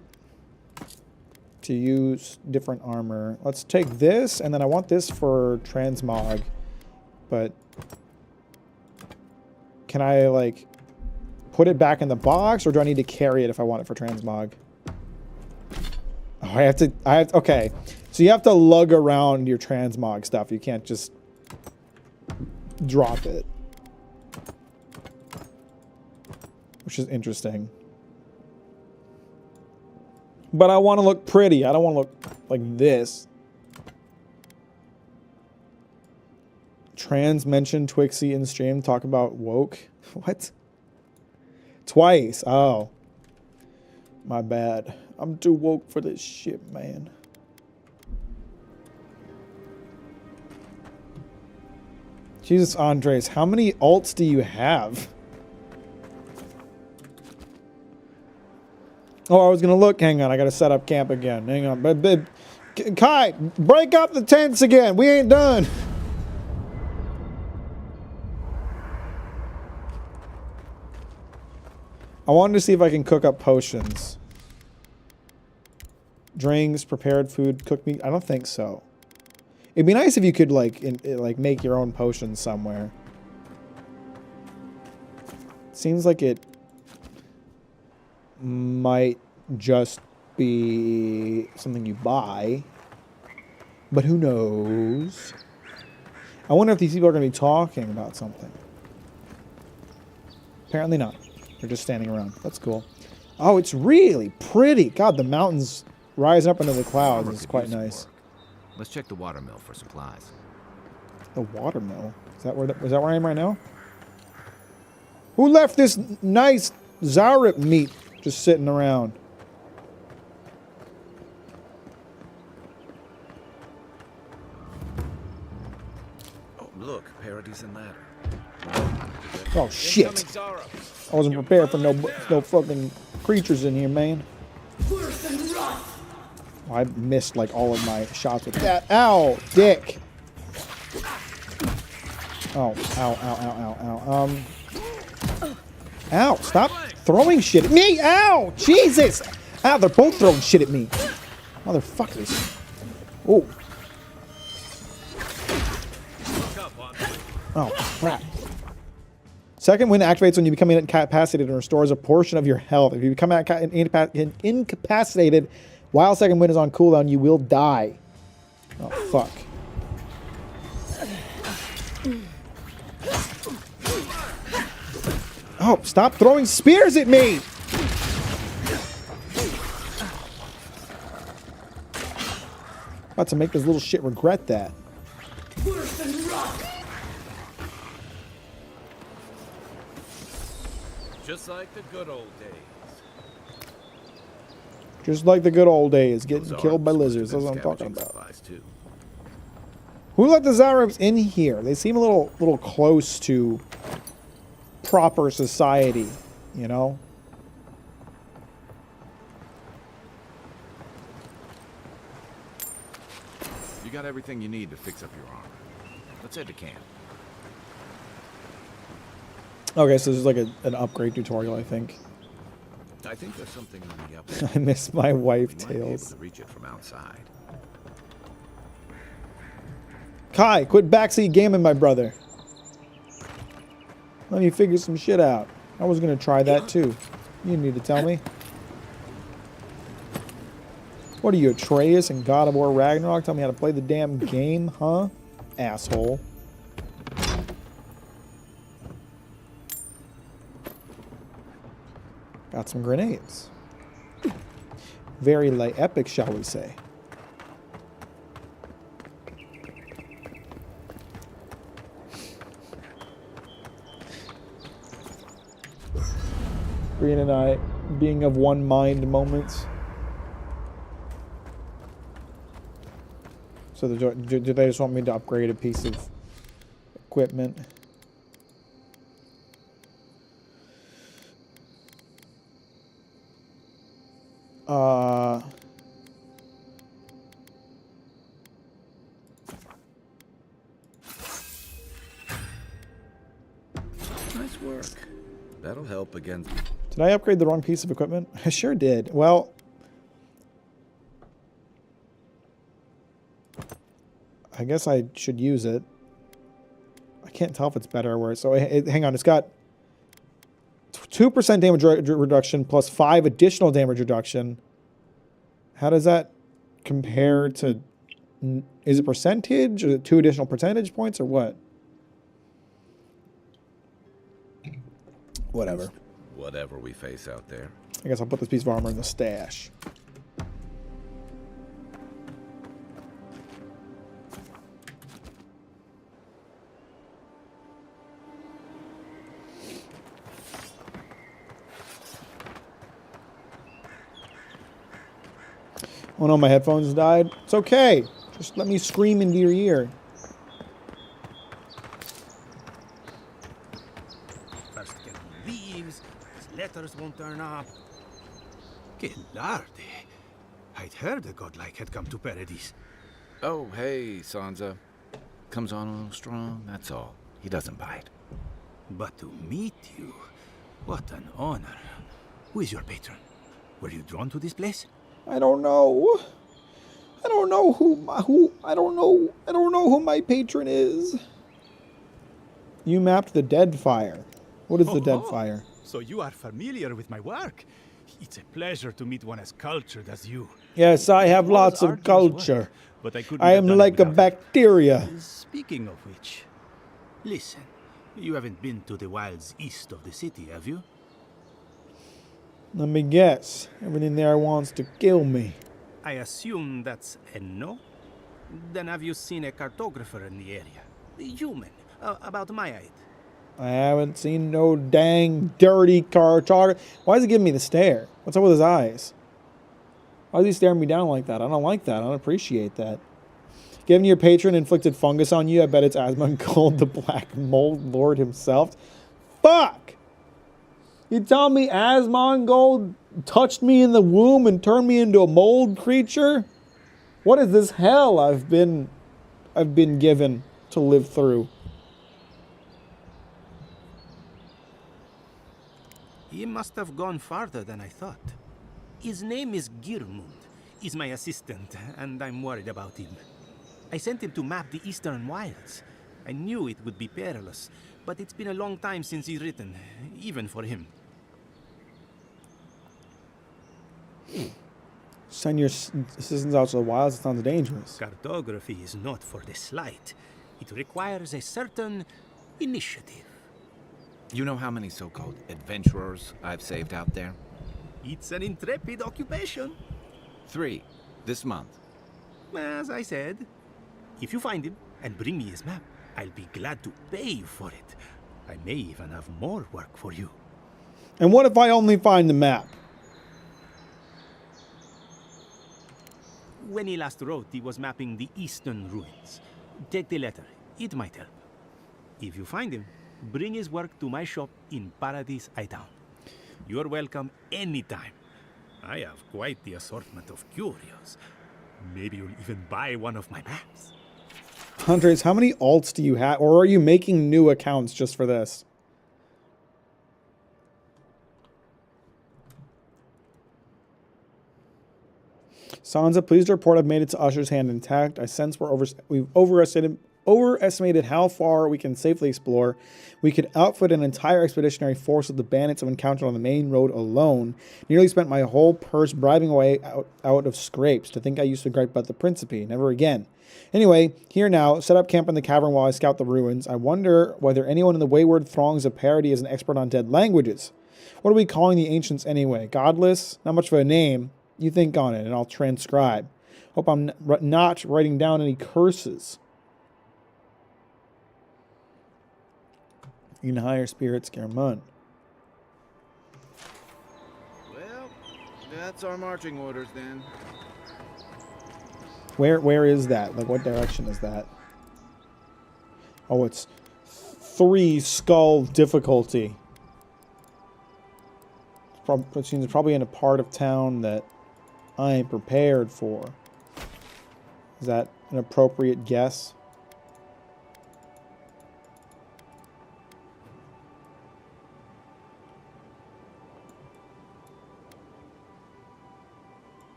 to use different armor. Let's take this, and then I want this for transmog. But can I, like, put it back in the box, or do I need to carry it if I want it for transmog? Oh, I have to, okay. So you have to lug around your transmog stuff. You can't just drop it. Which is interesting. But I want to look pretty. I don't want to look like this. Trans mentioned Twixie in stream. Talk about woke. What? Twice. Oh. My bad. I'm too woke for this shit, man. Jesus, Andres, how many alts do you have? Oh, I was gonna look. Hang on, I gotta set up camp again. Hang on. But Kai, break up the tents again. We ain't done. I wanted to see if I can cook up potions. Drinks, prepared food, cooked meat. I don't think so. It'd be nice if you could like make your own potions somewhere. Seems like it might just be something you buy, but who knows? I wonder if these people are going to be talking about something. Apparently not. They're just standing around. That's cool. Oh, it's really pretty. God, the mountains rising up into the clouds is quite nice. Let's check the watermill for supplies. The watermill? Is that where I am right now? Who left this nice Zarip meat just sitting around? Oh, look, Paradise and Ladder. Oh shit! I wasn't prepared for no fucking creatures in here, man. Oh, I missed like all of my shots with that. Ow, dick. Oh, ow, ow, ow, ow, ow. Ow! Stop throwing shit at me! Ow! Jesus! Ow! They're both throwing shit at me, motherfuckers. Oh. Oh crap. Second wind activates when you become incapacitated and restores a portion of your health. If you become incapacitated while second wind is on cooldown, you will die. Oh, fuck. Oh, stop throwing spears at me! About to make this little shit regret that. Just like the good old days. Just like the good old days, getting killed by lizards. That's what I'm talking about. Who let the Zarabs in here? They seem a little close to proper society, you know? You got everything you need to fix up your armor. Let's head to camp. Okay, so this is like an upgrade tutorial, I think. I think there's something on the up. I miss my wife, We might be able Tails. to reach it from outside. Kai, quit backseat gaming, my brother. Let me figure some shit out. I was gonna try that too. You need to tell me. What are you, Atreus and God of War Ragnarok? Tell me how to play the damn game, huh? Asshole. Got some grenades. Very light epic, shall we say. Green and I being of one mind moments. So do they just want me to upgrade a piece of equipment? Nice work. That'll help against. Did I upgrade the wrong piece of equipment? I sure did. Well, I guess I should use it. I can't tell if it's better or worse. So hang on, it's got 2% damage reduction plus 5 additional damage reduction. How does that compare to? Is it percentage? Or 2 additional percentage points or what? Whatever. Whatever we face out there. I guess I'll put this piece of armor in the stash. Oh no, my headphones died. It's okay. Just let me scream into your ear. First get leaves, his letters won't turn up. Que larde. I'd heard a godlike had come to Paradise. Oh, hey, Sansa. Comes on a little strong, that's all. He doesn't bite. But to meet you, what an honor. Who is your patron? Were you drawn to this place? I don't know. I don't know I don't know who my patron is. You mapped the Dead Fire. What is the Dead Fire? So you are familiar with my work. It's a pleasure to meet one as cultured as you. Yes, I have lots of culture. But I am like a bacteria. Speaking of which, listen, you haven't been to the wilds east of the city, have you? Let me guess. Everything there wants to kill me. I assume that's a no? Then have you seen a cartographer in the area? A human, about my height. I haven't seen no dang dirty cartographer. Why is he giving me the stare? What's up with his eyes? Why is he staring me down like that? I don't like that. I don't appreciate that. Given your patron inflicted fungus on you, I bet it's asthma and cold, the Black Mold Lord himself. fuck? You tell me Asmongold touched me in the womb and turned me into a mold creature? What is this hell I've been given to live through? He must have gone farther than I thought. His name is Girmund. He's my assistant, and I'm worried about him. I sent him to map the Eastern Wilds. I knew it would be perilous, but it's been a long time since he's written, even for him. Send your assistants out to the wilds. It sounds dangerous. Cartography is not for the slight. It requires a certain initiative. You know how many so-called adventurers I've saved out there? It's an intrepid occupation. 3 this month. As I said, if you find him and bring me his map, I'll be glad to pay you for it. I may even have more work for you. And what if I only find the map? When he last wrote, he was mapping the eastern ruins. Take the letter. It might help. If you find him, bring his work to my shop in Paradise Town. You're welcome anytime. I have quite the assortment of curios. Maybe you'll even buy one of my maps. Andres, how many alts do you have? Or are you making new accounts just for this? Sansa, please report I've made it to Usher's hand intact. I sense we've overestimated how far we can safely explore. We could outfit an entire expeditionary force of the bandits I've encountered on the main road alone. Nearly spent my whole purse bribing away out of scrapes. To think I used to gripe about the Principe. Never again. Anyway, here now, set up camp in the cavern while I scout the ruins. I wonder whether anyone in the wayward throngs of Parody is an expert on dead languages. What are we calling the ancients anyway? Godless? Not much of a name. You think on it, and I'll transcribe. Hope I'm not writing down any curses. You can hire spirits, Scaramund. Well, that's our marching orders then. Where is that? Like, what direction is that? Oh, it's 3 skull difficulty. It seems it's probably in a part of town that I ain't prepared for. Is that an appropriate guess?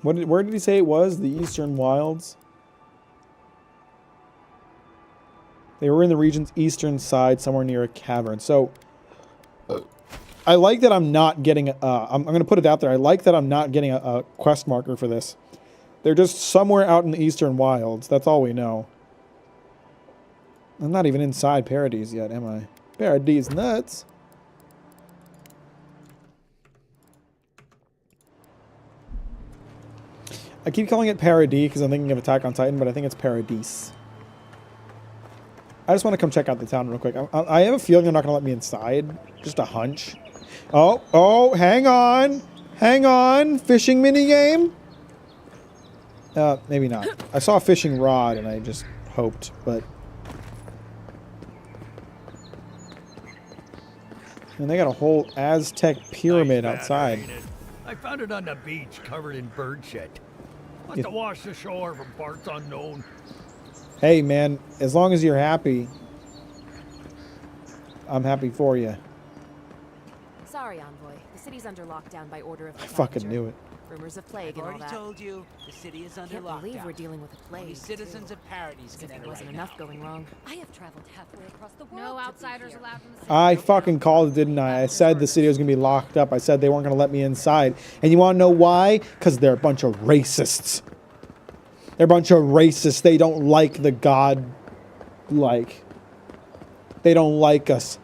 Where did he say it was? The Eastern Wilds? They were in the region's eastern side, somewhere near a cavern. So, I like that I'm not getting... I'm going to put it out there. I like that I'm not getting a quest marker for this. They're just somewhere out in the Eastern Wilds. That's all we know. I'm not even inside Paradise yet, am I? Paradise nuts. I keep calling it Paradis because I'm thinking of Attack on Titan, but I think it's Paradise. I just want to come check out the town real quick. I have a feeling they're not going to let me inside. Just a hunch. Oh, hang on. Hang on. Fishing minigame? Maybe not. I saw a fishing rod and I just hoped, but... And they got a whole Aztec pyramid outside. I found it on the beach covered in bird shit. Must have washed ashore from parts unknown. Hey, man, as long as you're happy, I'm happy for you. Sorry, Envoy. The city's under lockdown by order of the I fucking Ravager. knew it. Rumors of plague I've and all already that. told you, the city is under Can't lockdown. believe we're dealing with a plague. Only citizens too. of Paradise can There enter wasn't right enough now. going wrong. I have traveled halfway across the world. No outsiders allowed in the city. I fucking called it, didn't I? I said the city was going to be locked up. I said they weren't going to let me inside. And you want to know why? Because they're a bunch of racists. They're a bunch of racists. They don't like the god, they don't like us.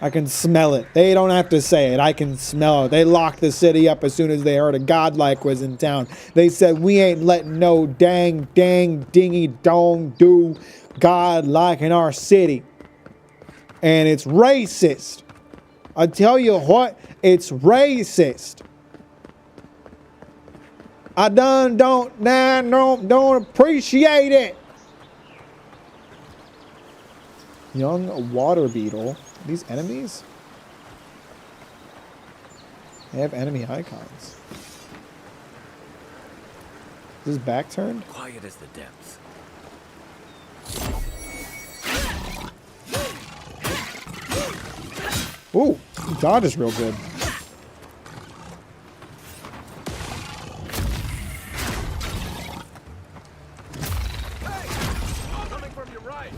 I can smell it. They don't have to say it. I can smell it. They locked the city up as soon as they heard a godlike was in town. They said, we ain't letting no dang, dingy, dong, do godlike in our city. And it's racist. I tell you what, it's racist. I don't appreciate it. Young water beetle. These enemies? They have enemy icons. Is his back turned? Quiet as the depths. Ooh, dodge is real good. Coming from your right.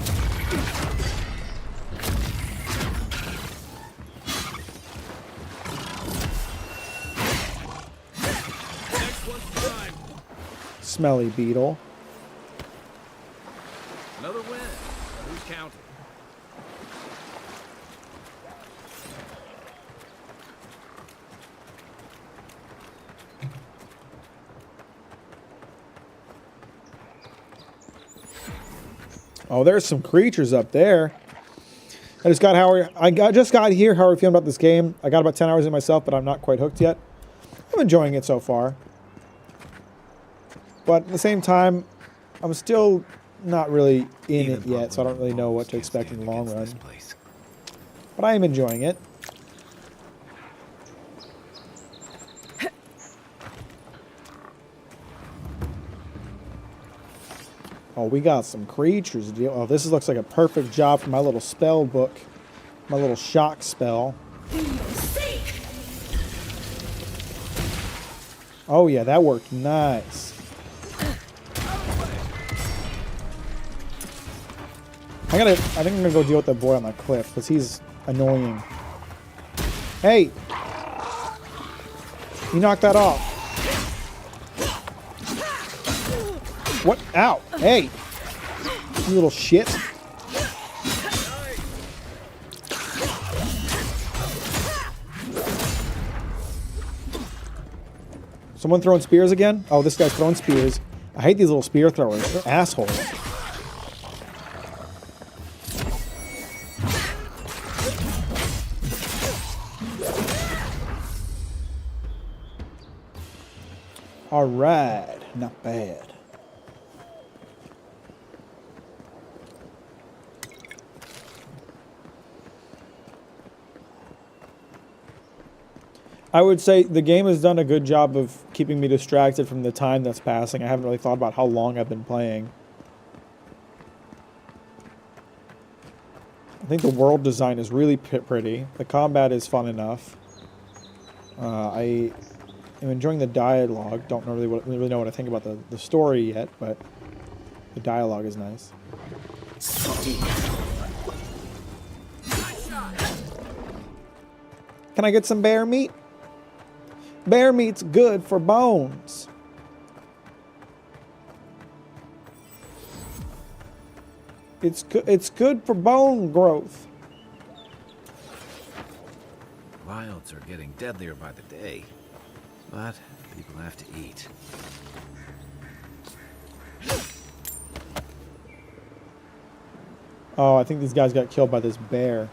Next one's mine. Smelly beetle. Another win. Who's counting? Oh, there's some creatures up there. I just got here. How are you feeling about this game? I got about 10 hours in myself, but I'm not quite hooked yet. I'm enjoying it so far. But at the same time, I'm still not really in it yet, so I don't really know what to expect in the long run. But I am enjoying it. Oh, we got some creatures to deal. Oh, this looks like a perfect job for my little spell book. My little shock spell. Oh yeah, that worked nice. I think I'm gonna go deal with that boy on the cliff, because he's annoying. Hey! You knocked that off. What? Ow! Hey! You little shit. Someone throwing spears again? Oh, this guy's throwing spears. I hate these little spear throwers. They're assholes. Alright. Not bad. I would say the game has done a good job of keeping me distracted from the time that's passing. I haven't really thought about how long I've been playing. I think the world design is really pretty. The combat is fun enough. I am enjoying the dialogue. Don't really know what I think about the story yet, but the dialogue is nice. Can I get some bear meat? Bear meat's good for bones. It's good for bone growth. Wilds are getting deadlier by the day, but people have to eat. Oh, I think these guys got killed by this bear.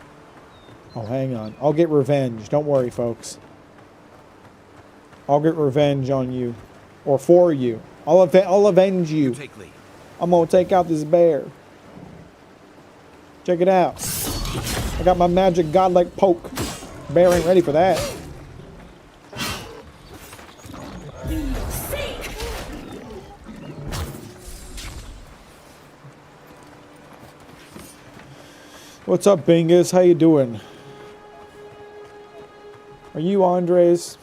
Oh, hang on. I'll get revenge. Don't worry, folks. I'll get revenge on you. Or for you. I'll avenge you. I'm gonna take out this bear. Check it out. I got my magic godlike poke. Bear ain't ready for that. What's up, Bingus? How you doing? Are you Andres?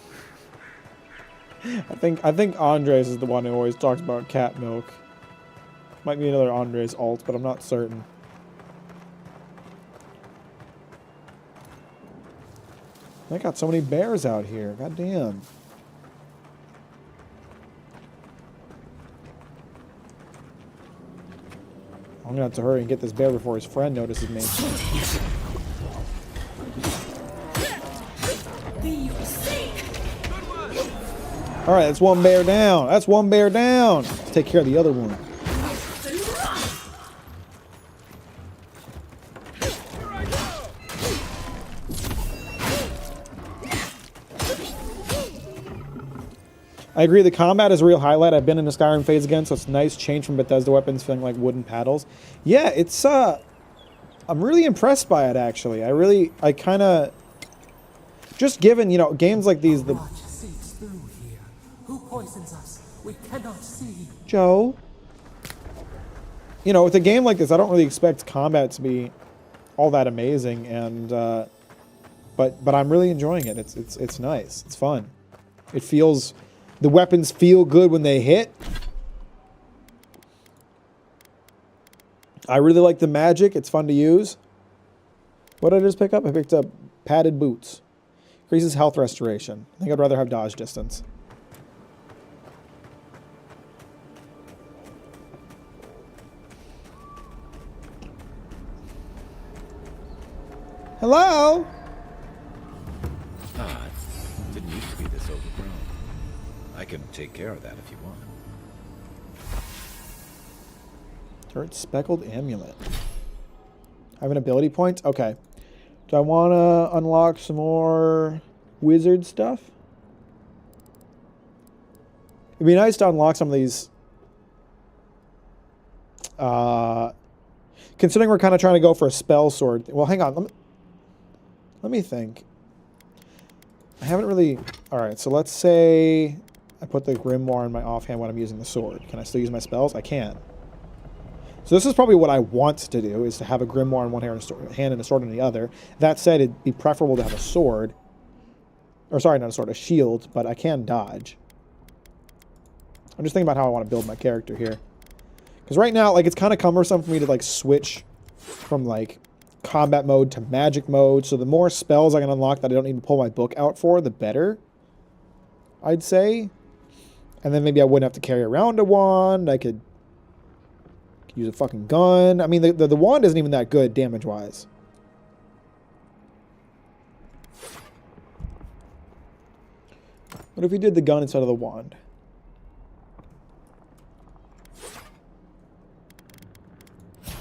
I think Andres is the one who always talks about cat milk. Might be another Andres alt, but I'm not certain. I got so many bears out here. God damn. I'm gonna have to hurry and get this bear before his friend notices me. Alright, that's one bear down. That's one bear down. Let's take care of the other one. I agree, the combat is a real highlight. I've been in the Skyrim phase again, so it's a nice change from Bethesda weapons feeling like wooden paddles. Yeah, it's I'm really impressed by it, actually. I kind of, just given, you know, games like these, the... Seeps through here. Who poisons us? We cannot see. Joe? You know, with a game like this, I don't really expect combat to be all that amazing, and, but I'm really enjoying it. It's nice. It's fun. It feels, the weapons feel good when they hit. I really like the magic. It's fun to use. What did I just pick up? I picked up padded boots. Increases health restoration. I think I'd rather have dodge distance. Hello? Ah, it didn't used to be this overgrown. I can take care of that if you want. Turret speckled amulet. I have an ability point? Okay. Do I want to unlock some more wizard stuff? It'd be nice to unlock some of these. Considering we're kind of trying to go for a spell sword. Well, hang on. Let me think. I haven't really... Alright, so let's say I put the grimoire in my offhand when I'm using the sword. Can I still use my spells? I can. So this is probably what I want to do, is to have a grimoire in one hand and a sword in the other. That said, it'd be preferable to have a sword. Or sorry, not a sword, a shield, but I can dodge. I'm just thinking about how I want to build my character here. Because right now, like, it's kind of cumbersome for me to, like, switch from, like, combat mode to magic mode. So the more spells I can unlock that I don't need to pull my book out for, the better, I'd say. And then maybe I wouldn't have to carry around a wand. I could use a fucking gun. I mean, the wand isn't even that good damage-wise. What if we did the gun instead of the wand? At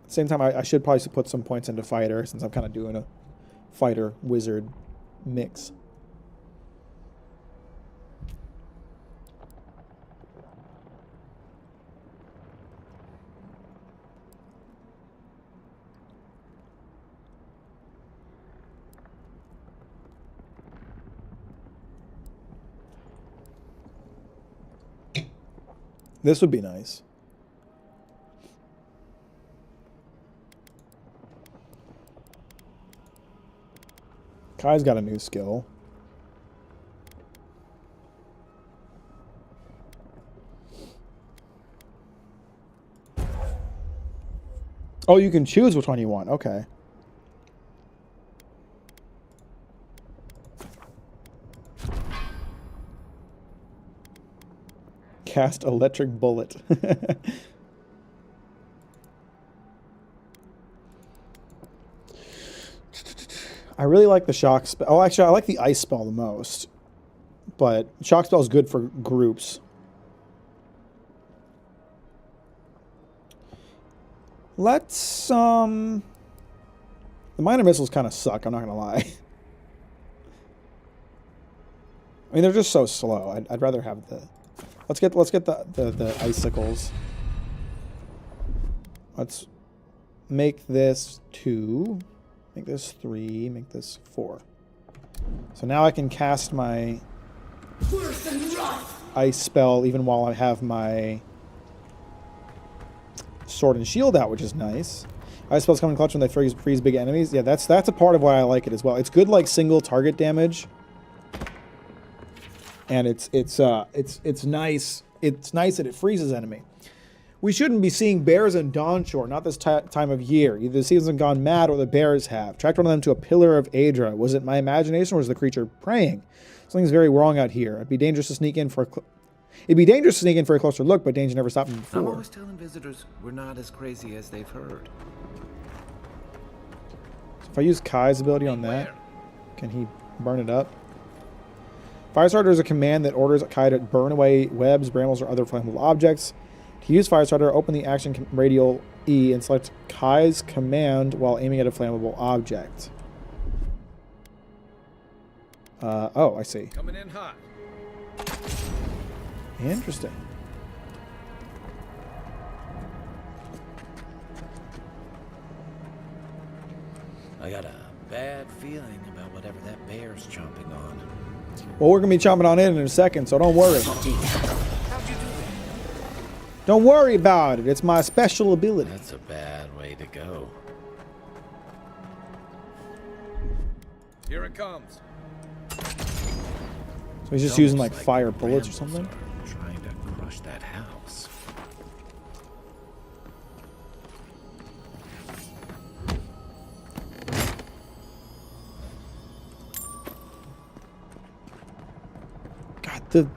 the same time, I should probably put some points into fighter, since I'm kind of doing a fighter-wizard mix. This would be nice. Kai's got a new skill. Oh, you can choose which one you want. Okay. Cast electric bullet. I really like the shock spell. Oh, actually, I like the ice spell the most. But shock spell is good for groups. Let's, the minor missiles kind of suck, I'm not gonna lie. I mean, they're just so slow. I'd rather have the... Let's get the icicles. Let's make this 2, make this 3, make this 4. So now I can cast my ice spell even while I have my sword and shield out, which is nice. Ice spells come in clutch when they freeze big enemies. Yeah, that's a part of why I like it as well. It's good like single target damage. And it's nice. It's nice that it freezes enemy. We shouldn't be seeing bears in Dawnshore, not this time of year. Either the season's gone mad or the bears have. Tracked one of them to a pillar of Adra. Was it my imagination or was the creature praying? Something's very wrong out here. It'd be dangerous to sneak in for a closer look, but danger never stopped me before. I'm always telling visitors we're not as crazy as they've heard. So if I use Kai's ability on that, can he burn it up? Firestarter is a command that orders Kai to burn away webs, brambles, or other flammable objects. To use Firestarter, open the action radial E and select Kai's command while aiming at a flammable object. Oh, I see. Coming in hot. Interesting. I got a bad feeling about whatever that bear's chomping on. Well, we're gonna be chomping on it in a second, so don't worry. Don't worry about it. It's my special ability. That's a bad way to go. Here it comes. So he's just using like fire bullets or something. Trying to crush that house. God,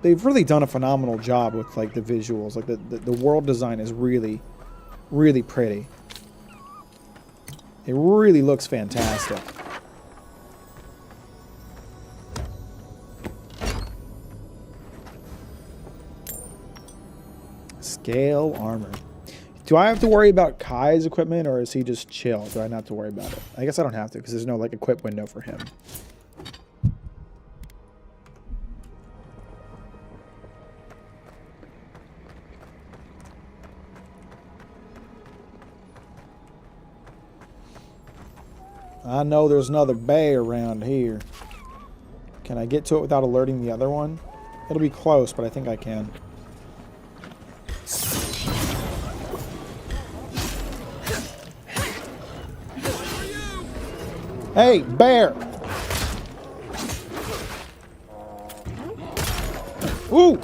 they've really done a phenomenal job with like the visuals. Like the world design is really, really pretty. It really looks fantastic. Scale armor. Do I have to worry about Kai's equipment, or is he just chill? Do I not have to worry about it? I guess I don't have to, because there's no like equip window for him. I know there's another bay around here. Can I get to it without alerting the other one? It'll be close, but I think I can. Hey, bear! Ooh!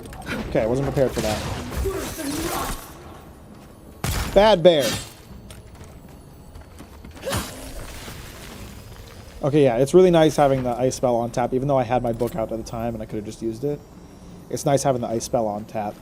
Okay, I wasn't prepared for that. Bad bear. Okay, yeah, it's really nice having the ice spell on tap, even though I had my book out at the time and I could have just used it. It's nice having the ice spell on tap.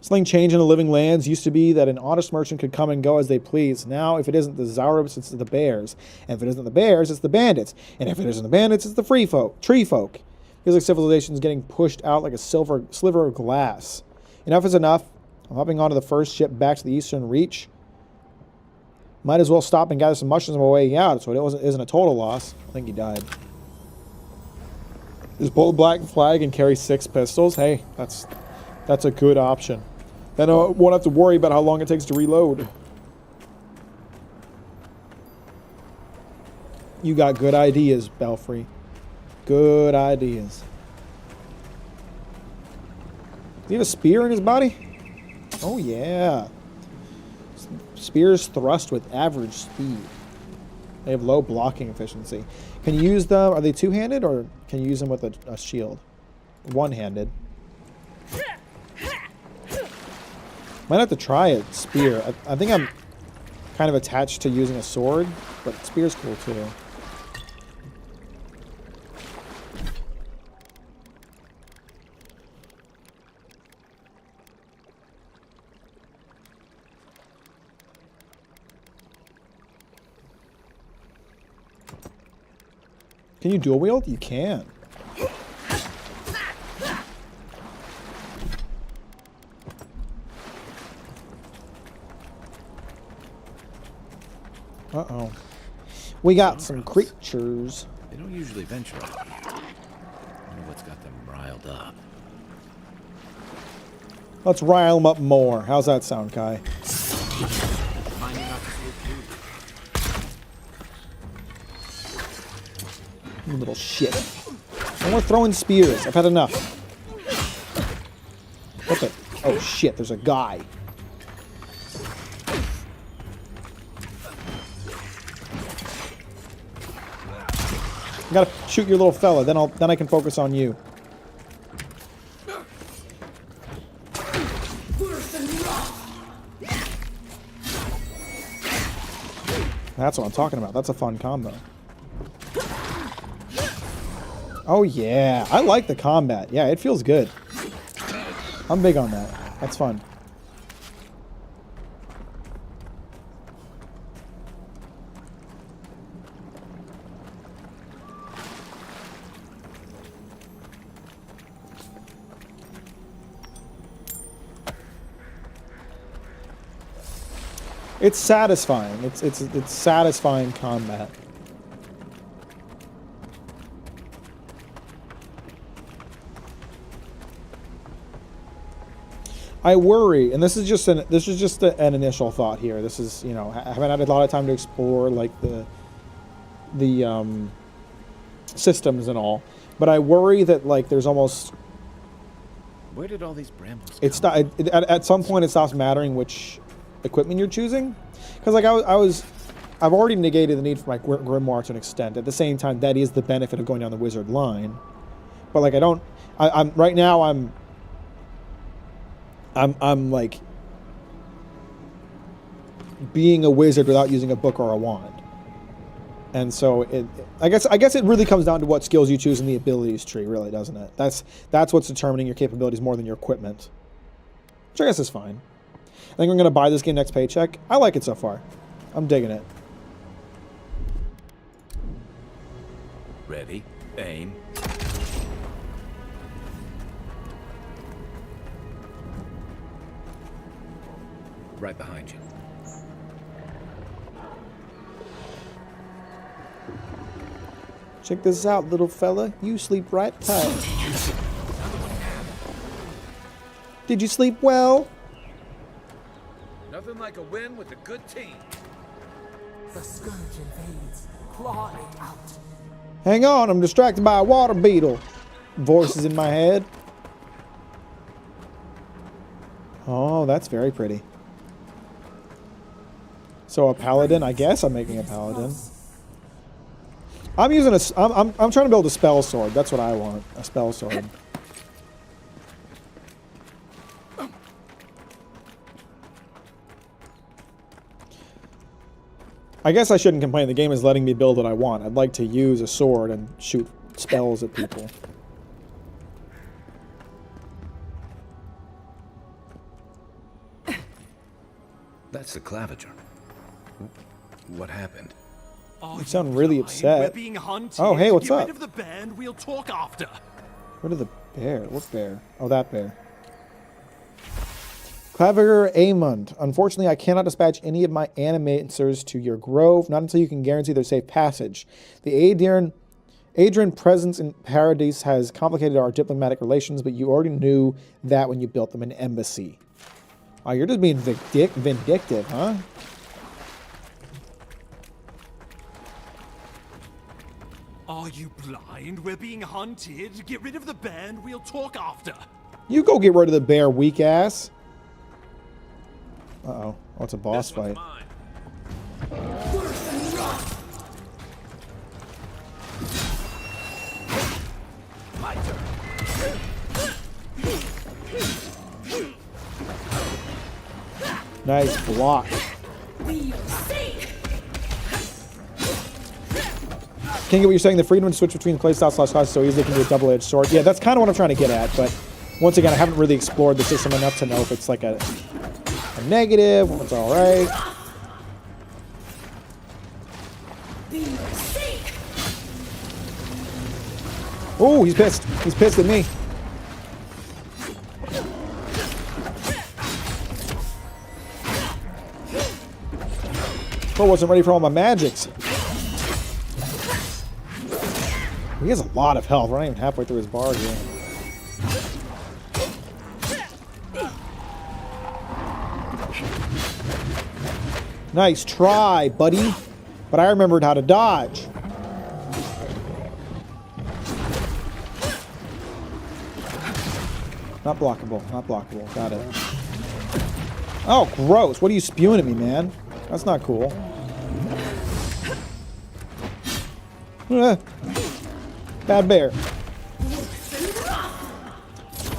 Something changed in the living lands. Used to be that an honest merchant could come and go as they please. Now, if it isn't the Zarubs, it's the bears. And if it isn't the bears, it's the bandits. And if it isn't the bandits, it's the tree folk. Feels like civilization is getting pushed out like a sliver of glass. Enough is enough. I'm hopping onto the first ship back to the Eastern Reach. Might as well stop and gather some mushrooms on my way out, so it isn't a total loss. I think he died. Just pull the black flag and carry 6 pistols. Hey, that's a good option. Then I won't have to worry about how long it takes to reload. You got good ideas, Belfry. Good ideas. Does he have a spear in his body? Oh, yeah. Spears thrust with average speed. They have low blocking efficiency. Can you use them? Are they two-handed, or can you use them with a shield? One-handed. Might have to try a spear. I think I'm kind of attached to using a sword, but spear's cool too. Can you dual wield? You can. Uh-oh. We got some creatures. They don't usually venture out here. I wonder what's got them riled up. Let's rile them up more. How's that sound, Kai? You little shit. No more throwing spears. I've had enough. What the? Oh shit, there's a guy. I gotta shoot your little fella, then I can focus on you. That's what I'm talking about. That's a fun combo. Oh yeah, I like the combat. Yeah, it feels good. I'm big on that. That's fun. It's satisfying. It's satisfying combat. I worry, and this is just an initial thought here. This is, you know, I haven't had a lot of time to explore like the systems and all, but I worry that like there's almost Where did all these brambles it's not at some point it stops mattering which equipment you're choosing, because like I've already negated the need for my grimoire to an extent. At the same time, that is the benefit of going down the wizard line, but like I'm right now I'm like being a wizard without using a book or a wand. And so I guess it really comes down to what skills you choose in the abilities tree, really, doesn't it? That's what's determining your capabilities more than your equipment. Which I guess is fine. I think I'm going to buy this game next paycheck. I like it so far. I'm digging it. Ready, aim. Right behind you. Check this out, little fella. You sleep right tight. Did you sleep well? Nothing like a win with a good team. The scourge invades, clawing out. Hang on, I'm distracted by a water beetle. Voices in my head. Oh, that's very pretty. So a paladin, I guess I'm making a paladin. I'm using I'm trying to build a spell sword. That's what I want. A spell sword. I guess I shouldn't complain. The game is letting me build what I want. I'd like to use a sword and shoot spells at people. That's the claviger. What happened? You sound really upset. We're being hunted. Oh, hey, what's Get up? rid of the band. We'll talk after. What are the bear? What bear? Oh, that bear. Claviger Amund. Unfortunately, I cannot dispatch any of my animators to your grove, not until you can guarantee their safe passage. The Adrian presence in Paradise has complicated our diplomatic relations, but you already knew that when you built them an embassy. Oh, you're just being vindictive, huh? Are you blind? We're being hunted. Get rid of the band. We'll talk after. You go get rid of the bear, weak ass. Uh-oh. Oh, it's a boss fight. My turn. Nice block. Can't get what you're saying. The freedom to switch between playstyle /class so easily can be a double-edged sword. Yeah, that's kind of what I'm trying to get at, but once again, I haven't really explored the system enough to know if it's like a negative, if it's alright. Oh, he's pissed. He's pissed at me. Bro wasn't ready for all my magics. He has a lot of health. We're not even halfway through his bar here. Nice try, buddy. But I remembered how to dodge. Not blockable. Not blockable. Got it. Oh, gross. What are you spewing at me, man? That's not cool. Bad bear.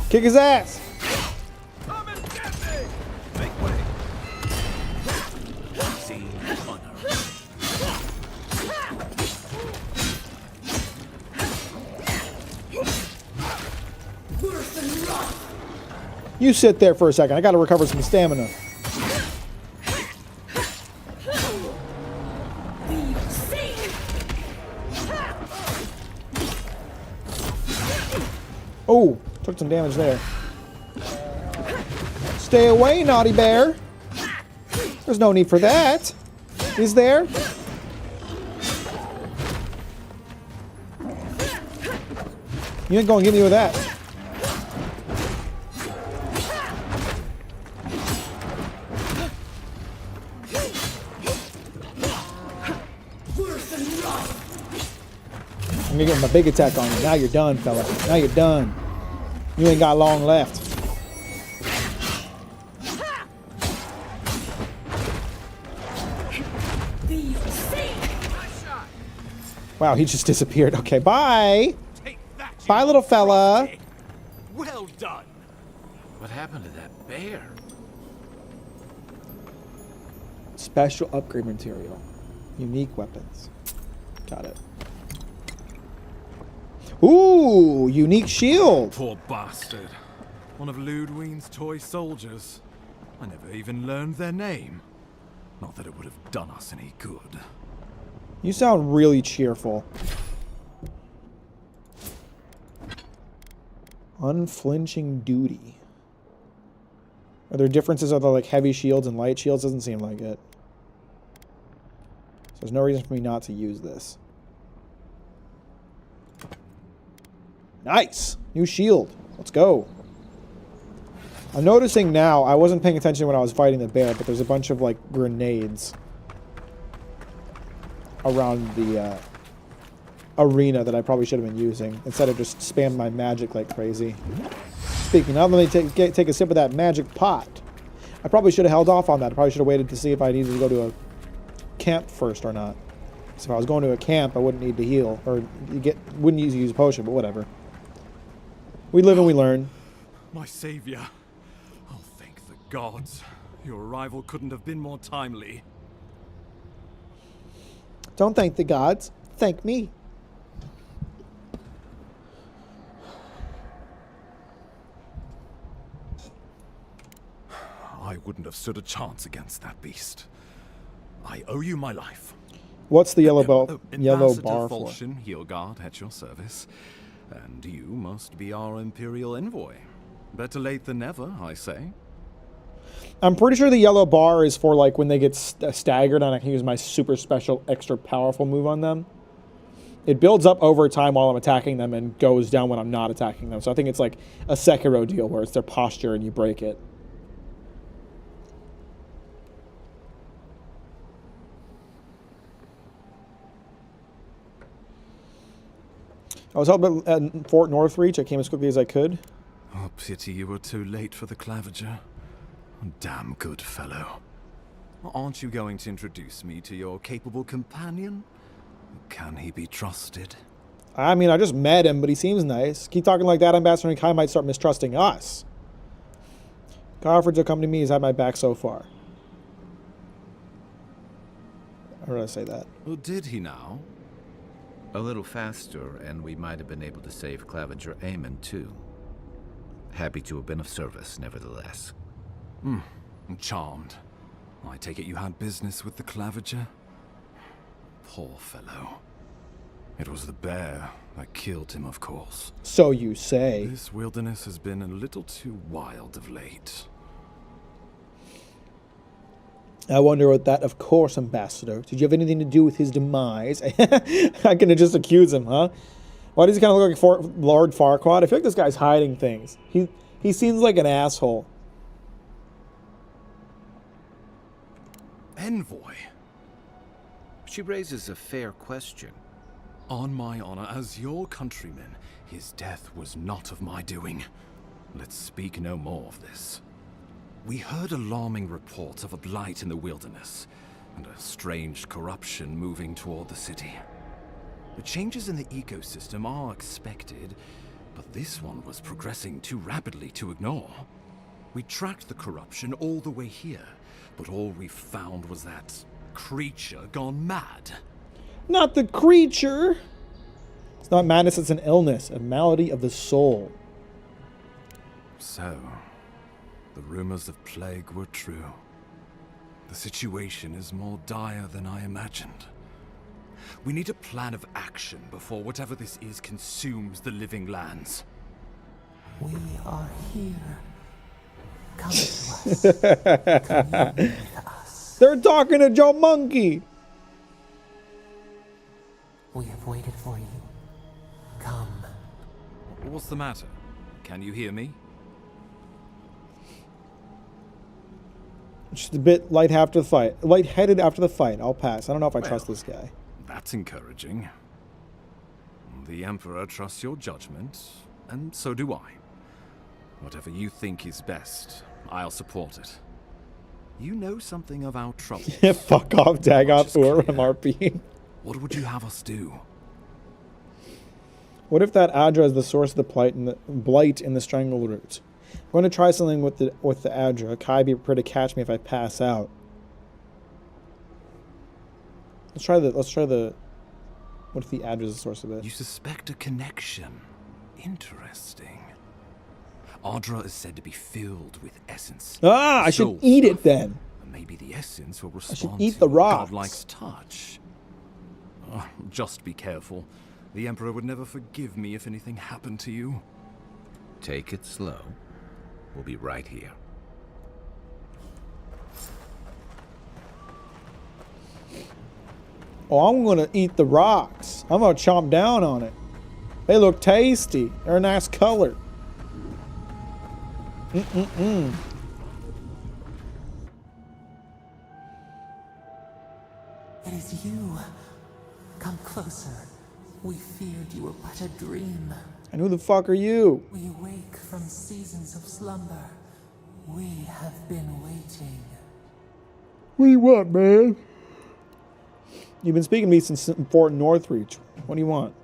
Kick his ass. Come and get me. Make way. See honor. You sit there for a second. I got to recover some stamina. Oh, took some damage there. Stay away, naughty bear. There's no need for that. Is there? You ain't gonna get me with that. I'm gonna get my big attack on you. Now you're done, fella. Now you're done. You ain't got long left. Wow, he just disappeared. Okay, bye. Bye, little fella. Well done. What happened to that bear? Special upgrade material. Unique weapons. Got it. Ooh, unique shield. Poor bastard. One of Ludwine's toy soldiers. I never even learned their name. Not that it would have done us any good. You sound really cheerful. Unflinching duty. Are there differences? Are there like heavy shields and light shields? Doesn't seem like it. So there's no reason for me not to use this. Nice! New shield. Let's go. I'm noticing now, I wasn't paying attention when I was fighting the bear, but there's a bunch of like grenades around the arena that I probably should have been using instead of just spam my magic like crazy. Speaking of, let me take a sip of that magic pot. I probably should have held off on that. I probably should have waited to see if I needed to go to a camp first or not. So if I was going to a camp, I wouldn't need to heal, or wouldn't need to use a potion, but whatever. We live and we learn. My savior. Oh, thank the gods. Your arrival couldn't have been more timely. Don't thank the gods. Thank me. I wouldn't have stood a chance against that beast. I owe you my life. What's the yellow bar Ambassador for? Volshin, Hilgard, at your service. And you must be our Imperial envoy. Better late than never, I say. I'm pretty sure the yellow bar is for like when they get staggered and I can use my super special extra powerful move on them. It builds up over time while I'm attacking them and goes down when I'm not attacking them. So I think it's like a Sekiro deal where it's their posture and you break it. I was hoping at Fort Northreach. I came as quickly as I could. Oh, pity you were too late for the Clavager. Damn good fellow. Aren't you going to introduce me to your capable companion? Can he be trusted? I mean, I just met him, but he seems nice. Keep talking like that, Ambassador, and Kai might start mistrusting us. Kai offered to come to me. He's had my back so far. How did I say that? Well, did he now? A little faster, and we might have been able to save Clavager Aemon, too. Happy to have been of service, nevertheless. I'm charmed. I take it you had business with the Clavager? Poor fellow. It was the bear that killed him, of course. So you say. This wilderness has been a little too wild of late. I wonder what that, of course, Ambassador. Did you have anything to do with his demise? I can just accuse him, huh? Why does he kind of look like Lord Farquaad? I feel like this guy's hiding things. He seems like an asshole. Envoy? She raises a fair question. On my honor as your countryman, his death was not of my doing. Let's speak no more of this. We heard alarming reports of a blight in the wilderness, and a strange corruption moving toward the city. The changes in the ecosystem are expected, but this one was progressing too rapidly to ignore. We tracked the corruption all the way here, but all we found was that creature gone mad. Not the creature! It's not madness, it's an illness, a malady of the soul. So, the rumors of plague were true. The situation is more dire than I imagined. We need a plan of action before whatever this is consumes the living lands. We are here. Come to us. Commune with us. They're talking to Joe Monkey. We have waited for you. Come. What's the matter? Can you hear me? Just a bit lightheaded after the fight. I'll pass. I don't know if I trust this guy. That's encouraging. The Emperor trusts your judgment, and so do I. Whatever you think is best, I'll support it. You know something of our troubles. Fuck off, Dagoth, or MRP. What would you have us do? What if that Adra is the source of the blight in the strangle root? I'm going to try something with the Adra. Kai, be prepared to catch me if I pass out. Let's try the. What if the Adra is the source of it? You suspect a connection. Interesting. Adra is said to be filled with essence. Ah, I should eat it then. Maybe the essence will respond I should eat to the rocks. godlike's touch. Oh, just be careful. The Emperor would never forgive me if anything happened to you. Take it slow. We'll be right here. Oh, I'm going to eat the rocks. I'm going to chomp down on it. They look tasty. They're a nice color. Mm-mm-mm. It is you. Come closer. We feared you were but a dream. And who the fuck are you? We wake from seasons of slumber. We have been waiting. What do you want, man? You've been speaking to me since Fort Northreach. What do you want?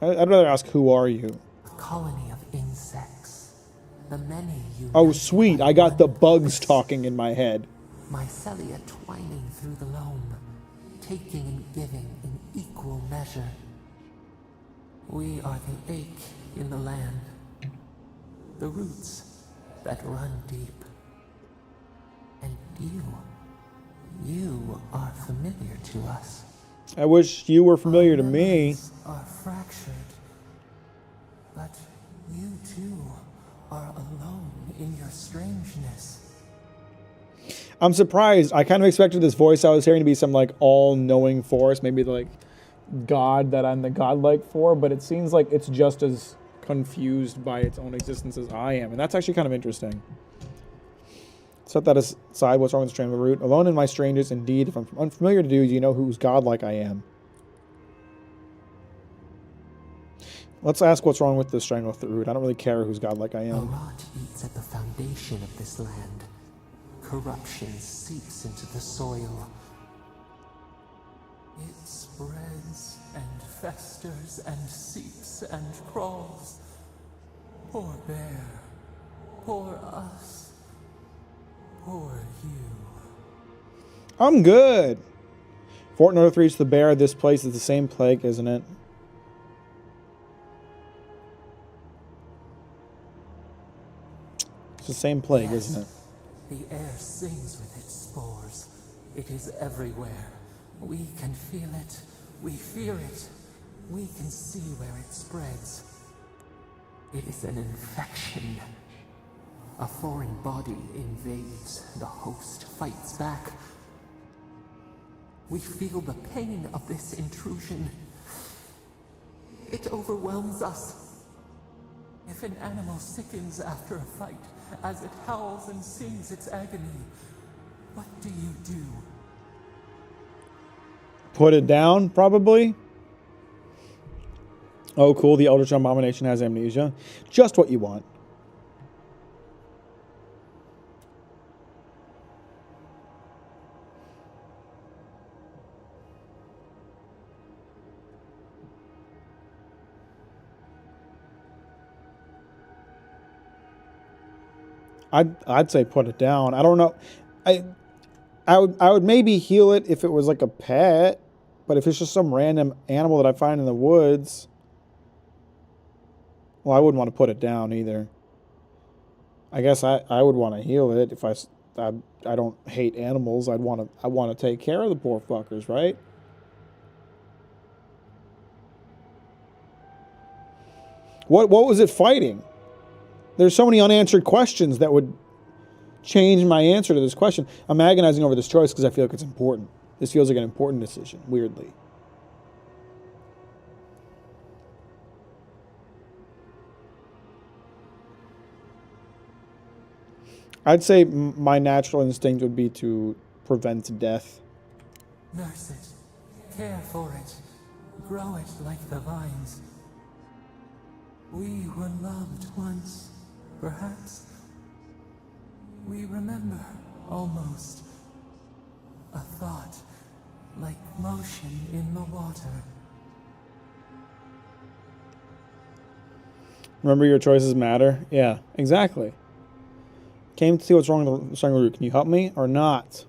I'd rather ask, who are you? A colony of insects. The many you. Oh, sweet. I got the bugs talking in my head. Mycelia twining through the loam, taking and giving in equal measure. We are the ache in the land, the roots that run deep. And you are familiar to us. I wish you were familiar to me. Are fractured, but you too are alone in your strangeness. I'm surprised. I kind of expected this voice I was hearing to be some like all-knowing force, maybe like God that I'm the godlike for, but it seems like it's just as confused by its own existence as I am, and that's actually kind of interesting. Set that aside. What's wrong with the strain of the root? Alone in my strangers, indeed. If I'm unfamiliar to do you know whose godlike I am? Let's ask what's wrong with the strangle of the root. I don't really care whose godlike I am. A rot eats at the foundation of this land. Corruption seeps into the soil. It spreads and festers and seeps and crawls. Poor bear. Poor us. Poor you. I'm good. Fort Northreach, the bear. This place is the same plague, isn't it? It's the same plague, Yes. isn't it? The air sings with its spores. It is everywhere. We can feel it. We fear it. We can see where it spreads. It is an infection. A foreign body invades. The host fights back. We feel the pain of this intrusion. It overwhelms us. If an animal sickens after a fight, as it howls and sings its agony, what do you do? Put it down, probably. Oh, cool. The Eldritch Abomination has amnesia. Just what you want. I'd say put it down. I don't know. I would maybe heal it if it was like a pet, but if it's just some random animal that I find in the woods, well, I wouldn't want to put it down either. I guess I would want to heal it if I don't hate animals. I want to take care of the poor fuckers, right? What was it fighting? There's so many unanswered questions that would change my answer to this question. I'm agonizing over this choice because I feel like it's important. This feels like an important decision, weirdly. I'd say my natural instinct would be to prevent death. Nurse it. Care for it. Grow it like the vines. We were loved once, perhaps. We remember, almost. A thought, like motion in the water. Remember your choices matter? Yeah, exactly. Came to see what's wrong with the jungle root. Can you help me or not?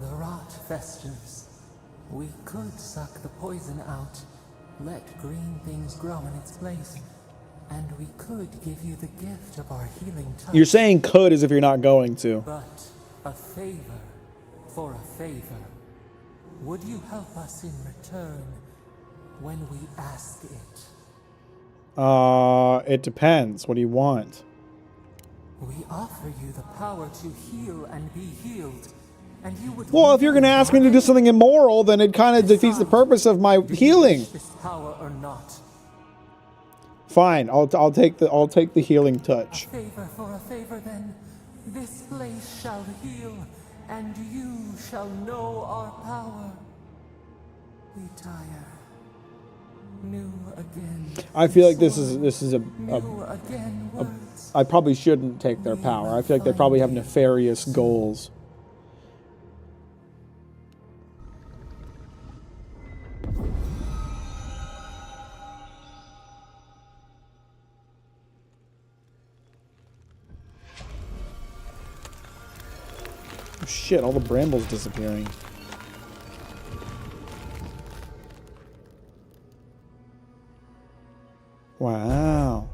The rot festers. We could suck the poison out, let green things grow in its place, and we could give you the gift of our healing touch. You're saying could as if you're not going to. But a favor for a favor. Would you help us in return when we ask it? It depends. What do you want? We offer you the power to heal and be healed. And you would Well, if you're going to ask me to do something immoral, then it kind of defeats the purpose of my healing. this power or not. Fine, I'll take the healing touch. A favor for a favor, then. This place shall heal, and you shall know our power. We tire. New again. I feel like this is New again words. I probably shouldn't take their power. I feel like they probably have nefarious goals. Oh shit, all the brambles disappearing. Wow.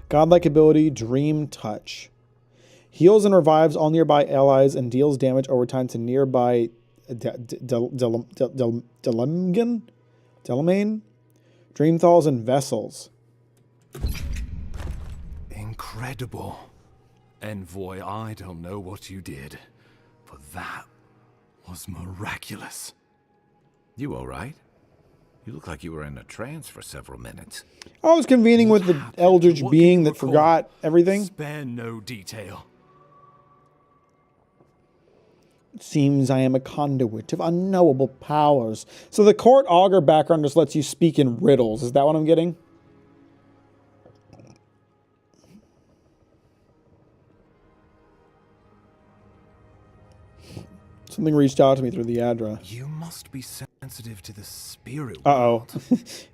Godlike ability, Dream Touch. Heals and revives all nearby allies and deals damage over time to nearby Delamane, Dreamthalls, and Vessels. Incredible. Envoy, I don't know what you did, but that was miraculous. You all right? You look like you were in a trance for several minutes. I was convening with the eldritch being that forgot everything. Spare no detail. It seems I am a conduit of unknowable powers. So the court augur background just lets you speak in riddles. Is that what I'm getting? Something reached out to me through the Adra. You must be sensitive to the spirit Uh-oh.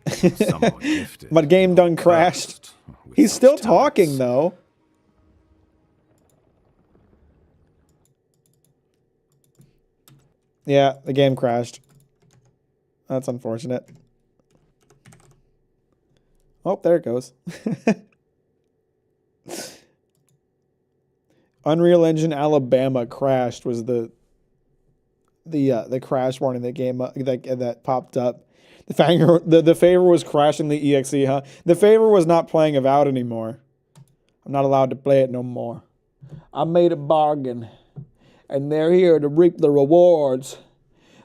Somewhat gifted. My game done crashed. He's still talking, though. Yeah, the game crashed. That's unfortunate. Oh, there it goes. Unreal Engine Alabama crashed was the crash warning that game that popped up. The favor was crashing the exe, huh? The favor was not playing Avowed anymore. I'm not allowed to play it no more. I made a bargain, and they're here to reap the rewards.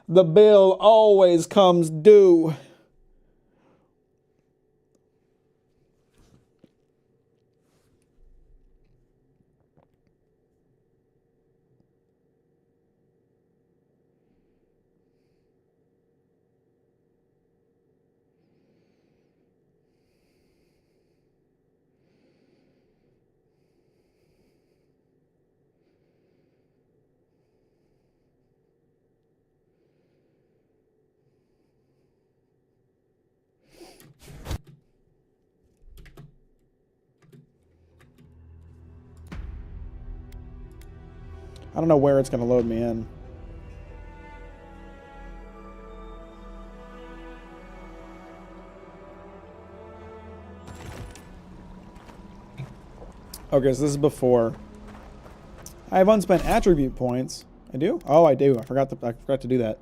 The bill always comes due. I don't know where it's going to load me in. Okay, so this is before. I have unspent attribute points. I do? Oh, I do. I forgot to do that.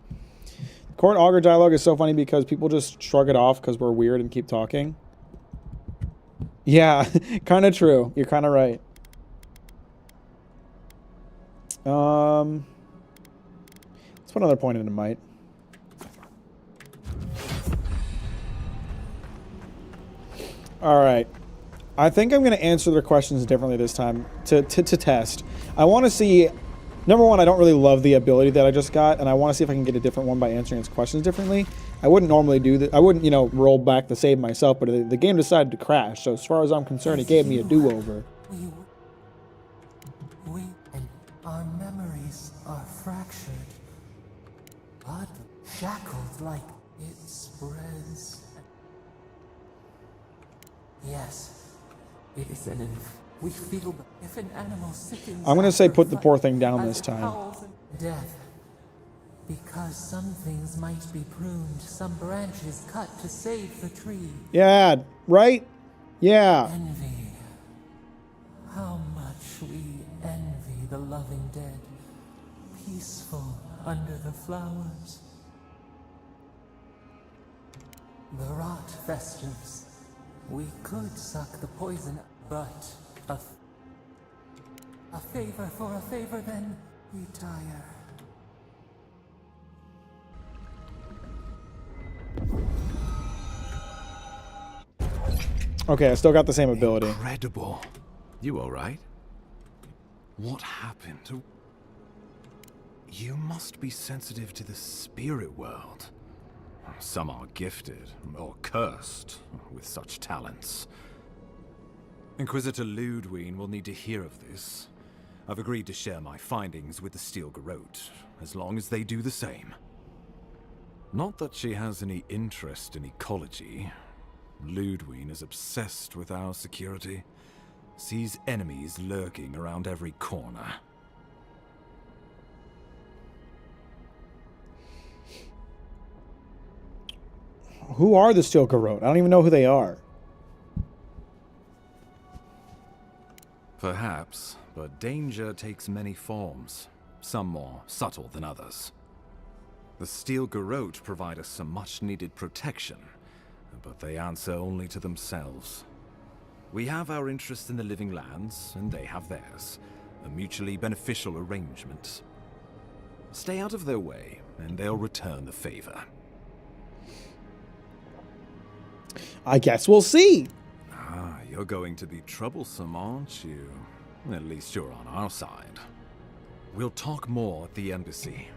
Court augur dialogue is so funny because people just shrug it off because we're weird and keep talking. Yeah, kind of true. You're kind of right. Let's put another point into might. All right. I think I'm going to answer their questions differently this time to test. I want to see Number one, I don't really love the ability that I just got, and I want to see if I can get a different one by answering its questions differently. I wouldn't normally do that. I wouldn't, you know, roll back to save myself, but the game decided to crash. So as far as I'm concerned, it gave me a do-over. We and our memories are fractured, but shackled like it spreads. Yes, it is an we feel if an animal sickens. I'm gonna say put the poor thing down this time. Death. Because some things might be pruned, some branches cut to save the tree. Yeah, right? Yeah. Envy. How much we envy the loving dead, peaceful under the flowers. The rot festers. We could suck the poison, but a favor for a favor, then retire. Okay, I still got the same ability. Incredible. You all right? What happened? You must be sensitive to the spirit world. Some are gifted, or cursed, with such talents. Inquisitor Ludwig will need to hear of this. I've agreed to share my findings with the Steel Garrote, as long as they do the same. Not that she has any interest in ecology. Ludwig is obsessed with our security, sees enemies lurking around every corner. Who are the Steel Garrote? I don't even know who they are. Perhaps, but danger takes many forms, some more subtle than others. The Steel Garrote provide us some much-needed protection, but they answer only to themselves. We have our interest in the living lands, and they have theirs. A mutually beneficial arrangement. Stay out of their way, and they'll return the favor. I guess we'll see. Ah, you're going to be troublesome, aren't you? At least you're on our side. We'll talk more at the embassy.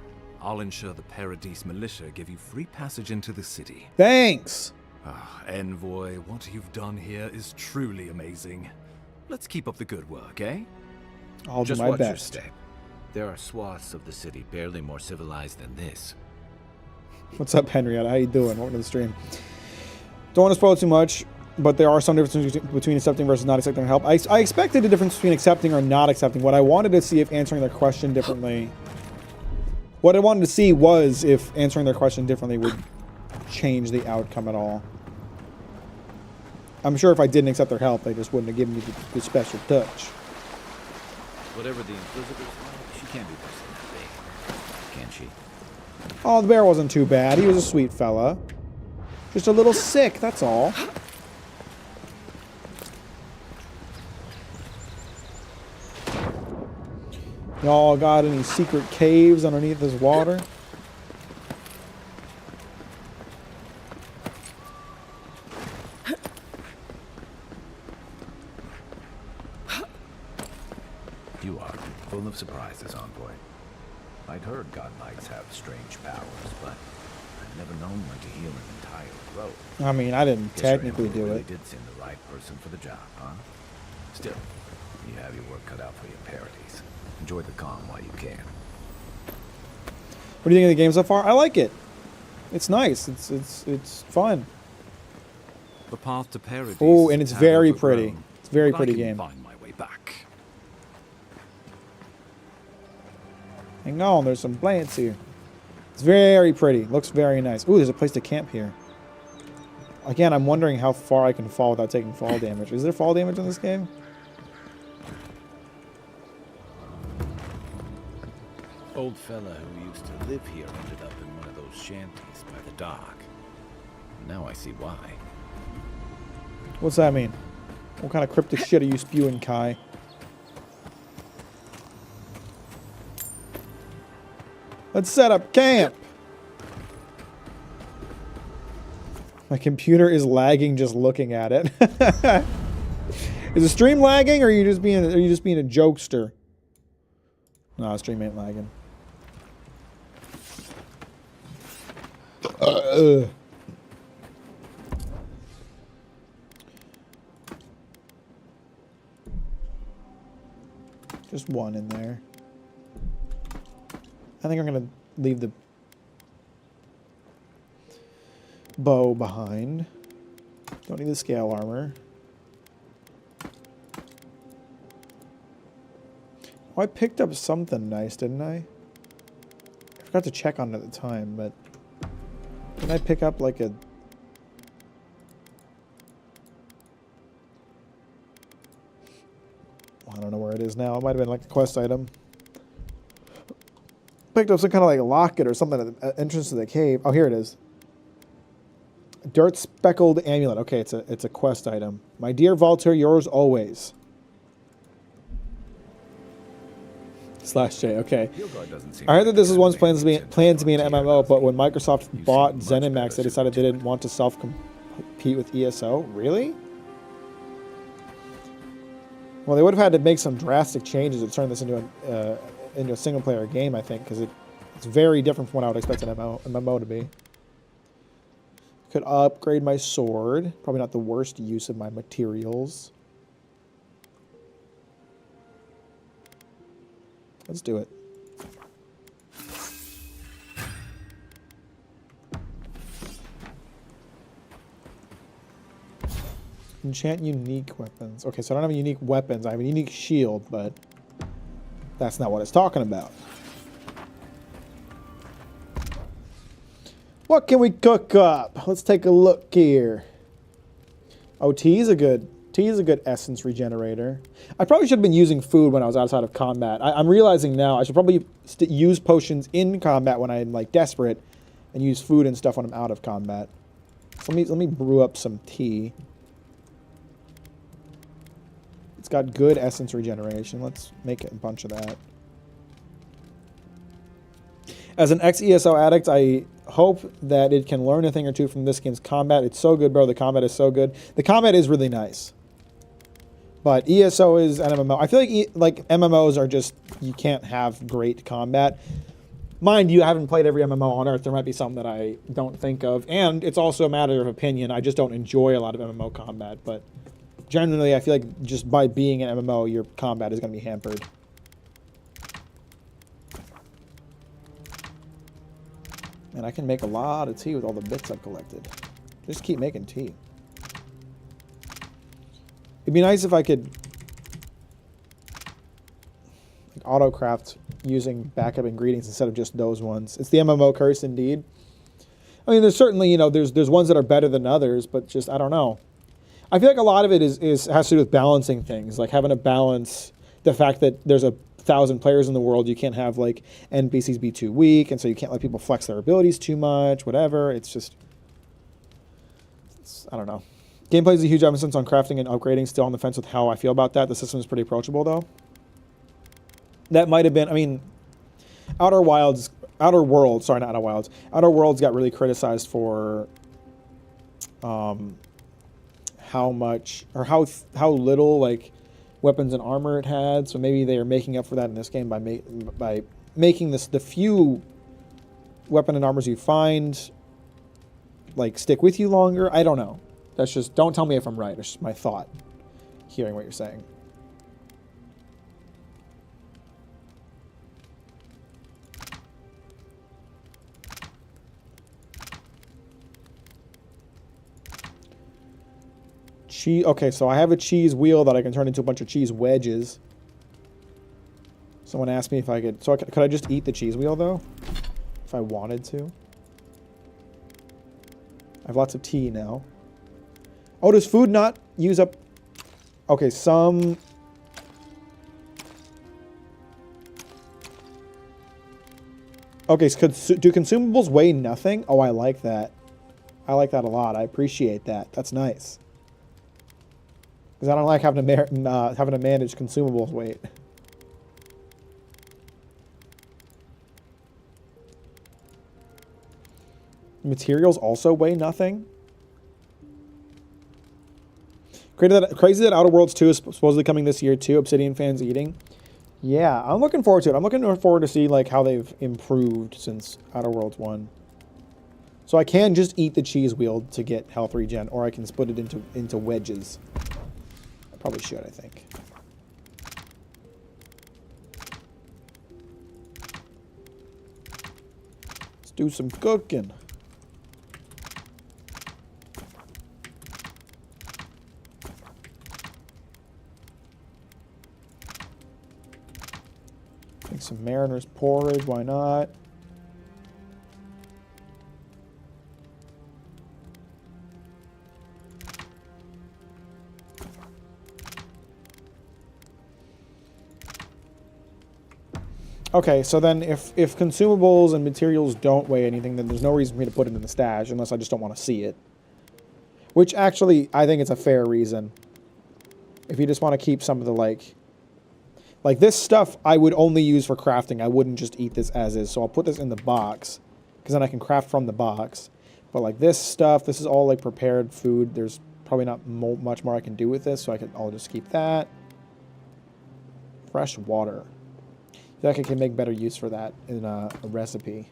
I'll ensure the Paradise militia give you free passage into the city. Thanks. Ah, Envoy, what you've done here is truly amazing. Let's keep up the good work, eh? I'll do Just my watch your best. step. There are swaths of the city barely more civilized than this. What's up, Henrietta? How you doing? Welcome to the stream. Don't want to spoil too much, but there are some differences between accepting versus not accepting help. I expected a difference between accepting or not accepting. What I wanted to see if answering their question differently... What I wanted to see was if answering their question differently would change the outcome at all. I'm sure if I didn't accept their help, they just wouldn't have given me the special touch. Whatever the Inquisitor's like, she can't be worse than that big, can she? Oh, the bear wasn't too bad. He was a sweet fella. Just a little sick, that's all. Y'all got any secret caves underneath this water? You are full of surprises, Envoy. I'd heard God Knights have strange powers, but I've never known one to heal an entire grove. I mean, I didn't Guess your technically Emperor do really it. did send the right person for the job, huh? Still, you have your work cut out for your Paradise. Enjoy the calm while you can. What do you think of the game so far? I like it. It's nice. It's fun. The path to Paradise. Oh, and it's is very overgrown, pretty. It's a very but pretty I can game. find my way back. Hang on, there's some plants here. It's very pretty. Looks very nice. Ooh, there's a place to camp here. Again, I'm wondering how far I can fall without taking fall damage. Is there fall damage in this game? Old fella who used to live here ended up in one of those shanties by the dock. Now I see why. What's that mean? What kind of cryptic shit are you spewing, Kai? Let's set up camp. My computer is lagging just looking at it. Is the stream lagging, or are you just being a jokester? Nah, stream ain't lagging. Just one in there. I think I'm gonna leave the bow behind. Don't need the scale armor. Oh, I picked up something nice, didn't I? I forgot to check on it at the time, but didn't I pick up like a... I don't know where it is now. It might have been like a quest item. Picked up some kind of like locket or something at the entrance to the cave. Oh, here it is. Dirt speckled amulet. Okay, it's a quest item. My dear Valter, yours always. /J. Okay. I heard that this was once planned to be an MMO, but when Microsoft bought ZeniMax, they decided they didn't want to self-compete with ESO. Really? Well, they would have had to make some drastic changes to turn this into a single-player game, I think, because it's very different from what I would expect an MMO to be. Could upgrade my sword. Probably not the worst use of my materials. Let's do it. Enchant unique weapons. Okay, so I don't have unique weapons. I have a unique shield, but that's not what it's talking about. What can we cook up? Let's take a look here. Oh, tea is a good essence regenerator. I probably should have been using food when I was outside of combat. I'm realizing now I should probably use potions in combat when I'm like desperate, and use food and stuff when I'm out of combat. So let me brew up some tea. It's got good essence regeneration. Let's make a bunch of that. As an ex-ESO addict, I hope that it can learn a thing or two from this game's combat. It's so good, bro. The combat is so good. The combat is really nice. But ESO is an MMO. I feel like MMOs are just, you can't have great combat. Mind you, I haven't played every MMO on Earth. There might be some that I don't think of. And it's also a matter of opinion. I just don't enjoy a lot of MMO combat. But generally, I feel like just by being an MMO, your combat is going to be hampered. And I can make a lot of tea with all the bits I've collected. Just keep making tea. It'd be nice if I could like auto-craft using backup ingredients instead of just those ones. It's the MMO curse indeed. I mean, there's certainly, you know, there's ones that are better than others, but just, I don't know. I feel like a lot of it has to do with balancing things, like having to balance the fact that there's 1,000 players in the world. You can't have like NPCs be too weak, and so you can't let people flex their abilities too much, whatever. It's just, I don't know. Gameplay is a huge emphasis on crafting and upgrading. Still on the fence with how I feel about that. The system is pretty approachable though. That might have been, I mean, Outer Worlds got really criticized for how much or how little like weapons and armor it had. So maybe they are making up for that in this game by making the few weapon and armors you find like stick with you longer. I don't know. That's just, don't tell me if I'm right. It's just my thought hearing what you're saying. Cheese. Okay, so I have a cheese wheel that I can turn into a bunch of cheese wedges. Someone asked me if I could. So could I just eat the cheese wheel though, if I wanted to? I have lots of tea now. Oh, does food not use up? Okay, some. Okay, so do consumables weigh nothing? Oh, I like that. I like that a lot. I appreciate that. That's nice. Because I don't like having to manage consumables weight. Materials also weigh nothing. Crazy that Outer Worlds 2 is supposedly coming this year too. Obsidian fans eating. Yeah, I'm looking forward to it. I'm looking forward to see like how they've improved since Outer Worlds 1. So I can just eat the cheese wheel to get health regen, or I can split it into wedges. I probably should, I think. Let's do some cooking. Make some mariner's porridge, why not? Okay, so then if consumables and materials don't weigh anything, then there's no reason for me to put it in the stash unless I just don't want to see it. Which actually, I think it's a fair reason. If you just want to keep some of the like this stuff I would only use for crafting. I wouldn't just eat this as is. So I'll put this in the box because then I can craft from the box. But like this stuff, this is all like prepared food. There's probably not much more I can do with this, so I'll just keep that. Fresh water. I feel like I can make better use for that in a recipe.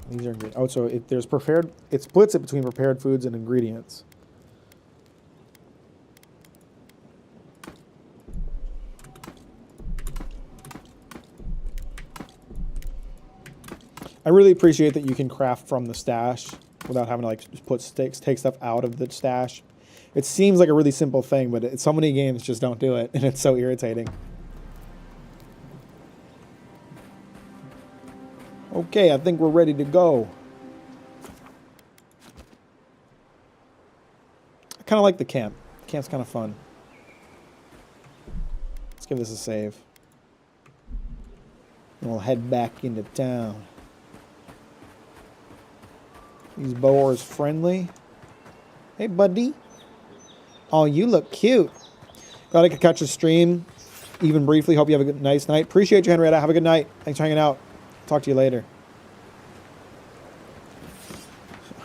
These are ingredients. Oh, so if there's prepared, it splits it between prepared foods and ingredients. I really appreciate that you can craft from the stash without having to like take stuff out of the stash. It seems like a really simple thing, but so many games just don't do it, and it's so irritating. Okay, I think we're ready to go. I kind of like the camp. The camp's kind of fun. Let's give this a save. And we'll head back into town. These boars friendly. Hey, buddy. Oh, you look cute. Glad I could catch a stream, even briefly. Hope you have a nice night. Appreciate you, Henrietta. Have a good night. Thanks for hanging out. Talk to you later.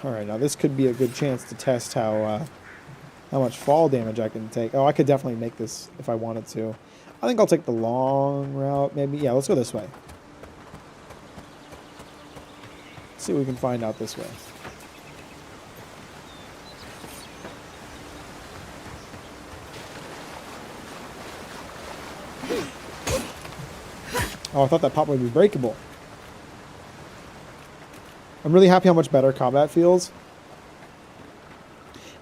All right, now this could be a good chance to test how much fall damage I can take. Oh, I could definitely make this if I wanted to. I think I'll take the long route, maybe. Yeah, let's go this way. Let's see what we can find out this way. Oh, I thought that pop would be breakable. I'm really happy how much better combat feels.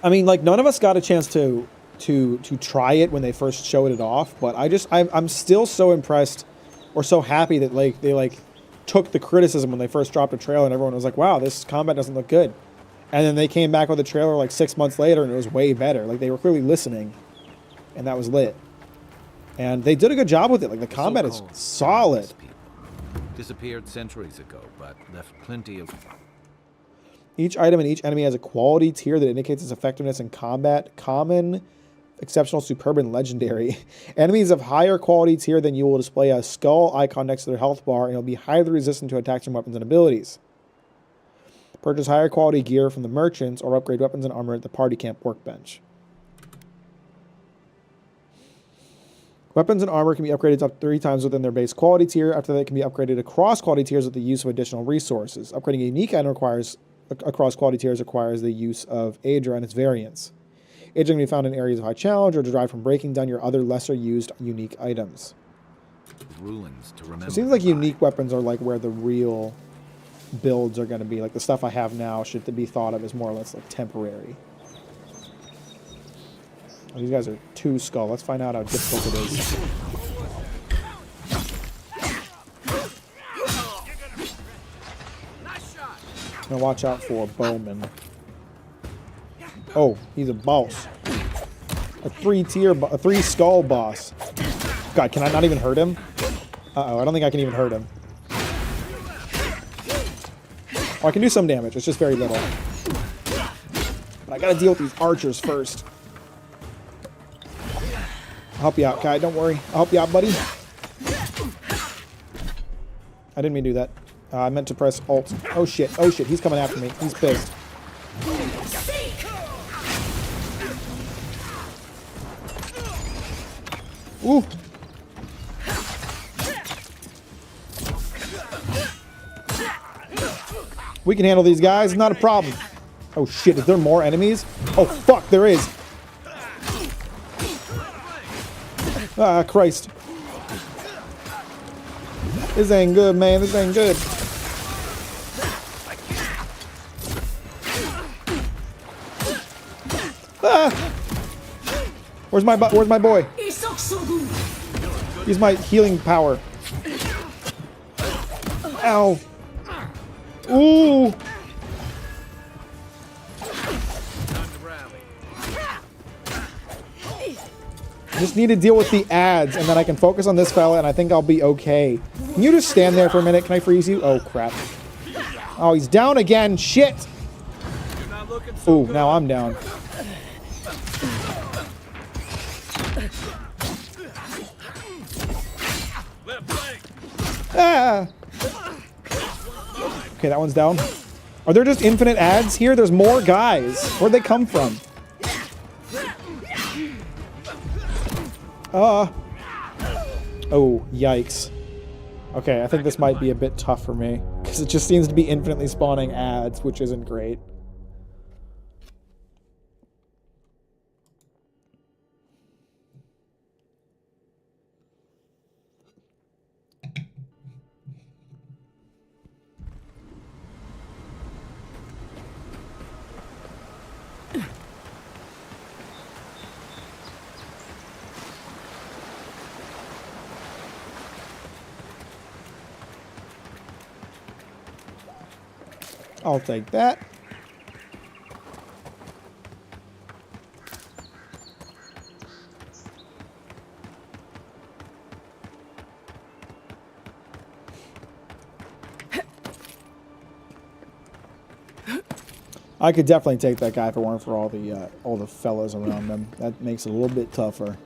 I mean, like, none of us got a chance to try it when they first showed it off, but I'm still so impressed or so happy that like they took the criticism when they first dropped a trailer and everyone was like, wow, this combat doesn't look good. And then they came back with a trailer like 6 months later and it was way better. Like, they were clearly listening, and that was lit. And they did a good job with it. Like, the combat is solid. Disappeared centuries ago, but left plenty of... Each item and each enemy has a quality tier that indicates its effectiveness in combat. Common, exceptional, superb, and legendary. Enemies of higher quality tier than you will display a skull icon next to their health bar, and you'll be highly resistant to attacks from weapons and abilities. Purchase higher quality gear from the merchants or upgrade weapons and armor at the party camp workbench. Weapons and armor can be upgraded up 3 times within their base quality tier. After that, it can be upgraded across quality tiers with the use of additional resources. Upgrading a unique item across quality tiers requires the use of Aedra and its variants. Aedra can be found in areas of high challenge or derived from breaking down your other lesser used unique items. Ruins to remember. It seems like unique weapons are like where the real builds are going to be. Like, the stuff I have now should be thought of as more or less like temporary. Oh, these guys are 2 skull. Let's find out how difficult it is. Now watch out for Bowman. Oh, he's a boss. A 3 skull boss. God, can I not even hurt him? Uh-oh, I don't think I can even hurt him. Oh, I can do some damage. It's just very little. But I gotta deal with these archers first. I'll help you out, Kai. Don't worry. I'll help you out, buddy. I didn't mean to do that. I meant to press Alt. Oh, shit. Oh, shit. He's coming after me. He's pissed. Ooh. We can handle these guys, not a problem. Oh shit, is there more enemies? Oh fuck, there is. Ah, Christ. This ain't good, man. This ain't good. Ah! Where's my boy? Use my healing power. Ow. Ooh. Just need to deal with the ads, and then I can focus on this fella, and I think I'll be okay. Can you just stand there for a minute? Can I freeze you? Oh, crap. Oh, he's down again. Shit. Ooh, now I'm down. Ah. Okay, that one's down. Are there just infinite ads here? There's more guys. Where'd they come from? Oh, yikes. Okay, I think this might be a bit tough for me, because it just seems to be infinitely spawning ads, which isn't great. I'll take that. I could definitely take that guy if it weren't for all the fellas around him. That makes it a little bit tougher.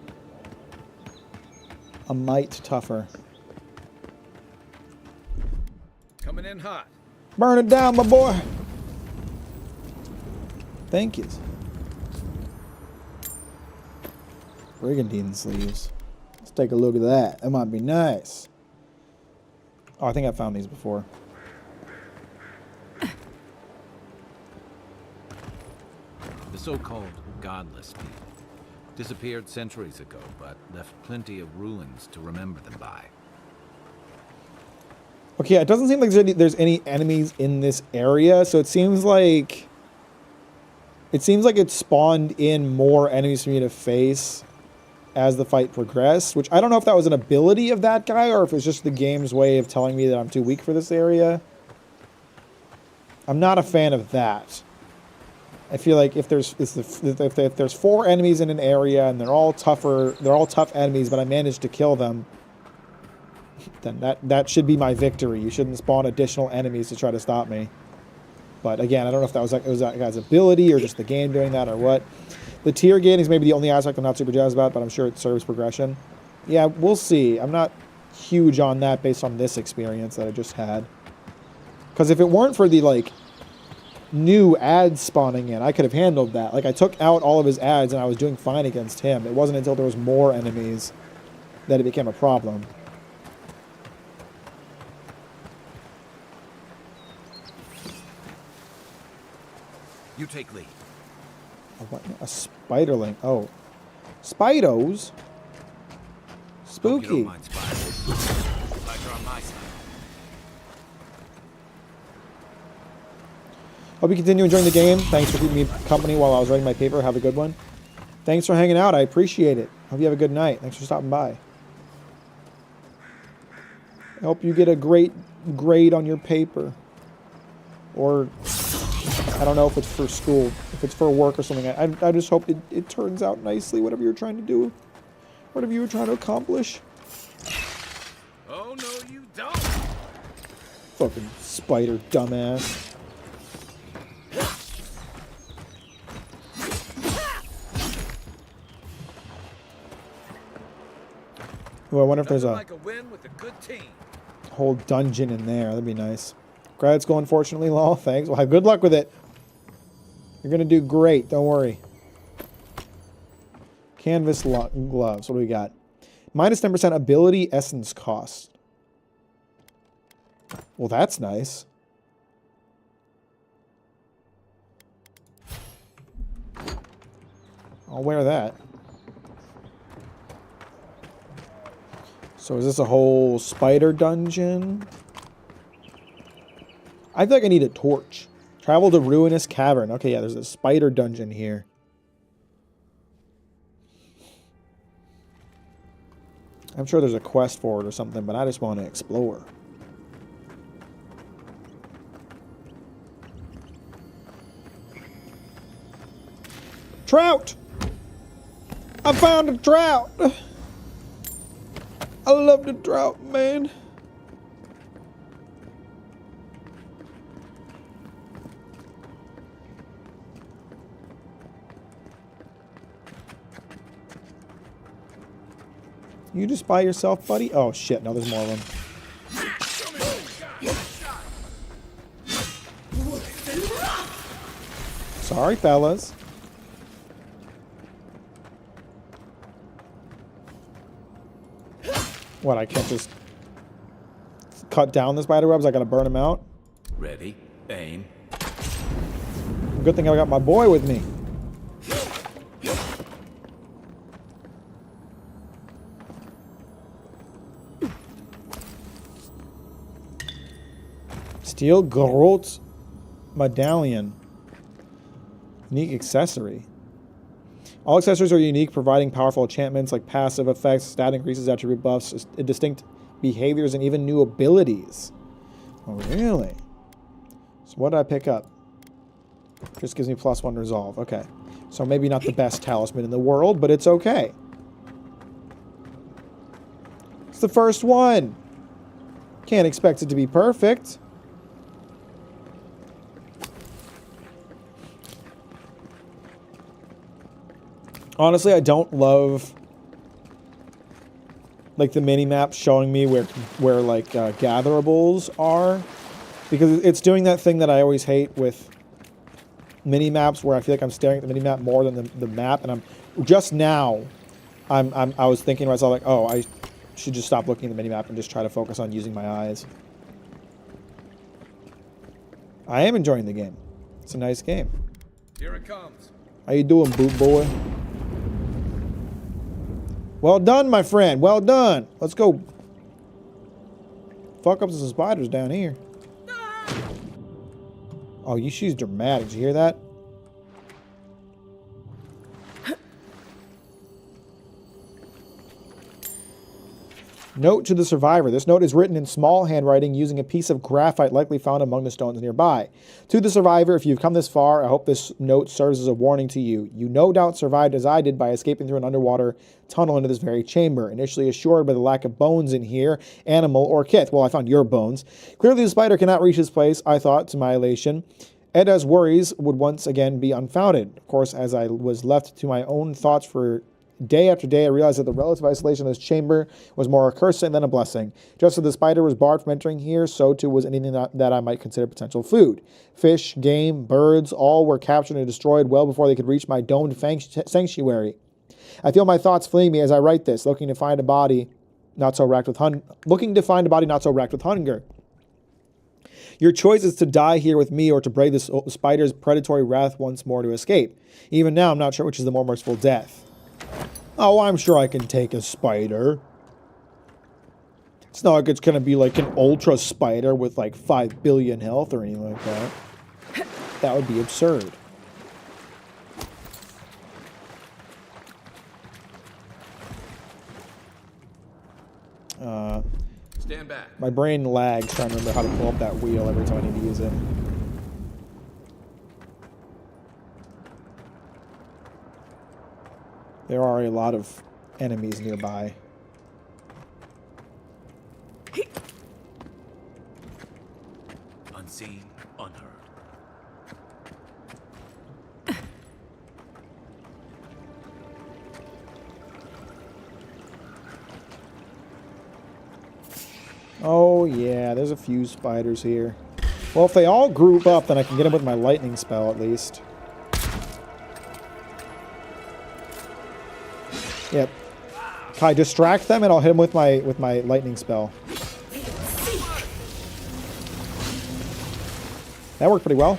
A mite tougher. Coming in hot. Burn it down, my boy. Thank you. Brigandine sleeves. Let's take a look at that. That might be nice. Oh, I think I found these before. The so-called godless people disappeared centuries ago, but left plenty of ruins to remember them by. Okay, it doesn't seem like there's any enemies in this area, so it seems like it spawned in more enemies for me to face as the fight progressed, which I don't know if that was an ability of that guy or if it's just the game's way of telling me that I'm too weak for this area. I'm not a fan of that. I feel like if there's 4 enemies in an area and they're all tough enemies, but I managed to kill them, then that should be my victory. You shouldn't spawn additional enemies to try to stop me. But again, I don't know if it was that guy's ability or just the game doing that or what. The tier gaining is maybe the only aspect I'm not super jazzed about, but I'm sure it serves progression. Yeah, we'll see. I'm not huge on that based on this experience that I just had. Because if it weren't for the new ads spawning in, I could have handled that. I took out all of his ads and I was doing fine against him. It wasn't until there was more enemies that it became a problem. You take lead. A spiderling. Oh. Spidos? Spooky. Hope you don't mind spiders. Glad you're on my side. Hope you continue enjoying the game. Thanks for keeping me company while I was writing my paper. Have a good one. Thanks for hanging out. I appreciate it. Hope you have a good night. Thanks for stopping by. I hope you get a great grade on your paper. Or, I don't know if it's for school, if it's for work or something. I just hope it turns out nicely, whatever you're trying to do. Whatever you were trying to accomplish. Oh, no, you don't. Fucking spider dumbass. Oh, I wonder if there's a win with a good team. whole dungeon in there. That'd be nice. Grad's going, fortunately, lol. Thanks. Well, have good luck with it. You're gonna do great. Don't worry. Canvas gloves. What do we got? Minus 10% ability essence cost. Well, that's nice. I'll wear that. So is this a whole spider dungeon? I feel like I need a torch. Travel to Ruinous Cavern. Okay, yeah, there's a spider dungeon here. I'm sure there's a quest for it or something, but I just want to explore. Trout! I found a trout! I love the trout, man. You just by yourself, buddy? Oh shit, no, there's more of them. Sorry, fellas. What, I can't just cut down the spider webs? I gotta burn them out? Ready, aim. Good thing I got my boy with me. Steel Garot's medallion. Unique accessory. All accessories are unique, providing powerful enchantments like passive effects, stat increases, attribute buffs, distinct behaviors, and even new abilities. Oh, really? So what did I pick up? Just gives me +1 resolve. Okay. So maybe not the best talisman in the world, but it's okay. It's the first one. Can't expect it to be perfect. Honestly, I don't love like the mini map showing me where like gatherables are, because it's doing that thing that I always hate with mini maps, where I feel like I'm staring at the mini map more than the map. And I'm just now, I was thinking to myself like, oh, I should just stop looking at the mini map and just try to focus on using my eyes. I am enjoying the game. It's a nice game. Here it comes. How you doing, boot boy? Well done, my friend. Well done. Let's go. Fuck up some spiders down here. Oh, she's dramatic. Did you hear that? Note to the survivor. This note is written in small handwriting using a piece of graphite likely found among the stones nearby. To the survivor, if you've come this far, I hope this note serves as a warning to you. You no doubt survived as I did by escaping through an underwater tunnel into this very chamber. Initially assured by the lack of bones in here, animal or kith. Well, I found your bones. Clearly the spider cannot reach this place, I thought, to my elation. Edda's worries would once again be unfounded. Of course, as I was left to my own thoughts for day after day, I realized that the relative isolation of this chamber was more a curse than a blessing. Just as the spider was barred from entering here, so too was anything that I might consider potential food. Fish, game, birds, all were captured and destroyed well before they could reach my domed sanctuary. I feel my thoughts fleeing me as I write this, looking to find a body not so racked with hunger. Your choice is to die here with me or to brave this spider's predatory wrath once more to escape. Even now, I'm not sure which is the more merciful death. Oh, I'm sure I can take a spider. It's not like it's going to be like an ultra spider with like 5 billion health or anything like that. That would be absurd. Stand back. My brain lags trying to remember how to pull up that wheel every time I need to use it. There are a lot of enemies nearby. Unseen, unheard. Oh yeah, there's a few spiders here. Well, if they all group up, then I can get them with my lightning spell at least. Yep. Kai, distract them and I'll hit them with my lightning spell. That worked pretty well.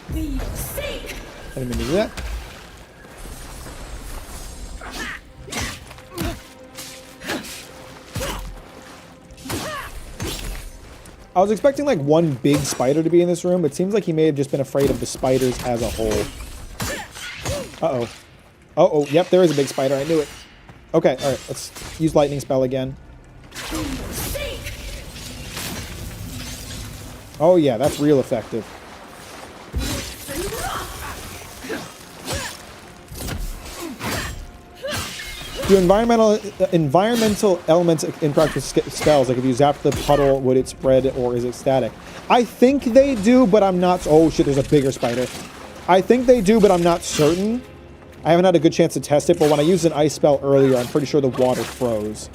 I didn't mean to do that. I was expecting like one big spider to be in this room, but it seems like he may have just been afraid of the spiders as a whole. Uh-oh. Uh-oh, yep, there is a big spider. I knew it. Okay, alright, let's use lightning spell again. Oh yeah, that's real effective. Do environmental elements interact with spells? Like if you zap the puddle, would it spread or is it static? I think they do, but I'm not... Oh shit, there's a bigger spider. I think they do, but I'm not certain. I haven't had a good chance to test it, but when I used an ice spell earlier, I'm pretty sure the water froze.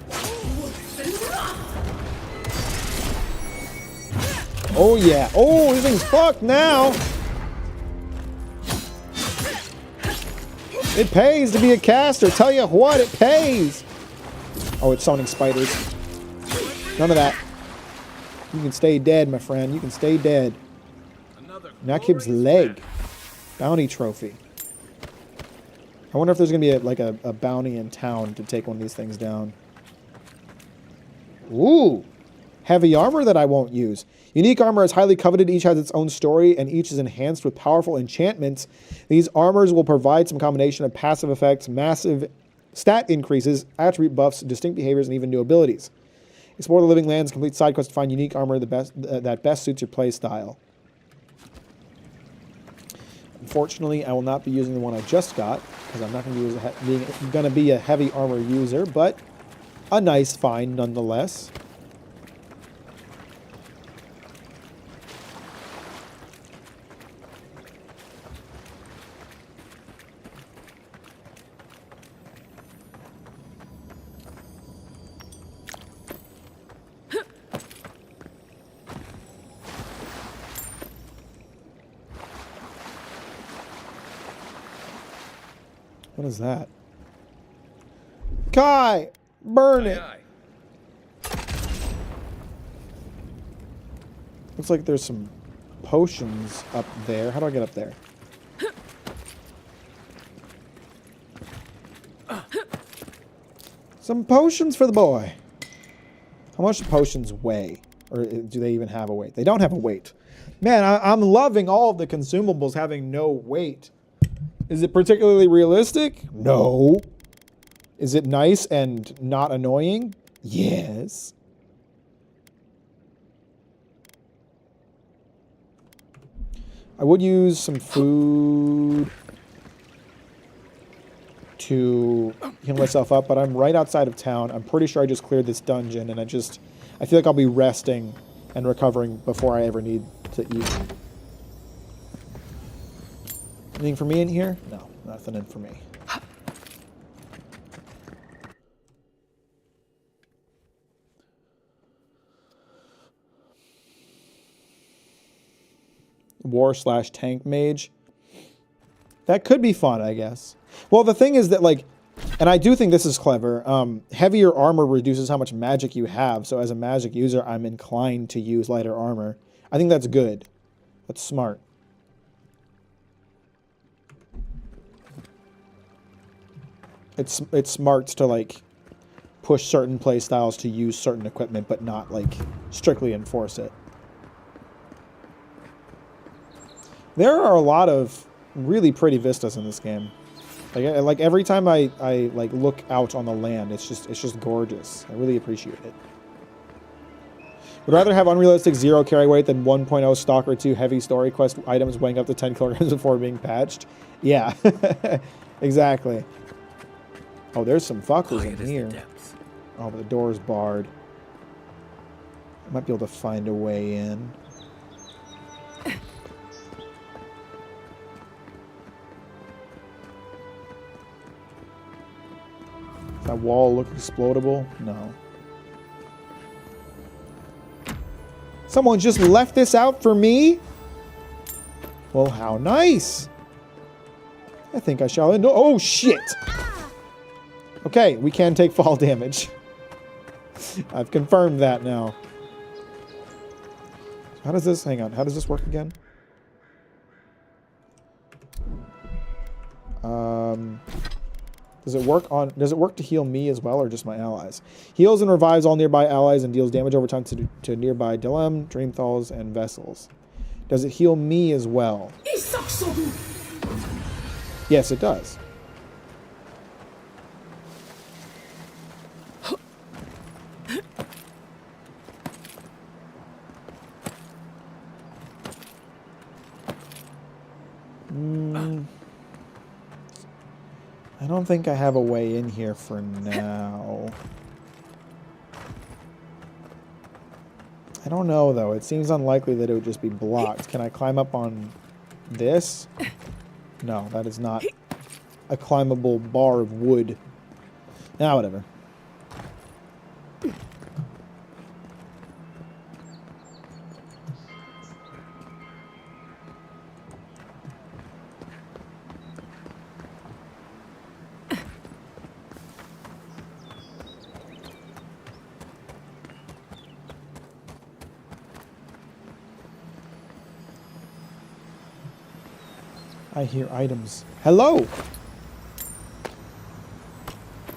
Oh yeah. Oh, this thing's fucked now. It pays to be a caster. Tell you what, it pays. Oh, it's summoning spiders. None of that. You can stay dead, my friend. You can stay dead. Nakib's leg. Bounty trophy. I wonder if there's going to be a bounty in town to take one of these things down. Ooh. Heavy armor that I won't use. Unique armor is highly coveted. Each has its own story, and each is enhanced with powerful enchantments. These armors will provide some combination of passive effects, massive stat increases, attribute buffs, distinct behaviors, and even new abilities. Explore the Living Lands, complete side quests to find unique armor that best suits your play style. Unfortunately, I will not be using the one I just got, because I'm not going to be a heavy armor user, but a nice find nonetheless. What is that? Kai! Burn it! Looks like there's some potions up there. How do I get up there? Some potions for the boy. How much do potions weigh? Or do they even have a weight? They don't have a weight. Man, I'm loving all of the consumables having no weight. Is it particularly realistic? No. Is it nice and not annoying? Yes. I would use some food to heal myself up, but I'm right outside of town. I'm pretty sure I just cleared this dungeon, and I feel like I'll be resting and recovering before I ever need to eat. Anything for me in here? No, nothing in for me. War/tank mage. That could be fun, I guess. Well, the thing is that, like, and I do think this is clever, heavier armor reduces how much magic you have, so as a magic user, I'm inclined to use lighter armor. I think that's good. That's smart. It's smart to, like, push certain play styles to use certain equipment, but not, like, strictly enforce it. There are a lot of really pretty vistas in this game. Like every time I like look out on the land, it's just gorgeous. I really appreciate it. Would rather have unrealistic 0 carry weight than 1.0 Stalker 2 heavy story quest items weighing up to 10 kilograms before being patched. Yeah, exactly. Oh, there's some fuckers in here. Oh, but the door's barred. I might be able to find a way in. Does that wall look explodable? No. Someone just left this out for me? Well, how nice. I think I shall end. Oh, shit! Okay, we can take fall damage. I've confirmed that now. How does this... Hang on. How does this work again? Does it work to heal me as well, or just my allies? Heals and revives all nearby allies and deals damage over time to nearby Dilem, Dreamthalls, and Vessels. Does it heal me as well? Yes, it does. I don't think I have a way in here for now. I don't know, though. It seems unlikely that it would just be blocked. Can I climb up on this? No, that is not a climbable bar of wood. Ah, whatever. I hear items. Hello!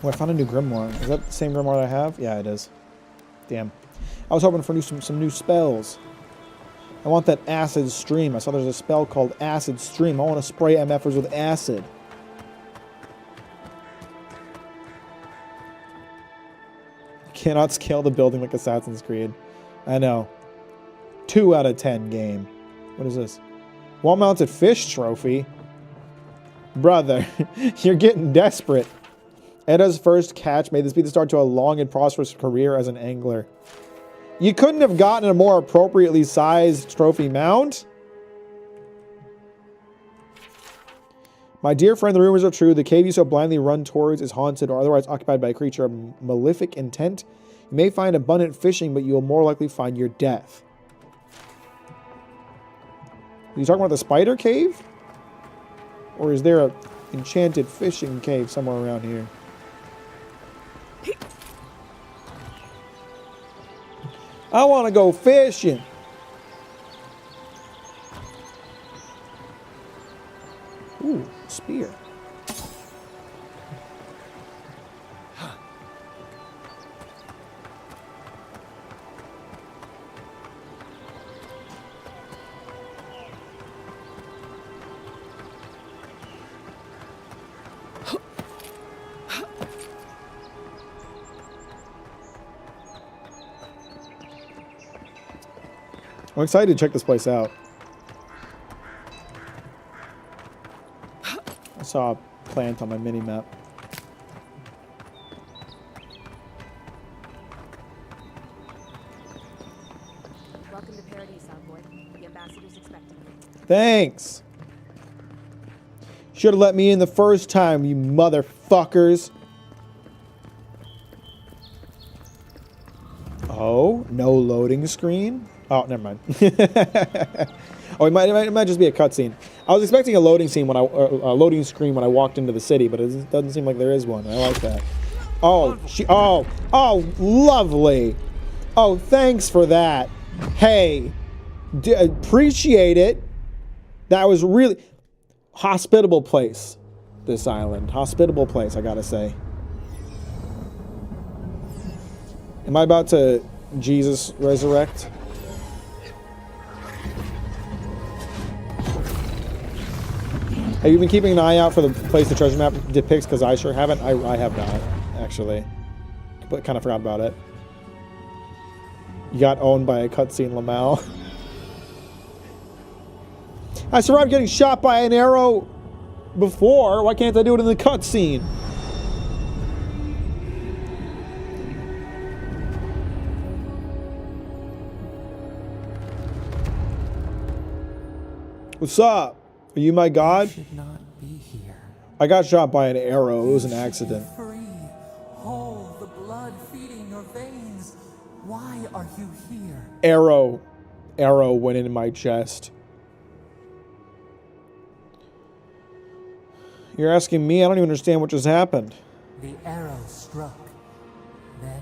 Oh, I found a new grimoire. Is that the same grimoire I have? Yeah, it is. Damn. I was hoping for some new spells. I want that acid stream. I saw there's a spell called acid stream. I want to spray MFers with acid. You cannot scale the building like Assassin's Creed. I know. 2 out of 10 game. What is this? Wall-mounted fish trophy? Brother, you're getting desperate. Edda's first catch. May this be the start to a long and prosperous career as an angler. You couldn't have gotten a more appropriately sized trophy mount? My dear friend, the rumors are true. The cave you so blindly run towards is haunted or otherwise occupied by a creature of malefic intent. You may find abundant fishing, but you will more likely find your death. Are you talking about the spider cave? Or is there a enchanted fishing cave somewhere around here? I want to go fishing. Ooh, spear. I'm excited to check this place out. I saw a plant on my mini-map. Welcome to Paradise, Envoy. The ambassador's expecting you. Thanks! Should have let me in the first time, you motherfuckers. Oh, no loading screen? Oh, never mind. Oh, it might just be a cutscene. I was expecting a loading scene when a loading screen when I walked into the city, but it doesn't seem like there is one. I like that. Oh, oh, lovely. Oh, thanks for that. Hey, appreciate it. That was really hospitable place. This island, hospitable place, I gotta say. Am I about to Jesus resurrect? Have you been keeping an eye out for the place the treasure map depicts? Because I sure haven't. I have not, actually. But kind of forgot about it. You got owned by a cutscene, Lamal. I survived getting shot by an arrow before. Why can't I do it in the cutscene? What's up? Are you my god? You should not be here. I got shot by an arrow. It was an accident. Free, whole, the blood feeding your veins. Why are you here? Arrow went into my chest. You're asking me? I don't even understand what just happened. The arrow struck. Then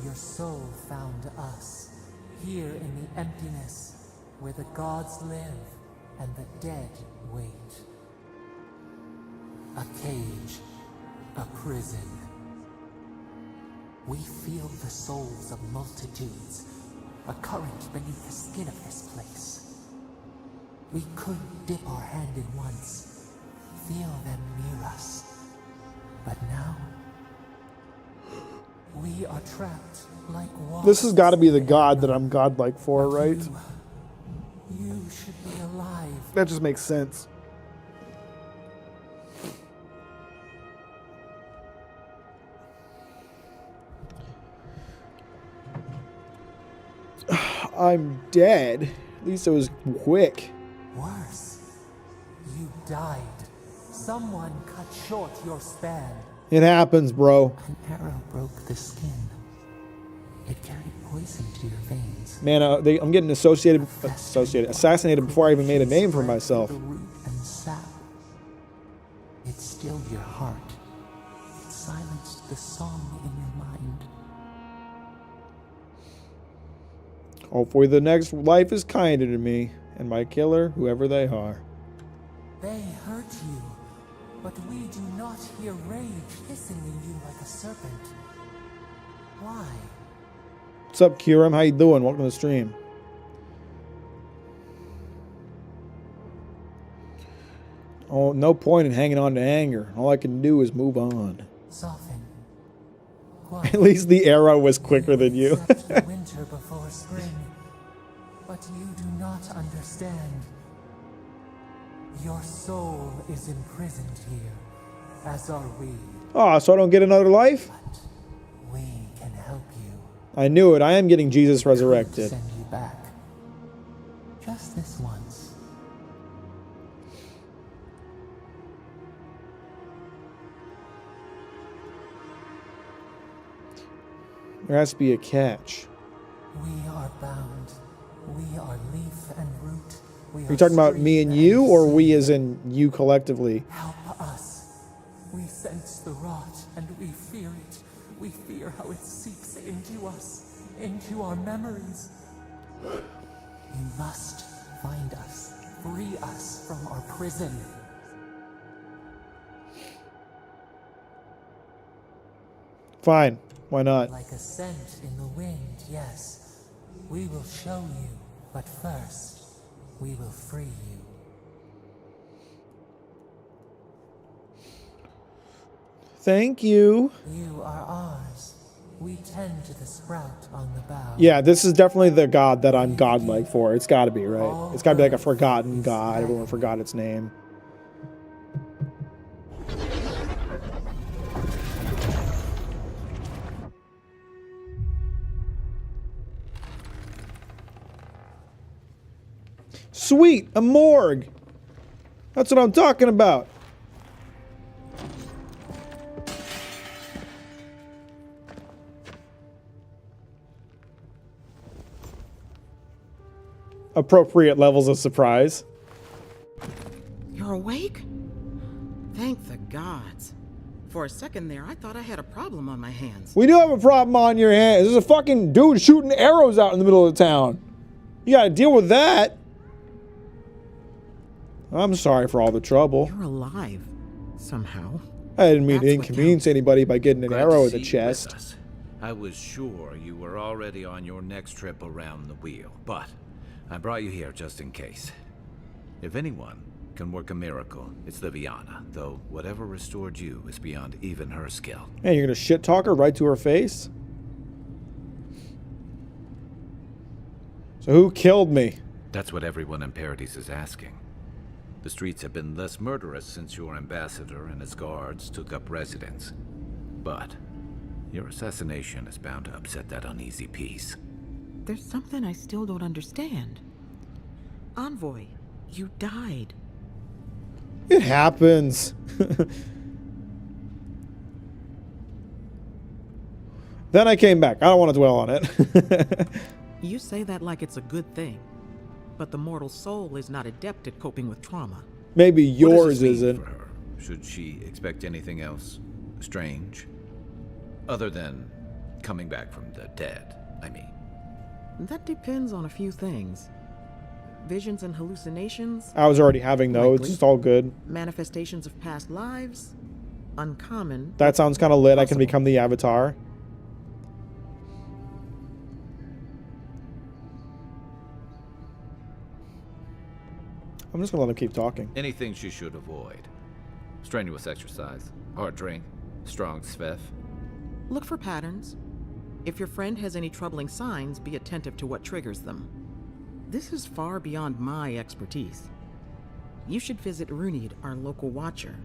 your soul found us, here in the emptiness, where the gods live and the dead wait. A cage, a prison. We feel the souls of multitudes, a current beneath the skin of this place. We could dip our hand in once, feel them near us. But now, we are trapped like walls. This has got to be the god that I'm godlike for, right? You should be alive. That just makes sense. I'm dead. At least it was quick. Worse, you died. Someone cut short your span. It happens, bro. An arrow broke the skin. It carried poison to your veins. Man, I'm getting assassinated before I even made a name for myself. The root and sap. It stilled your heart. It silenced the song in your mind. Hopefully the next life is kinder to me and my killer, whoever they are. They hurt you, but we do not hear rage hissing in you like a serpent. Why? What's up, Kiram? How you doing? Welcome to the stream. Oh, no point in hanging on to anger. All I can do is move on. Soften. At least the arrow was quicker than you. The winter before spring, but you do not understand. Your soul is imprisoned here, as are we. Oh, so I don't get another life? But we can help you. I knew it. I am getting Jesus resurrected. Send you back. Just this once. There has to be a catch. We are bound. We are leaf and root. Are you talking about me and you, or we as in you collectively? Help us. We sense the rot, and we fear it. We fear how it seeps into us, into our memories. You must find us, free us from our prison. Fine. Why not? Like a scent in the wind, yes. We will show you, but first, we will free you. Thank you. You are ours. We tend to the sprout on the bough. Yeah, this is definitely the god that I'm godlike for. It's got to be, right? It's got to be like a forgotten god. Everyone forgot its name. Sweet, a morgue. That's what I'm talking about. Appropriate levels of surprise. You're awake? Thank the gods. For a second there, I thought I had a problem on my hands. We do have a problem on your hands. There's a fucking dude shooting arrows out in the middle of the town. You gotta deal with that. I'm sorry for all the trouble. You're alive, somehow. I didn't mean to inconvenience anybody by getting an arrow in the chest. I was sure you were already on your next trip around the wheel, but I brought you here just in case. If anyone can work a miracle, it's Liviana, though whatever restored you is beyond even her skill. Hey, you're gonna shit talk her right to her face? So who killed me? That's what everyone in Paradise is asking. The streets have been less murderous since your ambassador and his guards took up residence. But your assassination is bound to upset that uneasy peace. There's something I still don't understand. Envoy, you died. It happens. Then I came back. I don't want to dwell on it. You say that like it's a good thing. But the mortal soul is not adept at coping with trauma. Maybe yours isn't. Should she expect anything else strange? Other than coming back from the dead, I mean. That depends on a few things. Visions and hallucinations. I was already having those. Likely. It's all good. Manifestations of past lives. Uncommon. That sounds kind of lit. I can become the avatar. I'm just gonna let him keep talking. Anything she should avoid. Strenuous exercise, hard drink, strong sveff. Look for patterns. If your friend has any troubling signs, be attentive to what triggers them. This is far beyond my expertise. You should visit Runid, our local watcher.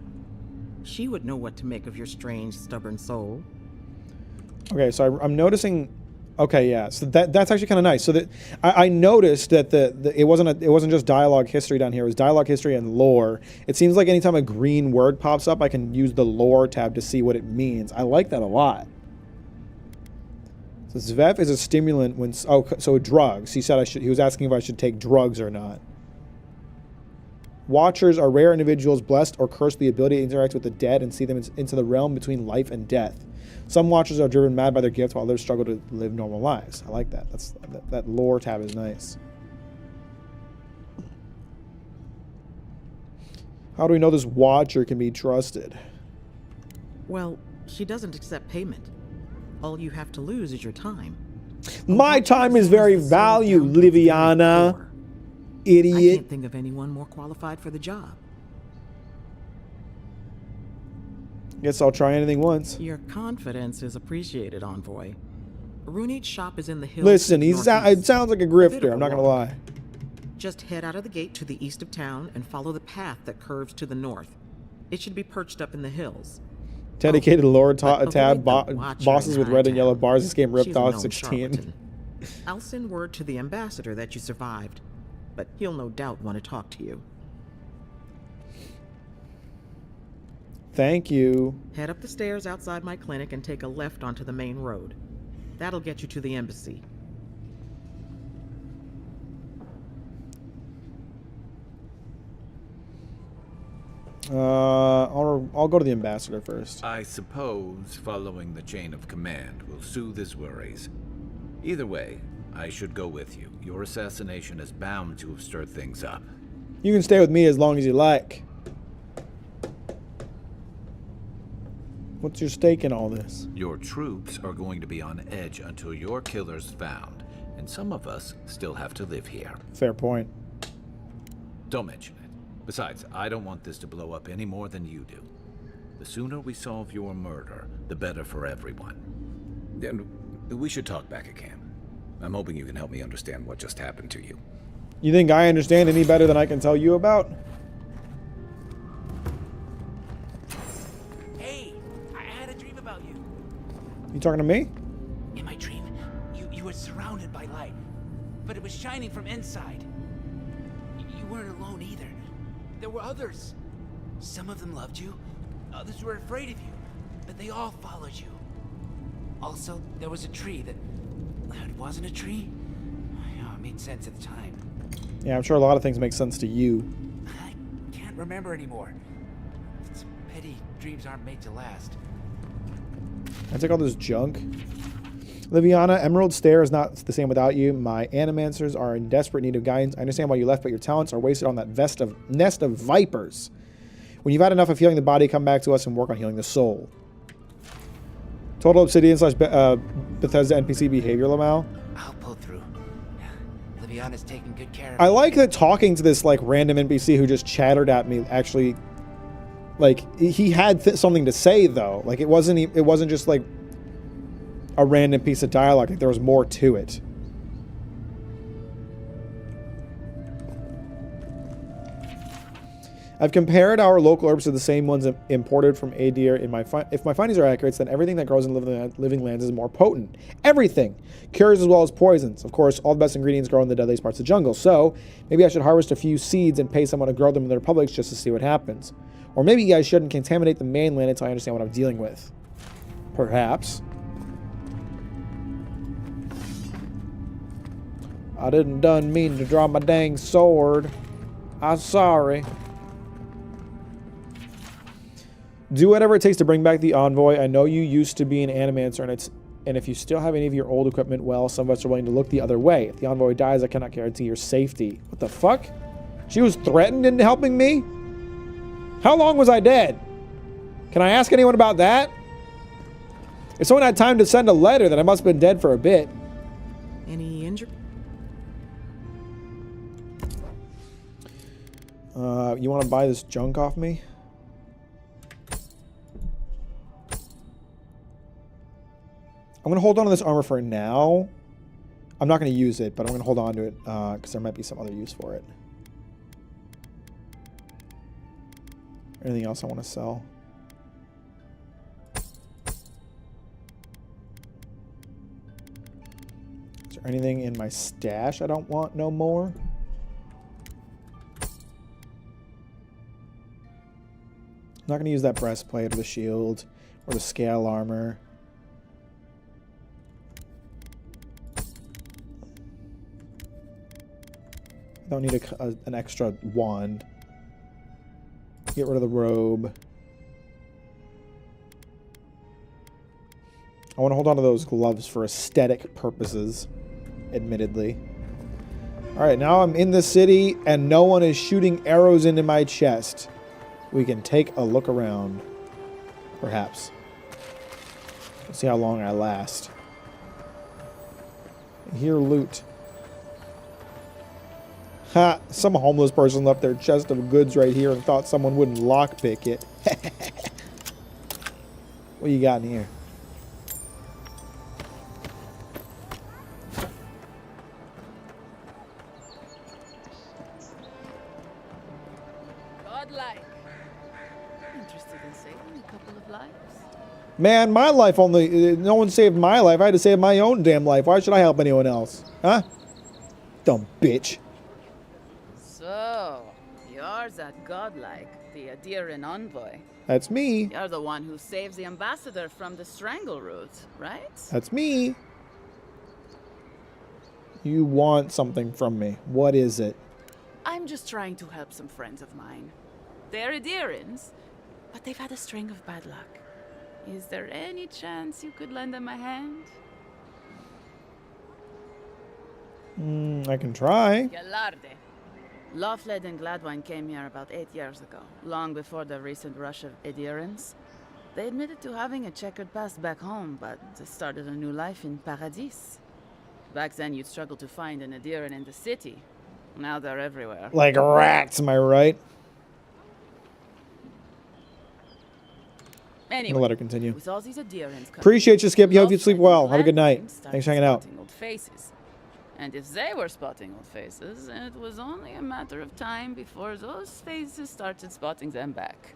She would know what to make of your strange, stubborn soul. Okay, so I'm noticing. Okay, yeah. So that's actually kind of nice. So that I noticed that it wasn't just dialogue history down here. It was dialogue history and lore. It seems like anytime a green word pops up, I can use the lore tab to see what it means. I like that a lot. So Svev is a stimulant when so drugs. He said he was asking if I should take drugs or not. Watchers are rare individuals blessed or cursed with the ability to interact with the dead and see them into the realm between life and death. Some watchers are driven mad by their gift while others struggle to live normal lives. I like that. That lore tab is nice. How do we know this watcher can be trusted? Well, she doesn't accept payment. All you have to lose is your time. My time is very valued, Liviana. Idiot. I can't think of anyone more qualified for the job. Guess I'll try anything once. Your confidence is appreciated, Envoy. Runid's shop is in the hills. Listen, it sounds like a grifter. I'm not gonna lie. Just head out of the gate to the east of town and follow the path that curves to the north. It should be perched up in the hills. Dedicated lore tab bosses with red and yellow bars. This game ripped off 16. I'll send word to the ambassador that you survived, but he'll no doubt want to talk to you. Thank you. Head up the stairs outside my clinic and take a left onto the main road. That'll get you to the embassy. I'll go to the ambassador first. I suppose following the chain of command will soothe his worries. Either way, I should go with you. Your assassination is bound to have stirred things up. You can stay with me as long as you like. What's your stake in all this? Your troops are going to be on edge until your killer's found, and some of us still have to live here. Fair point. Don't mention it. Besides, I don't want this to blow up any more than you do. The sooner we solve your murder, the better for everyone. And we should talk back at camp. I'm hoping you can help me understand what just happened to you. You think I understand any better than I can tell you about? Hey, I had a dream about you. You talking to me? In my dream, you were surrounded by light, but it was shining from inside. You weren't alone either. There were others. Some of them loved you, others were afraid of you, but they all followed you. Also, there was a tree that... It wasn't a tree? It made sense at the time. Yeah, I'm sure a lot of things make sense to you. I can't remember anymore. It's a pity dreams aren't made to last. I take all this junk. Liviana, Emerald Stair is not the same without you. My animancers are in desperate need of guidance. I understand why you left, but your talents are wasted on that nest of vipers. When you've had enough of healing the body, come back to us and work on healing the soul. Total obsidian / Bethesda NPC behavior, Lamal. I'll pull through. Liviana's taking good care of I like that talking to this like random NPC who just chattered at me actually, like he had something to say though. Like it wasn't just like a random piece of dialogue. Like there was more to it. I've compared our local herbs to the same ones imported from Adir. If my findings are accurate, then everything that grows in living lands is more potent. Everything. Cures as well as poisons. Of course, all the best ingredients grow in the deadliest parts of the jungle. So, maybe I should harvest a few seeds and pay someone to grow them in the republics just to see what happens. Or maybe I shouldn't contaminate the mainland until I understand what I'm dealing with. Perhaps. I didn't mean to draw my dang sword. I'm sorry. Do whatever it takes to bring back the envoy. I know you used to be an animancer, and if you still have any of your old equipment, well, some of us are willing to look the other way. If the envoy dies, I cannot guarantee your safety. What the fuck? She was threatened into helping me? How long was I dead? Can I ask anyone about that? If someone had time to send a letter, then I must have been dead for a bit. Any injury? You want to buy this junk off me? I'm going to hold on to this armor for now. I'm not going to use it, but I'm going to hold on to it because there might be some other use for it. Anything else I want to sell? Is there anything in my stash I don't want no more? I'm not going to use that breastplate or the shield or the scale armor. I don't need an extra wand. Get rid of the robe. I want to hold on to those gloves for aesthetic purposes, admittedly. Alright, now I'm in the city and no one is shooting arrows into my chest. We can take a look around. Perhaps. Let's see how long I last. Here, loot. Ha! Some homeless person left their chest of goods right here and thought someone wouldn't lockpick it. What you got in here? Godlike. Interested in saving a couple of lives? Man, my life only... no one saved my life. I had to save my own damn life. Why should I help anyone else? Huh? Dumb bitch. So, you're that godlike, the Adiran envoy. That's me. You're the one who saves the ambassador from the strangle root, right? That's me. You want something from me. What is it? I'm just trying to help some friends of mine. They're Adirans, but they've had a string of bad luck. Is there any chance you could lend them a hand? I can try. Galarde. Lawfled and Gladwine came here about 8 years ago, long before the recent rush of Adirans. They admitted to having a checkered past back home, but they started a new life in Paradis. Back then, you'd struggle to find an Adiran in the city. Now they're everywhere. Like rats, am I right? Anyway, I'm gonna let her continue. with all these Adirans coming, Appreciate you, Skip. You hope you sleep well. Have a good night. Gladwine started Thanks for hanging out. spotting old faces. And if they were spotting old faces, it was only a matter of time before those faces started spotting them back.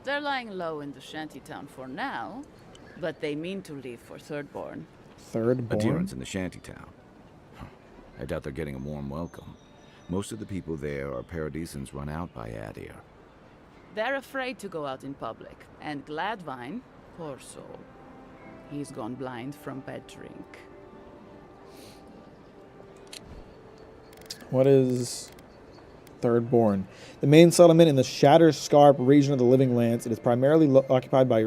They're lying low in the shantytown for now, but they mean to leave for Thirdborn. Thirdborn? Adirans in the shantytown. I doubt they're getting a warm welcome. Most of the people there are Paradisans run out by Adir. They're afraid to go out in public, and Gladwine, poor soul, he's gone blind from bad drink. What is Thirdborn? The main settlement in the Shatterscarp region of the Living Lands. It is primarily occupied by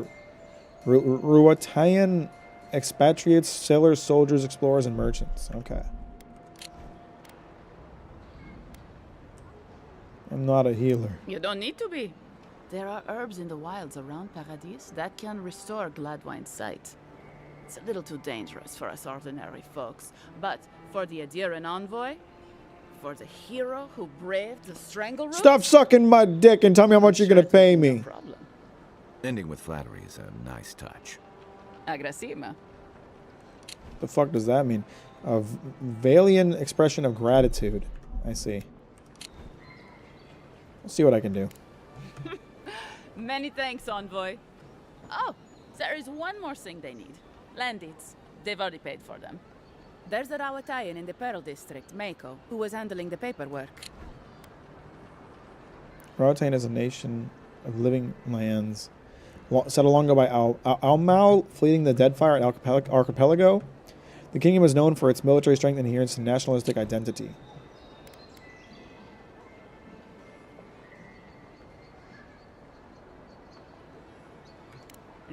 Ruatayan expatriates, sailors, soldiers, explorers, and merchants. Okay. I'm not a healer. You don't need to be. There are herbs in the wilds around Paradis that can restore Gladwine's sight. It's a little too dangerous for us ordinary folks, but for the Adiran envoy, for the hero who braved the strangle root, Stop sucking my dick and tell me how much you're going to pay me. Ending with flattery is a nice touch. Agrasima. The fuck does that mean? A Valiant expression of gratitude. I see. Let's see what I can do. Many thanks, envoy. Oh, there is one more thing they need. Land deeds. They've already paid for them. There's a Rawatayan in the Pearl District, Mako, who was handling the paperwork. Roatan is a nation of living lands settled long ago by Almal, fleeing the Deadfire archipelago. The kingdom is known for its military strength and adherence to nationalistic identity.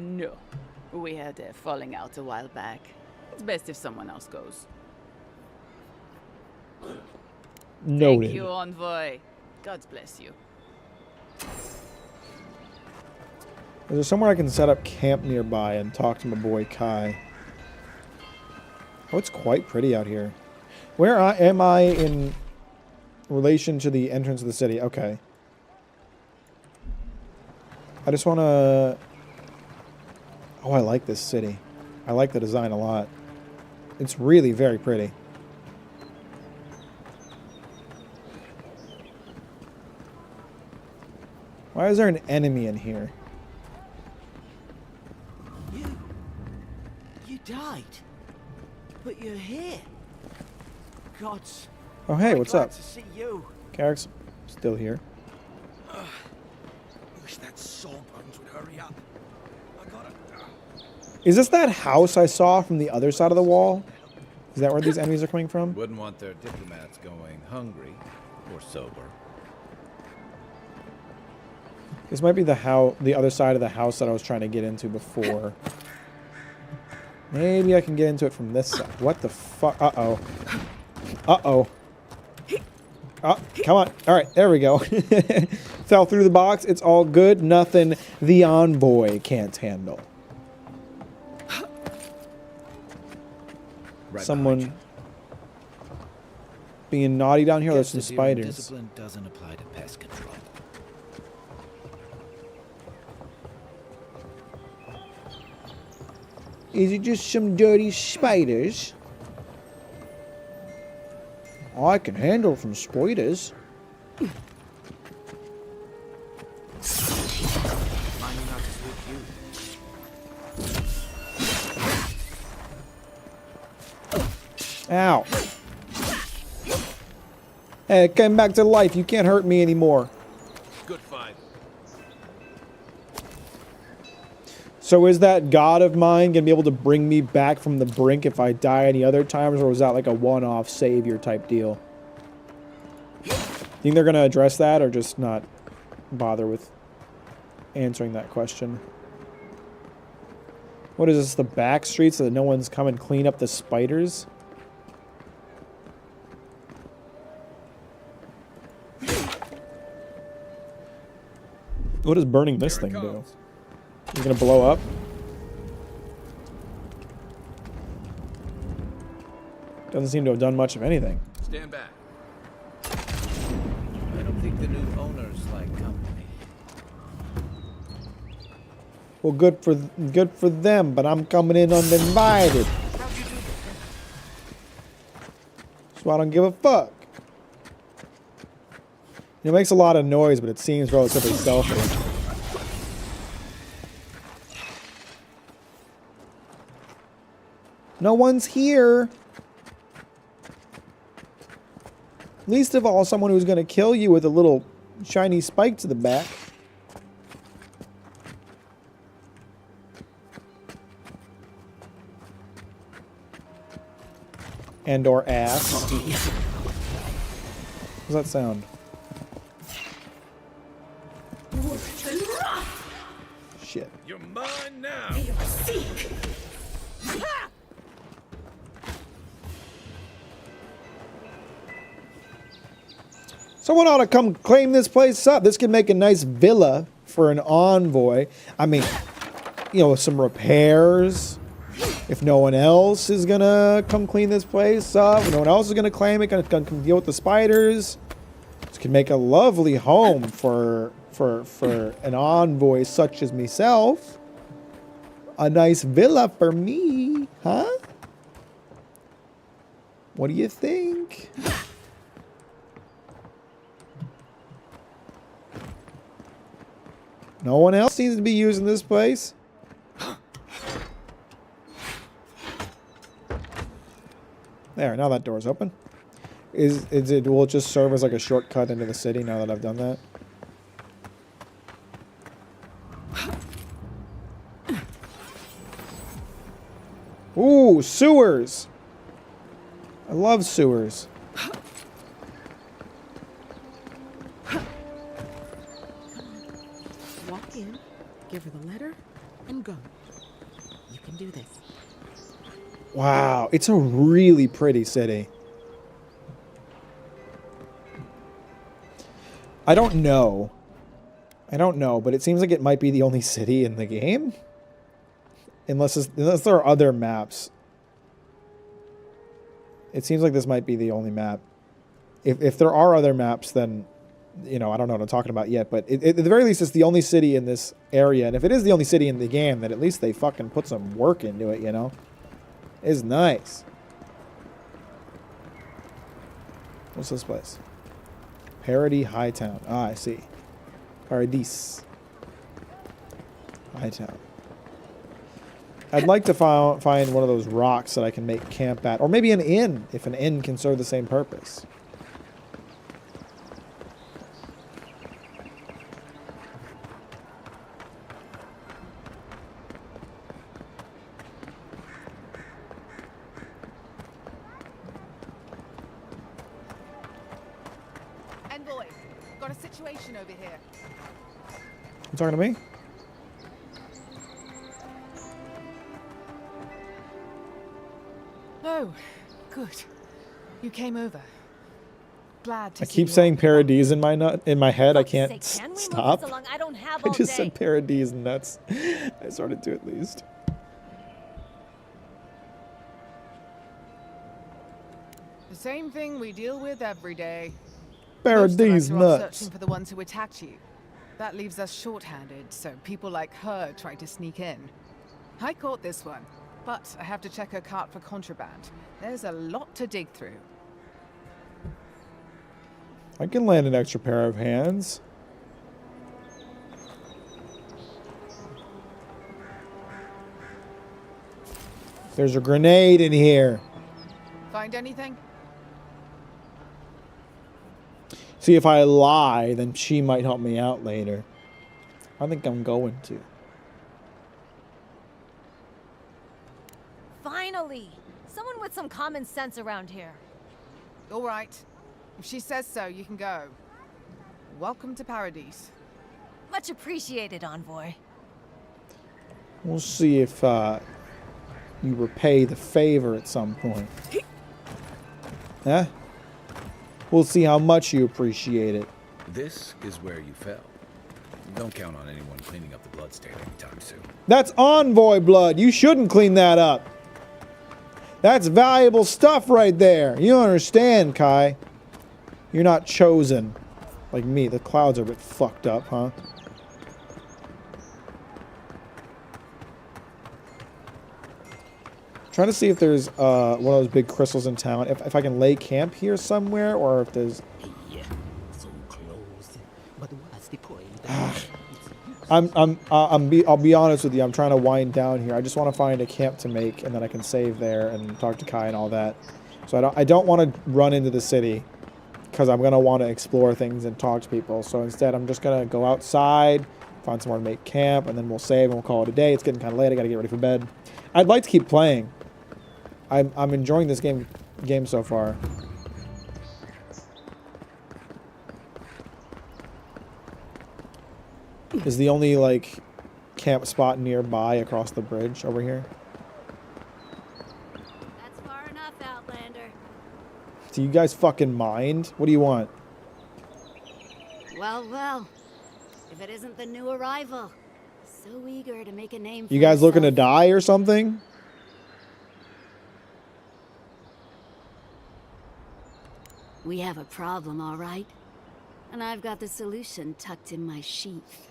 No. We had a falling out a while back. It's best if someone else goes. Noted. Thank you, Envoy. God bless you. Is there somewhere I can set up camp nearby and talk to my boy Kai? Oh, it's quite pretty out here. Where am I in relation to the entrance of the city? Okay. I just want to... Oh, I like this city. I like the design a lot. It's really very pretty. Why is there an enemy in here? You died. But you're here. Gods. Oh, hey, I'm what's glad up? to see you. Carrick's still here. Wish that sawbones would hurry up. I gotta... Is this that house I saw from the other side of the wall? Is that where these enemies are coming from? Wouldn't want their diplomats going hungry or sober. This might be the other side of the house that I was trying to get into before. Maybe I can get into it from this side. What the fuck? Uh-oh. Uh-oh. Oh, come on. All right, there we go. Fell through the box. It's all good. Nothing the envoy can't handle. Right Someone being naughty down here. There's some spiders. Discipline doesn't apply to pest control. Is it just some dirty spiders? I can handle some spiders. Ow. Hey, it came back to life. You can't hurt me anymore. Good fight. So is that god of mine going to be able to bring me back from the brink if I die any other times, or was that like a one-off savior type deal? Think they're going to address that or just not bother with answering that question? What is this, the back street so that no one's come and clean up the spiders? What does burning this thing do? You're gonna blow up? Doesn't seem to have done much of anything. Stand back. I don't think the new owners like company. Well, good for them, but I'm coming in uninvited. So I don't give a fuck. It makes a lot of noise, but it seems relatively selfish. No one's here. Least of all, someone who's going to kill you with a little shiny spike to the back. And or ass. What's that sound? Shit. You're mine now. Someone ought to come claim this place up. This could make a nice villa for an envoy. I mean, you know, some repairs. If no one else is gonna come clean this place up, if no one else is gonna claim it, gonna come deal with the spiders. This could make a lovely home for an envoy such as myself. A nice villa for me, huh? What do you think? No one else seems to be using this place. There, now that door's open. Will it just serve as like a shortcut into the city now that I've done that? Ooh, sewers! I love sewers. Walk in, give her the letter, and go. You can do this. Wow, it's a really pretty city. I don't know, but it seems like it might be the only city in the game. Unless there are other maps. It seems like this might be the only map. If there are other maps, then, you know, I don't know what I'm talking about yet. But at the very least, it's the only city in this area. And if it is the only city in the game, then at least they fucking put some work into it, you know? It's nice. What's this place? Paradis Hightown. Ah, I see. Paradis Hightown. I'd like to find one of those rocks that I can make camp at. Or maybe an inn, if an inn can serve the same purpose. Envoy, got a situation over here. You talking to me? Oh, good. You came over. Glad to I see keep you saying all. Paradis in my head. I can't Can we move stop. this along? I don't have I all just day. said Paradis and that's I started to at least. The same thing we deal with every day. Paradis Most of us are off nuts. searching for the ones who attacked you. That leaves us short-handed, so people like her try to sneak in. I caught this one, but I have to check her cart for contraband. There's a lot to dig through. I can land an extra pair of hands. There's a grenade in here. Find anything? See, if I lie, then she might help me out later. I think I'm going to. Finally! Someone with some common sense around here. All right. If she says so, you can go. Welcome to Paradis. Much appreciated, Envoy. We'll see if you repay the favor at some point. Huh? We'll see how much you appreciate it. This is where you fell. Don't count on anyone cleaning up the bloodstain anytime soon. That's Envoy blood. You shouldn't clean that up. That's valuable stuff right there. You don't understand, Kai. You're not chosen. Like me. The clouds are a bit fucked up, huh? Trying to see if there's one of those big crystals in town. If I can lay camp here somewhere, or if there's... So close. But what's the point? I'll be honest with you. I'm trying to wind down here. I just want to find a camp to make, and then I can save there and talk to Kai and all that. So I don't want to run into the city, because I'm gonna want to explore things and talk to people. So instead, I'm just gonna go outside, find somewhere to make camp, and then we'll save and we'll call it a day. It's getting kind of late. I gotta get ready for bed. I'd like to keep playing. I'm enjoying this game so far. Is the only like camp spot nearby across the bridge over here? That's far enough, Outlander. Do you guys fucking mind? What do you want? Well, well. If it isn't the new arrival. So eager to make a name for You guys looking to himself. die or something? We have a problem, all right? And I've got the solution tucked in my sheath.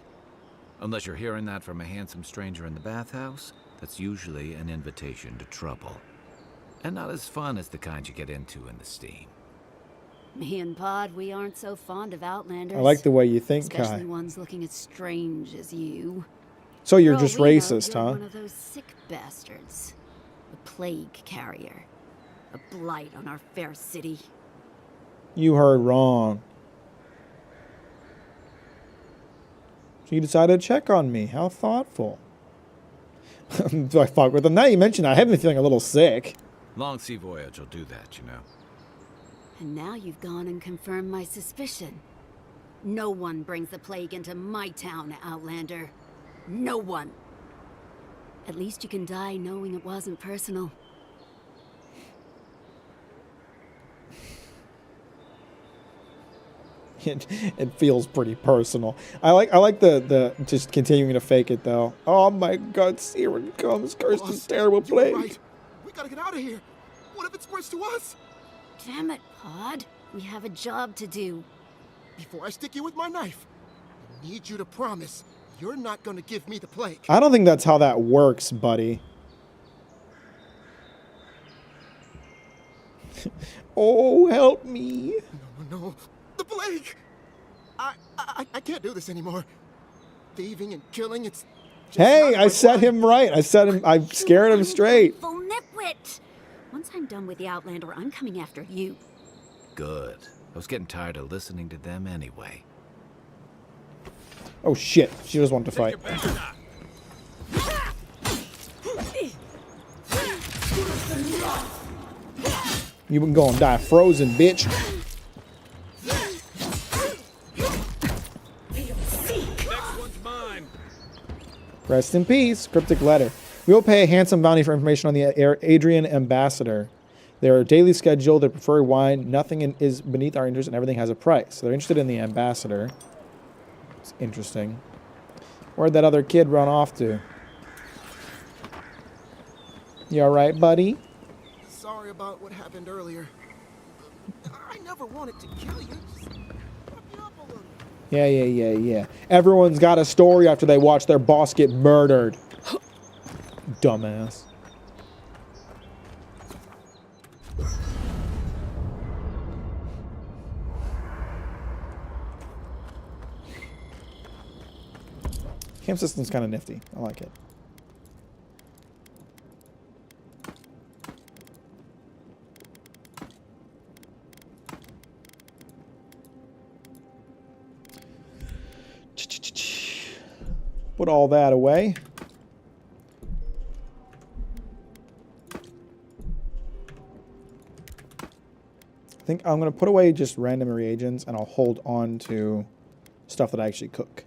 Unless you're hearing that from a handsome stranger in the bathhouse, that's usually an invitation to trouble. And not as fun as the kind you get into in the steam. Me and Pod, we aren't so fond of Outlanders. I like the way you think, especially Kai. ones looking as strange as you. So you're For all just we know, racist, you're huh? one of those sick bastards. A plague carrier. A blight on our fair city. You heard wrong. So you decided to check on me. How thoughtful. Do I fuck with them? Now you mention it, I have been feeling a little sick. Long sea voyage will do that, you know. And now you've gone and confirmed my suspicion. No one brings the plague into my town, Outlander. No one. At least you can die knowing it wasn't personal. It feels pretty personal. I like the just continuing to fake it though. Oh my God, here it comes, cursed and terrible plague. Right. We gotta get out of here. What if it spreads to us? Damn it, Pod. We have a job to do. Before I stick you with my knife, I need you to promise you're not gonna give me the plague. I don't think that's how that works, buddy. Oh, help me. No. The plague! I can't do this anymore. Thieving and killing, it's just Hey, not I my set him right. I scared him straight. Full nitwit! Once I'm done with the Outlander, I'm coming after you. Good. I was getting tired of listening to them anyway. Oh shit, she just wanted to fight. You been gonna die frozen, bitch. Next one's mine. Rest in peace. Cryptic letter. We will pay a handsome bounty for information on the Adrian ambassador. Their daily schedule, their preferred wine, nothing is beneath our interest and everything has a price. So they're interested in the ambassador. It's interesting. Where'd that other kid run off to? You alright, buddy? Sorry about what happened earlier. I never wanted to kill you. Yeah. Everyone's got a story after they watch their boss get murdered. Dumbass. Camp system's kind of nifty. I like it. Put all that away. I think I'm going to put away just random reagents and I'll hold on to stuff that I actually cook.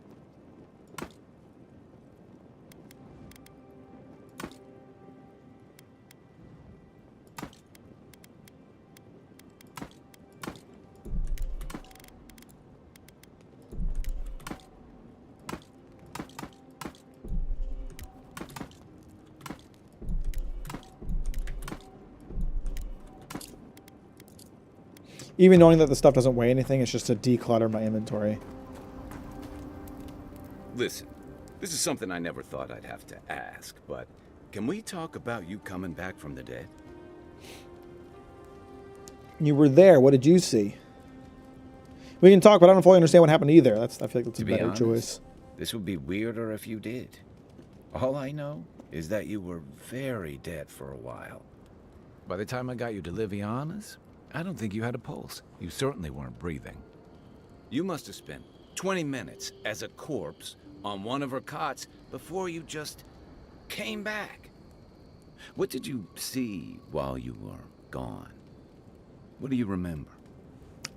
Even knowing that the stuff doesn't weigh anything, it's just to declutter my inventory. Listen, this is something I never thought I'd have to ask, but can we talk about you coming back from the dead? You were there. What did you see? We can talk, but I don't fully understand what happened either. I feel like that's a better choice. This would be weirder if you did. All I know is that you were very dead for a while. By the time I got you to Liviana's, I don't think you had a pulse. You certainly weren't breathing. You must have spent 20 minutes as a corpse on one of her cots before you just came back. What did you see while you were gone? What do you remember?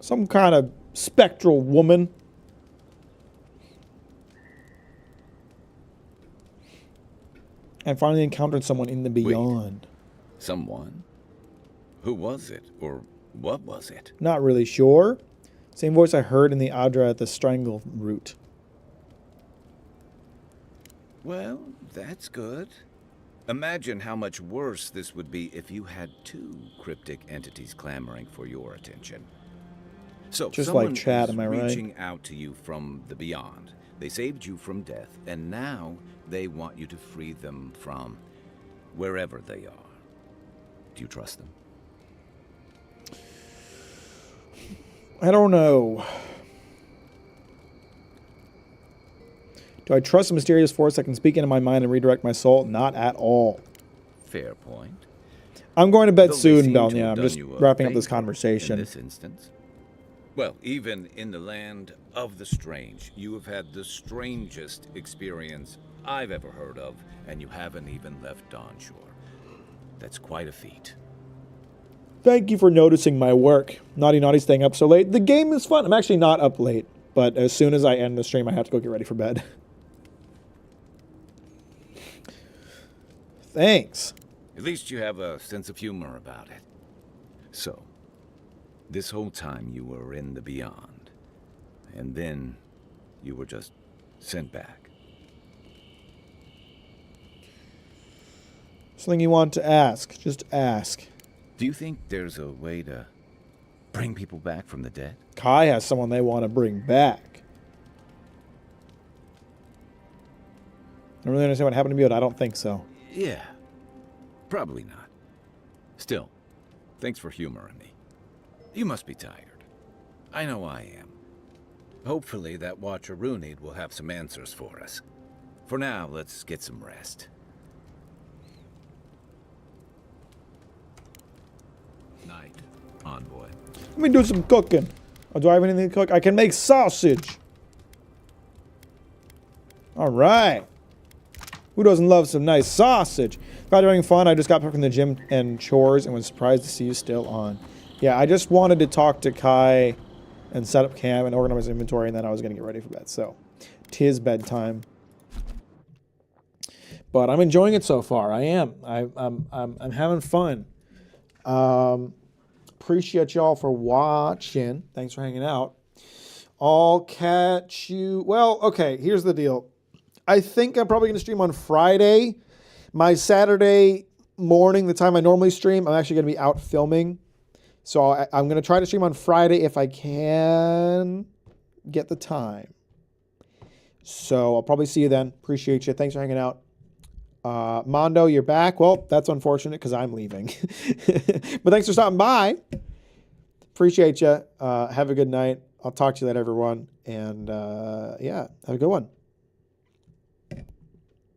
Some kind of spectral woman. And finally encountered someone in the beyond. Wait, someone? Who was it? Or what was it? Not really sure. Same voice I heard in the Adra at the Strangle route. Well, that's good. Imagine how much worse this would be if you had two cryptic entities clamoring for your attention. So, just someone like Chad, am I right? reaching out to you from the beyond. They saved you from death, and now they want you to free them from wherever they are. Do you trust them? I don't know. Do I trust a mysterious force that can speak into my mind and redirect my soul? Not at all. Fair point. I'm going to bed Though they soon, seem to Belnia. have I'm done just you a wrapping up this favor conversation. In this instance. Well, even in the land of the strange, you have had the strangest experience I've ever heard of, and you haven't even left Dawnshore. That's quite a feat. Thank you for noticing my work. Naughty staying up so late. The game is fun. I'm actually not up late, but as soon as I end the stream, I have to go get ready for bed. Thanks. At least you have a sense of humor about it. So, this whole time you were in the beyond, and then you were just sent back. Something you want to ask, just ask. Do you think there's a way to bring people back from the dead? Kai has someone they want to bring back. I don't really understand what happened to me, but I don't think so. Yeah, probably not. Still, thanks for humoring me. You must be tired. I know I am. Hopefully that Watcher Runid will have some answers for us. For now, let's get some rest. Night, envoy. Let me do some cooking. Oh, do I have anything to cook? I can make sausage. All right. Who doesn't love some nice sausage? Glad you're having fun. I just got back from the gym and chores and was surprised to see you still on. Yeah, I just wanted to talk to Kai and set up camp and organize inventory, and then I was going to get ready for bed. So, 'tis bedtime. But I'm enjoying it so far. I am. I'm having fun. Appreciate y'all for watching. Thanks for hanging out. I'll catch you. Well, okay, here's the deal. I think I'm probably going to stream on Friday. My Saturday morning, the time I normally stream, I'm actually going to be out filming. So I'm going to try to stream on Friday if I can get the time. So I'll probably see you then. Appreciate you. Thanks for hanging out. Mondo, you're back. Well, that's unfortunate because I'm leaving. But thanks for stopping by. Appreciate you. Have a good night. I'll talk to you later, everyone. And yeah, have a good one.